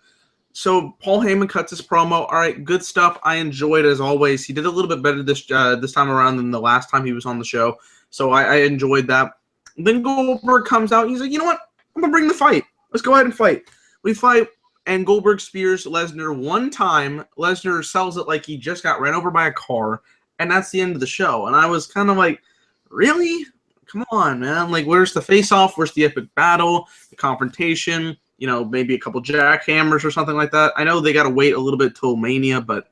So Paul Heyman cuts his promo. All right, good stuff. I enjoyed it as always. He did a little bit better this time around than the last time he was on the show, so I enjoyed that. Then Goldberg comes out. And he's like, you know what? I'm going to bring the fight. Let's go ahead and fight. We fight, and Goldberg spears Lesnar one time. Lesnar sells it like he just got ran over by a car, and that's the end of the show. And I was kind of like, really? Come on, man. Like, where's the face-off? Where's the epic battle? The confrontation? You know, maybe a couple jackhammers or something like that. I know they got to wait a little bit till Mania, but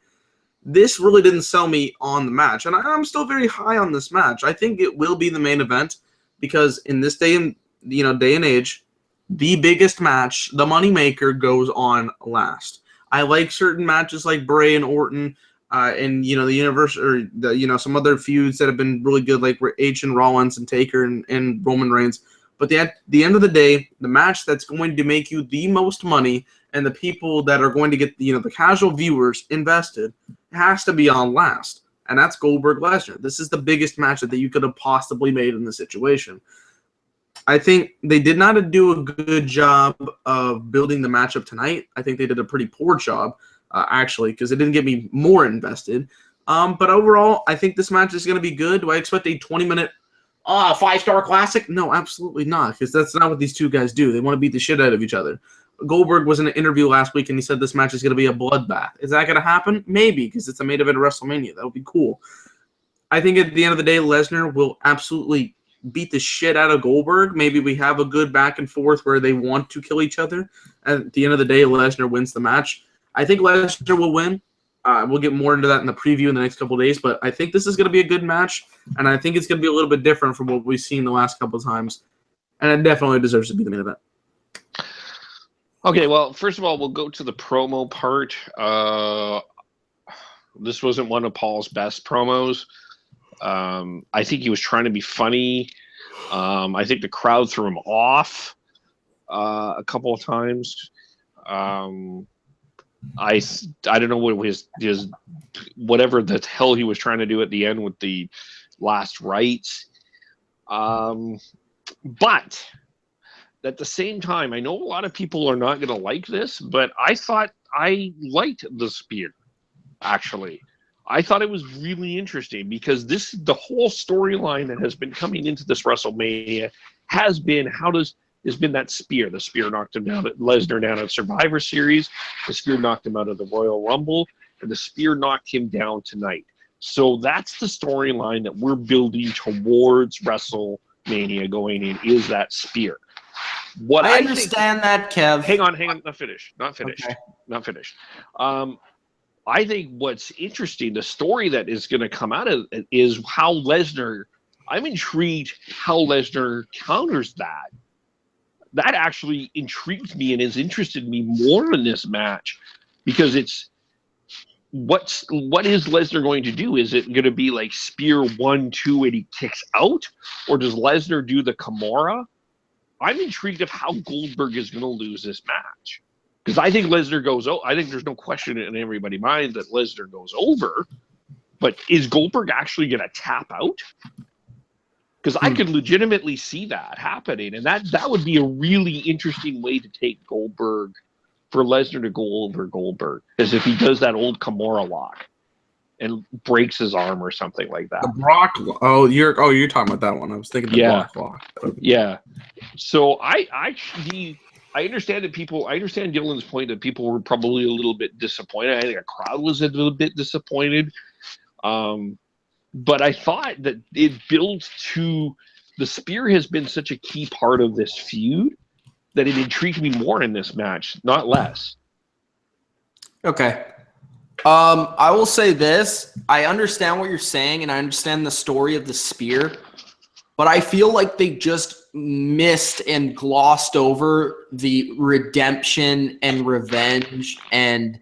this really didn't sell me on the match. And I'm still very high on this match. I think it will be the main event because in this day and age, the biggest match, the moneymaker, goes on last. I like certain matches like Bray and Orton, and the universe, or some other feuds that have been really good, like H and Rollins and Taker and Roman Reigns. But at the end of the day, the match that's going to make you the most money and the people that are going to get the casual viewers invested has to be on last, and that's Goldberg Lesnar. This is the biggest match that you could have possibly made in the situation. I think they did not do a good job of building the matchup tonight. I think they did a pretty poor job, actually, because it didn't get me more invested. But overall, I think this match is going to be good. Do I expect a 20-minute 5-star classic? No, absolutely not, because that's not what these two guys do. They want to beat the shit out of each other. Goldberg was in an interview last week, and he said this match is going to be a bloodbath. Is that going to happen? Maybe, because it's a main event of WrestleMania. That would be cool. I think at the end of the day, Lesnar will absolutely beat the shit out of Goldberg. Maybe we have a good back and forth where they want to kill each other. At the end of the day, Lesnar wins the match. I think Lesnar will win. We'll get more into that in the preview in the next couple of days, but I think this is going to be a good match, and I think it's going to be a little bit different from what we've seen the last couple of times, and it definitely deserves to be the main event. Okay, well, first of all, we'll go to the promo part. This wasn't one of Paul's best promos. I think he was trying to be funny. I think the crowd threw him off a couple of times. I don't know what his whatever the hell he was trying to do at the end with the last rites. But at the same time, I know a lot of people are not going to like this, but I thought I liked the spear, actually. I thought it was really interesting because the whole storyline that has been coming into this WrestleMania has been that spear. The spear knocked him down, Lesnar down at Survivor Series. The spear knocked him out of the Royal Rumble, and the spear knocked him down tonight. So that's the storyline that we're building towards WrestleMania going in, is that spear. What I understand that, Kev. Hang on, not finished. Okay. Not finished. I think what's interesting, the story that is going to come out of it is how Lesnar, I'm intrigued how Lesnar counters that. That actually intrigues me and has interested me more in this match, because it's what is Lesnar going to do? Is it going to be like spear 1, 2 and he kicks out, or does Lesnar do the Kimura? I'm intrigued of how Goldberg is going to lose this match, because I think Lesnar goes. Oh, I think there's no question in everybody's mind that Lesnar goes over, but is Goldberg actually going to tap out? Because I could legitimately see that happening, and that would be a really interesting way to take Goldberg, for Lesnar to go over Goldberg, as if he does that old Kimura lock and breaks his arm or something like that. The Brock. You're talking about that one. I was thinking the Brock lock. Yeah. So I understand that I understand Dylan's point that people were probably a little bit disappointed. I think a crowd was a little bit disappointed. But I thought that it builds to, the spear has been such a key part of this feud that it intrigued me more in this match, not less. Okay. I will say this. I understand what you're saying, and I understand the story of the spear, but I feel like they just missed and glossed over the redemption and revenge and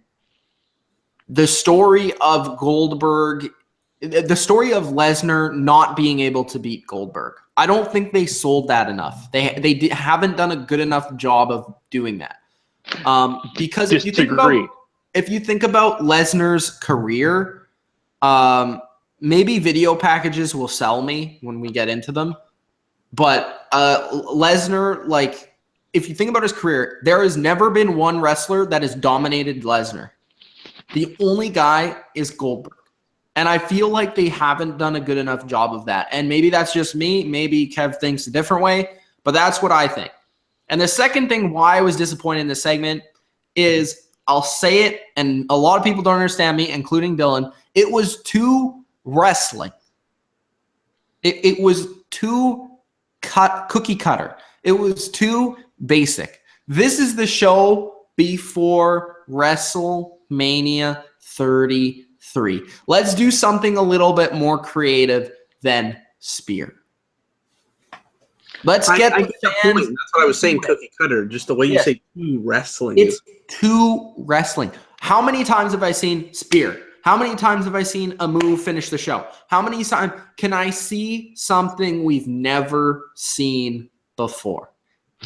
the story of Goldberg, the story of Lesnar not being able to beat Goldberg. I don't think they sold that enough. They haven't done a good enough job of doing that. Because if you think about Lesnar's career, maybe video packages will sell me when we get into them. But Lesnar, like, if you think about his career, there has never been one wrestler that has dominated Lesnar. The only guy is Goldberg. And I feel like they haven't done a good enough job of that. And maybe that's just me. Maybe Kev thinks a different way. But that's what I think. And the second thing why I was disappointed in this segment is, I'll say it, and a lot of people don't understand me, including Dylan, it was too wrestling. It was too cookie cutter. It was too basic. This is the show before WrestleMania 33. Let's do something a little bit more creative than spear. Let's get the fans. That's what I was saying, cookie cutter. Just the way you say too wrestling. It's too wrestling. How many times have I seen spear? How many times have I seen a move finish the show? How many times can I see something we've never seen before?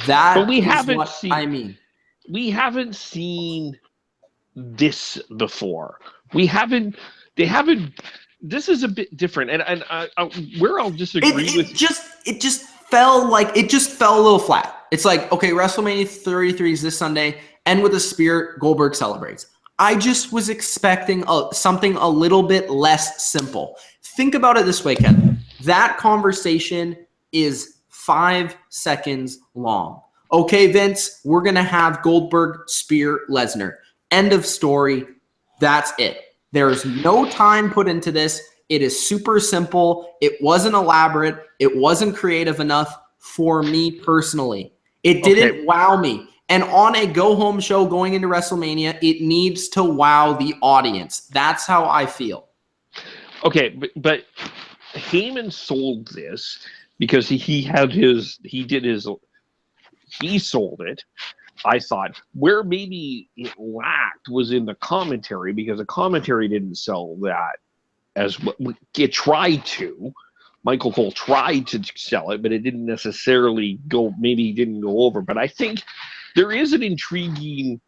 But we haven't seen. I mean, we haven't seen this before. They haven't. This is a bit different, and where I'll disagree with. It just fell a little flat. It's like, okay, WrestleMania 33 is this Sunday, and with a spear, Goldberg celebrates. I just was expecting something a little bit less simple. Think about it this way, Ken. That conversation is 5 seconds long. Okay, Vince, we're going to have Goldberg spear Lesnar. End of story. That's it. There's no time put into this. It is super simple. It wasn't elaborate. It wasn't creative enough for me personally. It didn't wow me. And on a go-home show going into WrestleMania, it needs to wow the audience. That's how I feel. Okay, but Heyman sold this because he sold it. I thought where maybe it lacked was in the commentary, because the commentary didn't sell that as what it tried to. Michael Cole tried to sell it, but it didn't necessarily go. Maybe didn't go over. But I think there is an intriguing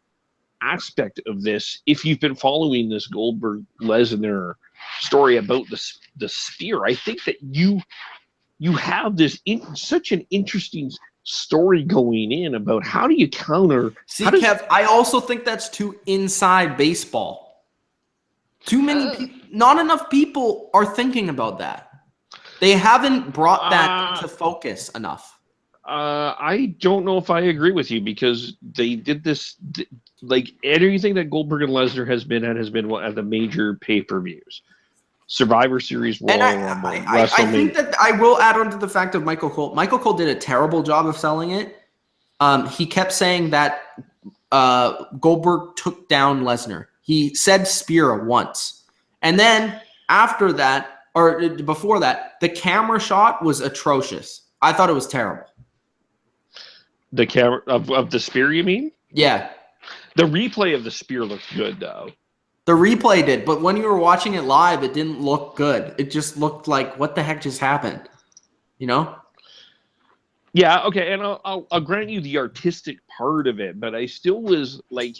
aspect of this if you've been following this Goldberg Lesnar story about the spear. I think that you have this such an interesting story going in about how do you counter. See, Kev, I also think that's too inside baseball. Too many people, not enough people are thinking about that. They haven't brought that into focus enough. I don't know if I agree with you because they did this, like everything that Goldberg and Lesnar has been at the major pay-per-views. Survivor Series, Royal Rumble, WrestleMania. I think that I will add on to the fact of Michael Cole. Michael Cole did a terrible job of selling it. He kept saying that Goldberg took down Lesnar. He said spear once. And then after that, or before that, the camera shot was atrocious. I thought it was terrible. The camera of the spear, you mean? Yeah. The replay of the spear looked good, though. The replay did, but when you were watching it live, it didn't look good. It just looked like, what the heck just happened? You know? Yeah, okay, and I'll grant you the artistic part of it, but I still was like,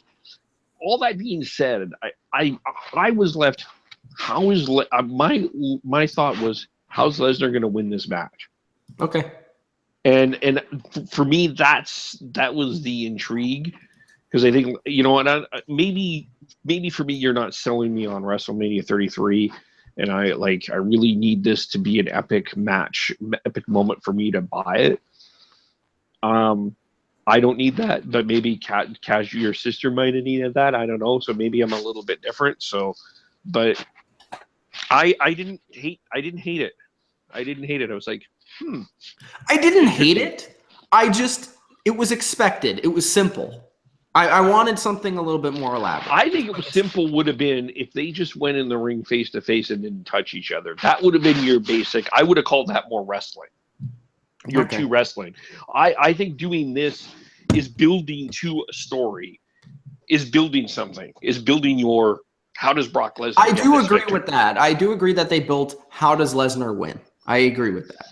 all that being said, I was left. How is my thought was, how's Lesnar going to win this match? Okay. And for me, that was the intrigue, because I think, you know, and maybe for me, you're not selling me on WrestleMania 33, and I really need this to be an epic match, epic moment for me to buy it. I don't need that, but maybe Cash, your sister might have needed that. I don't know. So maybe I'm a little bit different. So, but I didn't hate it. I didn't hate it. I was like, I didn't hate it. It was expected. It was simple. I wanted something a little bit more elaborate. I think it was simple would have been if they just went in the ring face to face and didn't touch each other. That would have been your basic. I would have called that more wrestling. You're too wrestling. I think doing this is building to a story, is building something, is building your, how does Brock Lesnar I do agree with that. I do agree that they built, how does Lesnar win? I agree with that.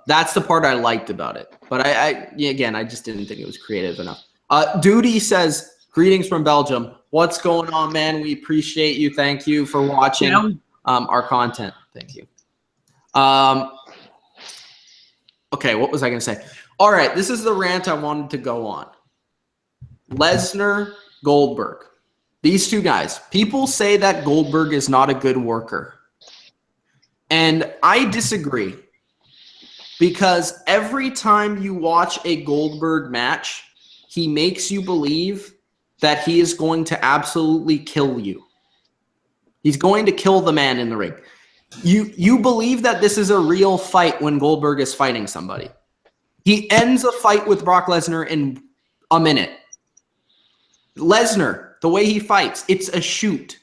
That's the part I liked about it. But I just didn't think it was creative enough. Duty says, greetings from Belgium. What's going on, man? We appreciate you. Thank you for watching our content. Thank you. Okay, what was I going to say? All right, this is the rant I wanted to go on. Lesnar, Goldberg. These two guys. People say that Goldberg is not a good worker. And I disagree. Because every time you watch a Goldberg match, he makes you believe that he is going to absolutely kill you. He's going to kill the man in the ring. You believe that this is a real fight when Goldberg is fighting somebody. He ends a fight with Brock Lesnar in a minute. Lesnar, the way he fights, it's a shoot.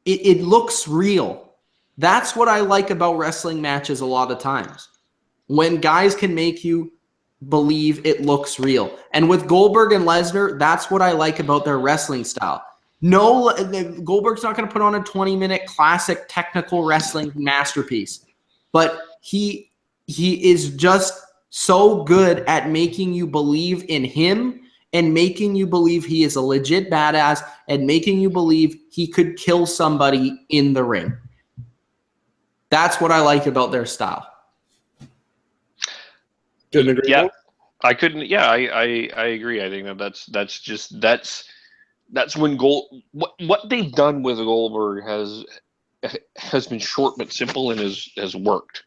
It looks real. That's what I like about wrestling matches a lot of times. When guys can make you believe it looks real. And with Goldberg and Lesnar, that's what I like about their wrestling style. No, Goldberg's not going to put on a 20-minute classic technical wrestling masterpiece. But he is just so good at making you believe in him and making you believe he is a legit badass and making you believe he could kill somebody in the ring. That's what I like about their style. Couldn't agree more. I couldn't. Yeah, I agree. I think that's when what they've done with Goldberg has been short but simple and has worked.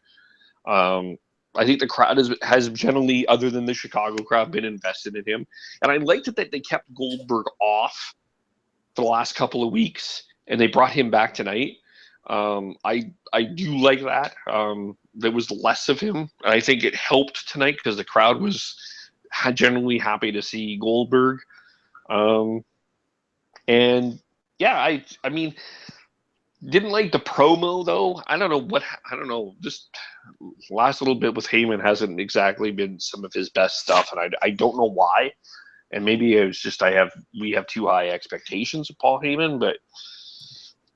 I think the crowd has generally, other than the Chicago crowd, been invested in him, and I liked it that they kept Goldberg off for the last couple of weeks and they brought him back tonight. I do like that. There was less of him, and I think it helped tonight because the crowd was generally happy to see Goldberg. And yeah, I mean, didn't like the promo though. I don't know. Just last little bit with Heyman hasn't exactly been some of his best stuff, and I don't know why. And maybe it was just we have too high expectations of Paul Heyman, but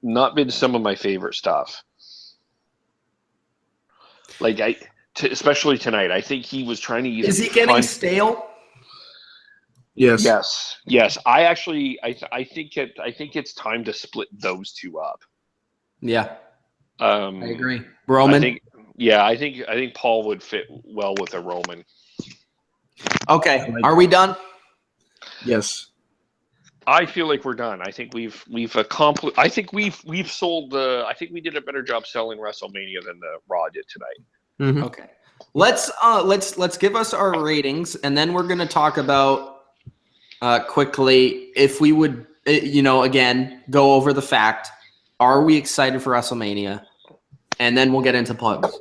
not been some of my favorite stuff. Like especially tonight, I think he was trying to either. Is he getting stale? Yes. Yes. I think it's time to split those two up. Yeah. I agree. Roman. I think Paul would fit well with a Roman. Okay, are we done? Yes. I feel like we're done. I think we've accomplished. I think we've sold the. I think we did a better job selling WrestleMania than the Raw did tonight. Mm-hmm. Okay. Let's give us our ratings, and then we're gonna talk about quickly if we would, again go over the fact: are we excited for WrestleMania? And then we'll get into plugs.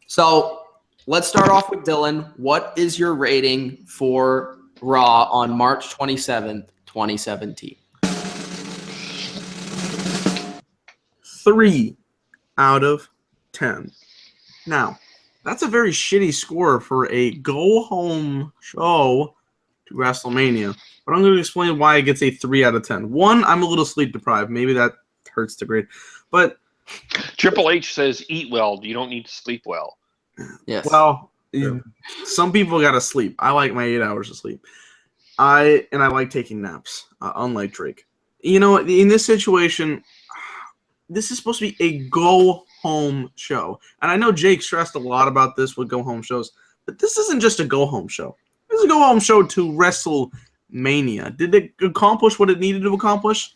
So let's start off with Dylan. What is your rating for Raw on March 27th, 2017? 3 out of 10. Now, that's a very shitty score for a go-home show to WrestleMania. But I'm going to explain why it gets a 3 out of 10. One, I'm a little sleep deprived. Maybe that hurts the grade. But Triple H says, "Eat well. You don't need to sleep well." Yes. well, some people got to sleep. I like my 8 hours of sleep. I like taking naps, unlike Drake. In this situation, this is supposed to be a go-home show. And I know Jake stressed a lot about this with go-home shows, but this isn't just a go-home show. This is a go-home show to WrestleMania. Did it accomplish what it needed to accomplish?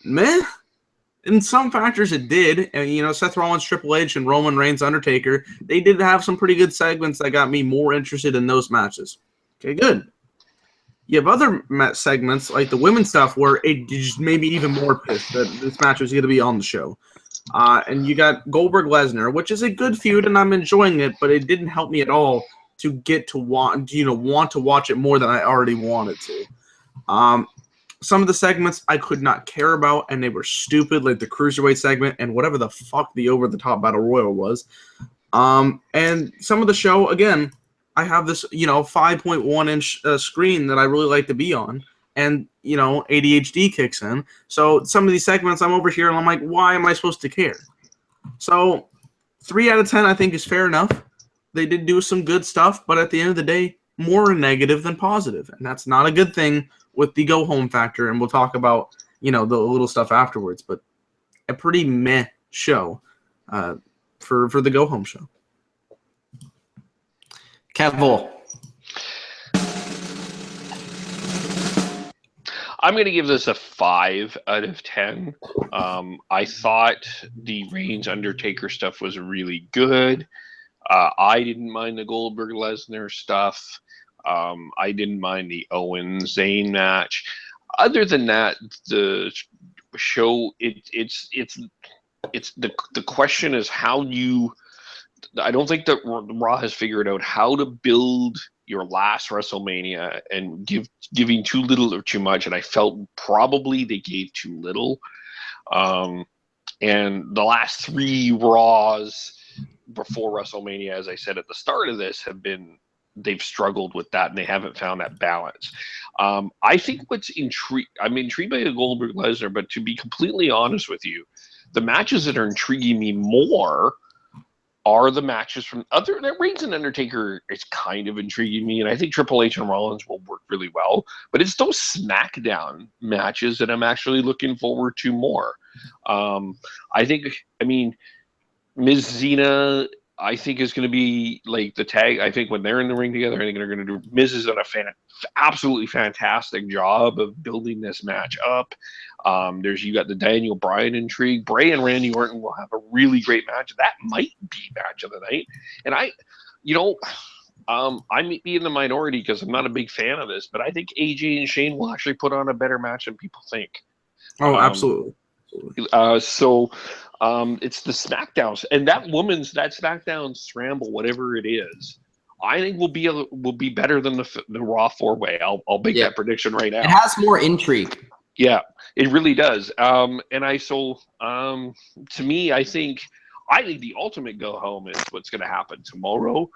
Meh. In some factors, it did. And, Seth Rollins, Triple H, and Roman Reigns, Undertaker, they did have some pretty good segments that got me more interested in those matches. Okay, good. You have other segments, like the women's stuff, where it just made me even more pissed that this match was going to be on the show. And you got Goldberg-Lesnar, which is a good feud, and I'm enjoying it, but it didn't help me at all to get to want to watch it more than I already wanted to. Some of the segments I could not care about, and they were stupid, like the Cruiserweight segment and whatever the fuck the over-the-top Battle Royal was. And some of the show, again, I have this, 5.1-inch screen that I really like to be on, and, ADHD kicks in. So some of these segments, I'm over here, and I'm like, why am I supposed to care? So 3 out of 10, I think, is fair enough. They did do some good stuff, but at the end of the day, more negative than positive, and that's not a good thing with the go-home factor, and we'll talk about, the little stuff afterwards, but a pretty meh show for the go-home show. Kevin. I'm going to give this a 5 out of 10. I thought the Reigns Undertaker stuff was really good. I didn't mind the Goldberg Lesnar stuff. I didn't mind the Owen Zayn match. Other than that, the show it's the question is how you. I don't think that Raw has figured out how to build your last WrestleMania and giving too little or too much, and I felt probably they gave too little. And the last 3 Raws before WrestleMania, as I said at the start of this, they've struggled with that, and they haven't found that balance. I think I'm intrigued by the Goldberg Lesnar, but to be completely honest with you, the matches that are intriguing me more are the matches from that Reigns and Undertaker is kind of intriguing me, and I think Triple H and Rollins will work really well. But it's those SmackDown matches that I'm actually looking forward to more. Ms. Zena, I think, is going to be like the tag. I think when they're in the ring together, I think they're going to do. Miz has done a absolutely fantastic job of building this match up. You got the Daniel Bryan intrigue. Bray and Randy Orton will have a really great match. That might be match of the night. And I might be in the minority because I'm not a big fan of this, but I think AJ and Shane will actually put on a better match than people think. Oh, absolutely. It's the SmackDowns, and that SmackDown scramble, whatever it is, I think will be better than the Raw 4-way. I'll make that prediction right now. It has more intrigue. Yeah, it really does. To me, I think the ultimate go home is what's going to happen tomorrow.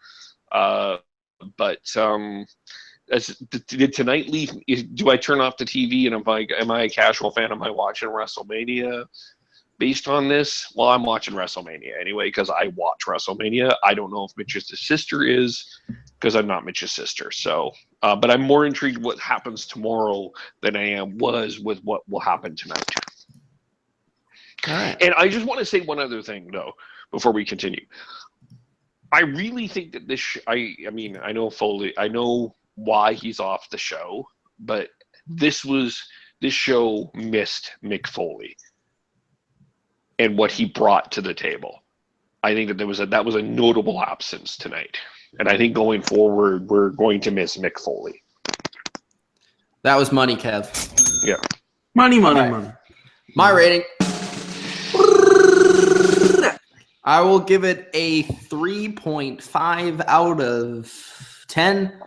Did tonight leave? Do I turn off the TV and am I a casual fan? Am I watching WrestleMania based on this? Well, I'm watching WrestleMania anyway because I watch WrestleMania. I don't know if Mitch's sister is because I'm not Mitch's sister. So, but I'm more intrigued what happens tomorrow than I was with what will happen tonight. All right. And I just want to say one other thing though before we continue. I really think that I know Foley. I know why he's off the show, but this show missed Mick Foley and what he brought to the table. I think that that was a notable absence tonight. And I think going forward, we're going to miss Mick Foley. That was money, Kev. Yeah. Money. My rating. I will give it a 3.5 out of 10.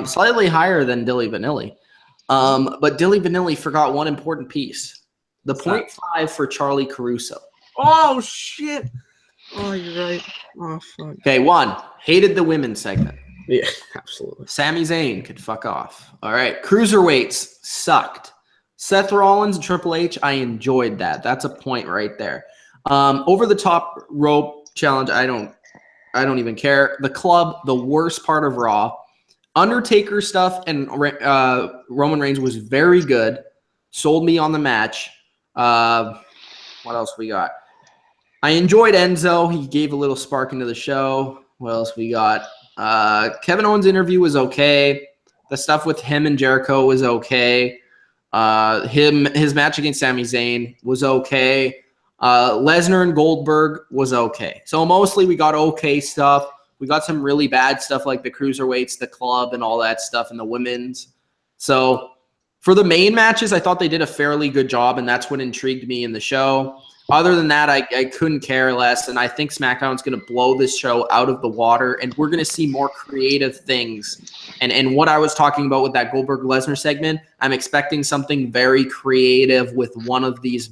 Slightly higher than Dilly Vanilli. But Dilly Vanilli forgot one important piece. The 0.5 for Charlie Caruso. Oh, shit. Oh, you're right. Oh, fuck. Okay, 1. Hated the women's segment. Yeah, absolutely. Sami Zayn could fuck off. All right. Cruiserweights sucked. Seth Rollins and Triple H, I enjoyed that. That's a point right there. Over the top rope challenge, I don't even care. The club, the worst part of Raw. Undertaker stuff and Roman Reigns was very good. Sold me on the match. What else we got? I enjoyed Enzo. He gave a little spark into the show. What else we got? Kevin Owens' interview was okay. The stuff with him and Jericho was okay. His match against Sami Zayn was okay. Lesnar and Goldberg was okay. So mostly we got okay stuff. We got some really bad stuff like the cruiserweights, the club, and all that stuff, and the women's. So for the main matches, I thought they did a fairly good job, and that's what intrigued me in the show. Other than that, I couldn't care less, and I think SmackDown's going to blow this show out of the water, and we're going to see more creative things. And what I was talking about with that Goldberg-Lesnar segment, I'm expecting something very creative with one of these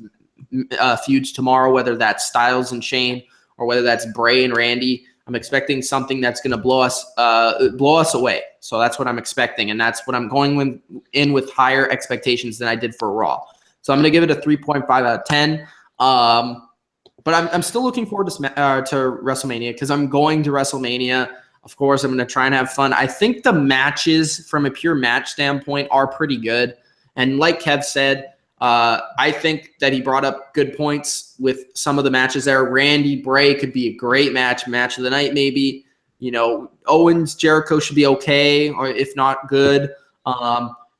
feuds tomorrow, whether that's Styles and Shane or whether that's Bray and Randy. I'm expecting something that's going to blow us away. So that's what I'm expecting, and that's what I'm going in with higher expectations than I did for Raw. So I'm going to give it a 3.5 out of 10. But I'm still looking forward to WrestleMania because I'm going to WrestleMania. Of course, I'm going to try and have fun. I think the matches from a pure match standpoint are pretty good. And like Kev said, I think that he brought up good points with some of the matches there. Randy Bray could be a great match of the night maybe. You know, Owens, Jericho should be okay, or if not good.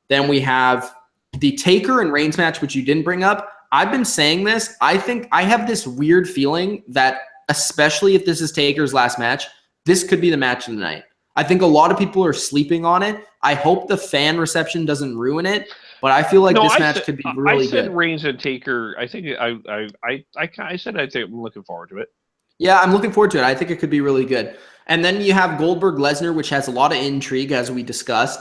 Then we have the Taker and Reigns match, which you didn't bring up. I've been saying this. I think I have this weird feeling that, especially if this is Taker's last match, this could be the match of the night. I think a lot of people are sleeping on it. I hope the fan reception doesn't ruin it, but I feel like this match could be really good. I said Reigns and Taker. I think I said I'm looking forward to it. Yeah, I'm looking forward to it. I think it could be really good. And then you have Goldberg Lesnar, which has a lot of intrigue, as we discussed.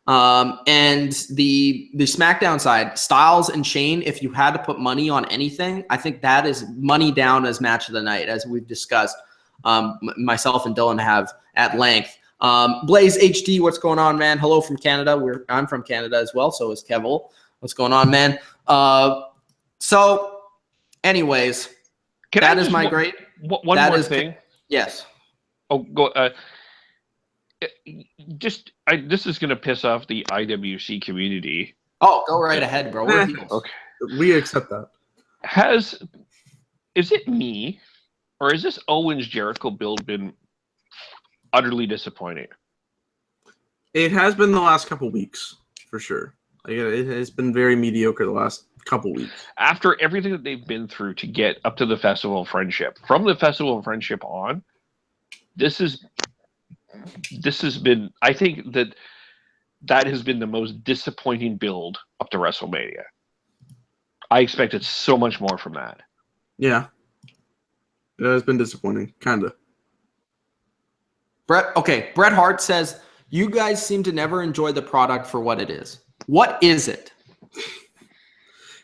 And the SmackDown side, Styles and Shane, if you had to put money on anything, I think that is money down as match of the night, as we've discussed. Myself and Dylan have at length. Blaze HD, what's going on, man? Hello from Canada. I'm from Canada as well, so is Kevil. What's going on, man? So, anyways, that is my grade. One more thing. Yes. Oh, go. This is going to piss off the IWC community. Oh, go right ahead, bro. We're heels. Okay, we accept that. Is it me, or is this Owens Jericho build been utterly disappointing? It has been the last couple weeks, for sure. Like, it has been very mediocre the last couple weeks. After everything that they've been through to get up to the Festival of Friendship, from the Festival of Friendship on, this has been, I think that has been the most disappointing build up to WrestleMania. I expected so much more from that. Yeah. It has been disappointing, kind of. Bret Hart says, you guys seem to never enjoy the product for what it is. What is it?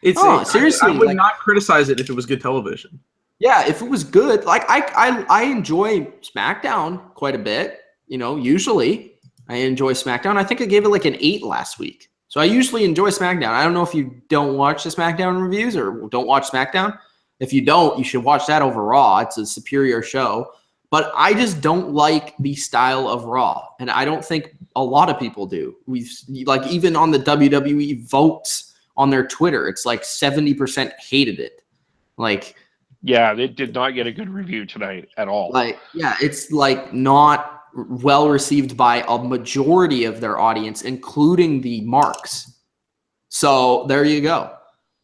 Seriously. I would not criticize it if it was good television. Yeah, if it was good. Like, I enjoy SmackDown quite a bit. You know, usually I enjoy SmackDown. I think I gave it like an 8 last week. So I usually enjoy SmackDown. I don't know if you don't watch the SmackDown reviews or don't watch SmackDown. If you don't, you should watch that over Raw. It's a superior show. But I just don't like the style of Raw. And I don't think a lot of people do. Like, even on the WWE votes on their Twitter, it's like 70% hated it. Like, yeah, they did not get a good review tonight at all. Like, yeah, it's like not well received by a majority of their audience, including the marks. So there you go.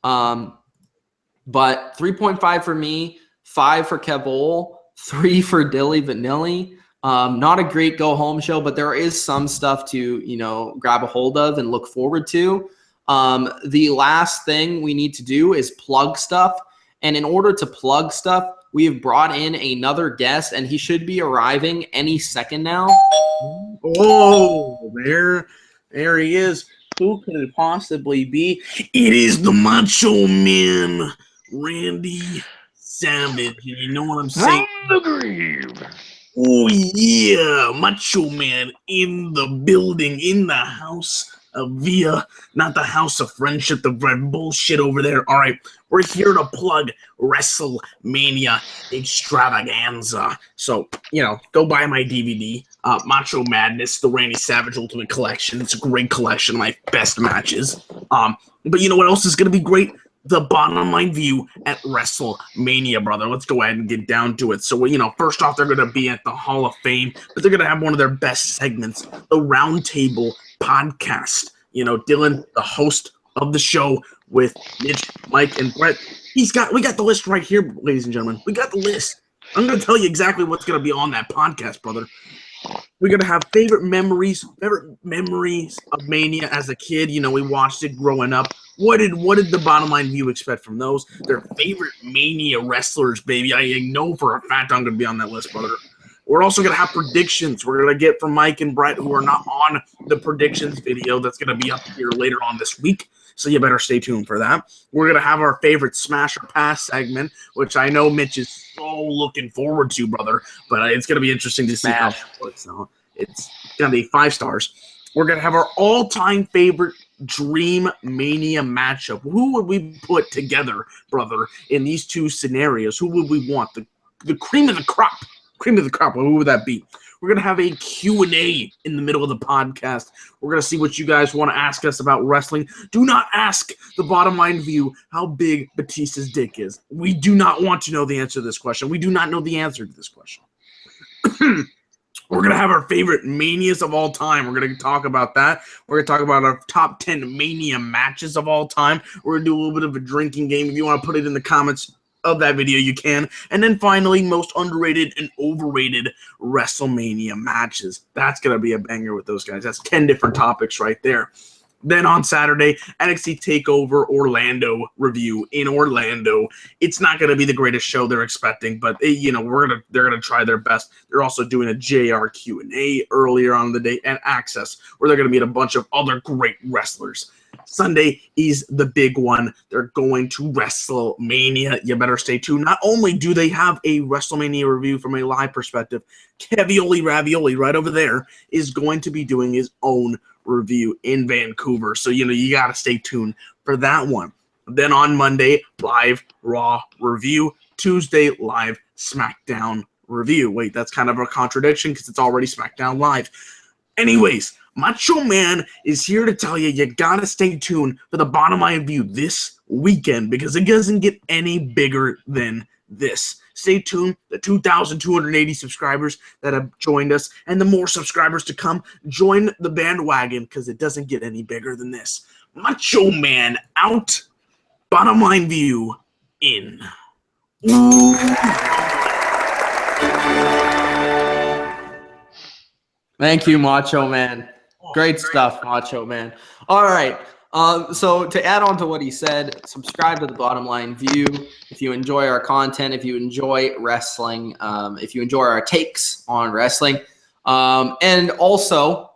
But 3.5 for me, 5 for Kevol, 3 for Dilly Vanilli. Not a great go home show, but there is some stuff to, grab a hold of and look forward to. The last thing we need to do is plug stuff. And in order to plug stuff, we have brought in another guest, and he should be arriving any second now. Oh, there he is. Who could it possibly be? It is the Macho Man, Randy Savage. And you know what I'm saying? From the grave. Oh, yeah. Macho Man in the building, in the house of Via, not the house of friendship, the red bullshit over there. All right, we're here to plug WrestleMania Extravaganza. So, go buy my DVD, Macho Madness, the Randy Savage Ultimate Collection. It's a great collection of my best matches. But you know what else is going to be great? The bottom line view at WrestleMania, brother. Let's go ahead and get down to it. So, first off, they're going to be at the Hall of Fame, but they're going to have one of their best segments, the Roundtable Podcast. Dylan, the host of the show with Mitch, Mike, and Brett. We got the list right here, ladies and gentlemen. We got the list. I'm going to tell you exactly what's going to be on that podcast, brother. We're going to have favorite memories of Mania as a kid. We watched it growing up. What did the bottom line view expect from those? Their favorite Mania wrestlers, baby. I know for a fact I'm going to be on that list, brother. We're also going to have predictions we're going to get from Mike and Brett, who are not on the predictions video that's going to be up here later on this week. So you better stay tuned for that. We're going to have our favorite Smash or Pass segment, which I know Mitch is so looking forward to, brother. But it's going to be interesting to see how it works out. It's going to be 5 stars. We're going to have our all-time favorite Dream Mania matchup. Who would we put together, brother, in these two scenarios? Who would we want? The cream of the crop. Cream of the crop. Who would that be? We're going to have a Q&A in the middle of the podcast. We're going to see what you guys want to ask us about wrestling. Do not ask the bottom line view how big Batista's dick is. We do not want to know the answer to this question. We do not know the answer to this question. We're going to have our favorite Manias of all time. We're going to talk about that. We're going to talk about our top 10 Mania matches of all time. We're going to do a little bit of a drinking game. If you want to put it in the comments of that video, you can. And then finally, most underrated and overrated WrestleMania matches. That's going to be a banger with those guys. That's 10 different topics right there. Then on Saturday, NXT TakeOver Orlando review in Orlando. It's not going to be the greatest show they're expecting, but they're going to try their best. They're also doing a JR Q&A earlier on in the day and Access, where they're going to meet a bunch of other great wrestlers. Sunday is the big one. They're going to WrestleMania. You better stay tuned. Not only do they have a WrestleMania review from a live perspective, Kevioli Ravioli right over there is going to be doing his own review in Vancouver. So, you got to stay tuned for that one. Then on Monday, live Raw review. Tuesday, live SmackDown review. Wait, that's kind of a contradiction because it's already SmackDown Live. Anyways, Macho Man is here to tell you got to stay tuned for the bottom line view this weekend because it doesn't get any bigger than this. Stay tuned. The 2,280 subscribers that have joined us and the more subscribers to come, join the bandwagon because it doesn't get any bigger than this. Macho Man out. Bottom line view in. Ooh. Thank you, Macho Man. Great stuff, Macho Man. All right. So to add on to what he said, subscribe to the Bottom Line View if you enjoy our content, if you enjoy wrestling, if you enjoy our takes on wrestling, and also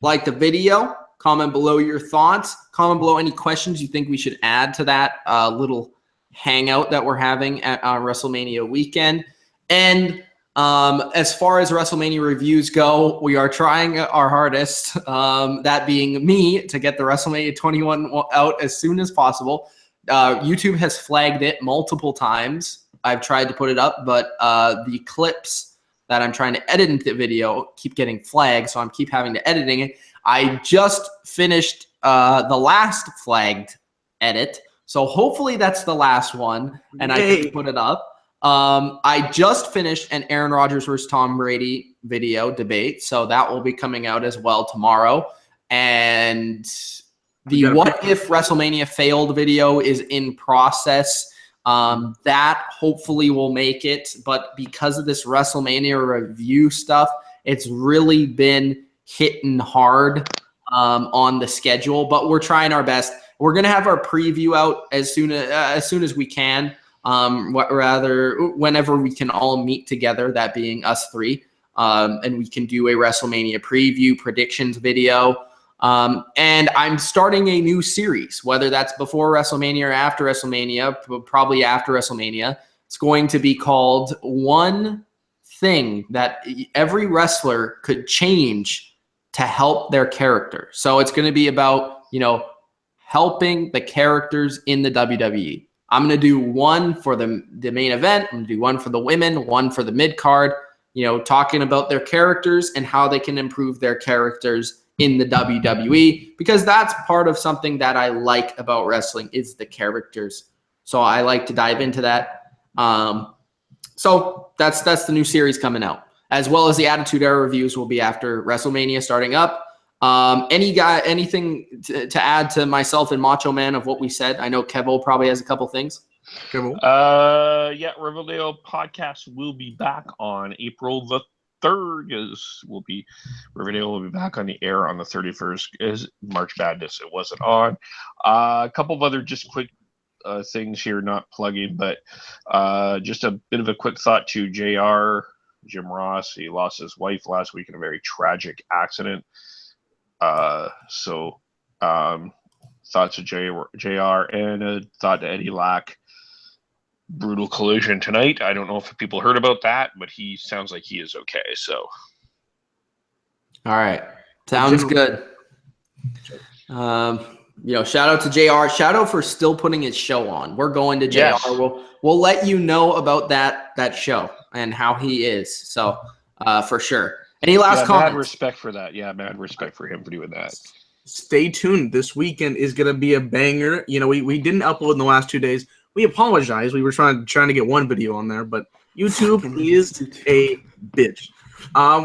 like the video. Comment below your thoughts. Comment below any questions you think we should add to that little hangout that we're having at WrestleMania weekend. And as far as WrestleMania reviews go, we are trying our hardest, that being me, to get the WrestleMania 21 out as soon as possible. YouTube has flagged it multiple times. I've tried to put it up, but the clips that I'm trying to edit into the video keep getting flagged, so I'm keep having to editing it. I just finished the last flagged edit, so hopefully that's the last one, and I can put it up. I just finished an Aaron Rodgers versus Tom Brady video debate, so that will be coming out as well tomorrow. And the What If WrestleMania Failed video is in process. That hopefully will make it, but because of this WrestleMania review stuff, it's really been hitting hard on the schedule, but we're trying our best. We're going to have our preview out as soon as we can. Whenever we can all meet together, that being us three, and we can do a WrestleMania preview predictions video. And I'm starting a new series, whether that's before WrestleMania or after WrestleMania, probably after WrestleMania. It's going to be called One Thing That Every Wrestler Could Change to Help Their Character. So it's going to be about, helping the characters in the WWE. I'm going to do one for the main event. I'm going to do one for the women, one for the mid-card, talking about their characters and how they can improve their characters in the WWE, because that's part of something that I like about wrestling is the characters. So I like to dive into that. So that's the new series coming out, as well as the Attitude Era reviews will be after WrestleMania starting up. Anything to add to myself and Macho Man of what we said? I know Kevo probably has a couple things. Kevo? Yeah, Riverdale podcast will be back on April the 3rd. Riverdale will be back on the air on the 31st. Is March Madness? It wasn't on. A couple of other just quick things here, not plugging, but just a bit of a quick thought to JR, Jim Ross. He lost his wife last week in a very tragic accident. Thoughts of JR and a thought to Eddie Lack. Brutal collision tonight. I don't know if people heard about that, but he sounds like he is okay. So, all right, sounds good. Shout out to JR. Shout out for still putting his show on. We're going to JR. Yes. We'll let you know about that show and how he is. So, for sure. Any last comments? Mad respect for that. Yeah, mad respect for him for doing that. Stay tuned. This weekend is going to be a banger. We didn't upload in the last 2 days. We apologize. We were trying to get one video on there, but YouTube is a bitch.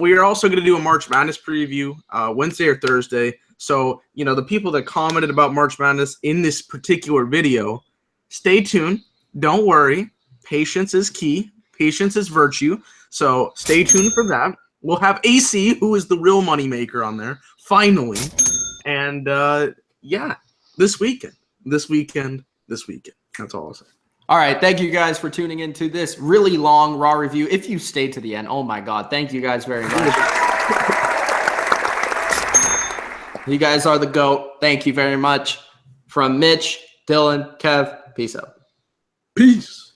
We are also going to do a March Madness preview Wednesday or Thursday. So, the people that commented about March Madness in this particular video, stay tuned. Don't worry. Patience is key. Patience is virtue. So stay tuned for that. We'll have AC, who is the real moneymaker on there, finally. And, this weekend. That's all I'll say. All right. Thank you guys for tuning into this really long Raw review. If you stayed to the end, oh my God. Thank you guys very much. You guys are the GOAT. Thank you very much. From Mitch, Dylan, Kev, peace out. Peace.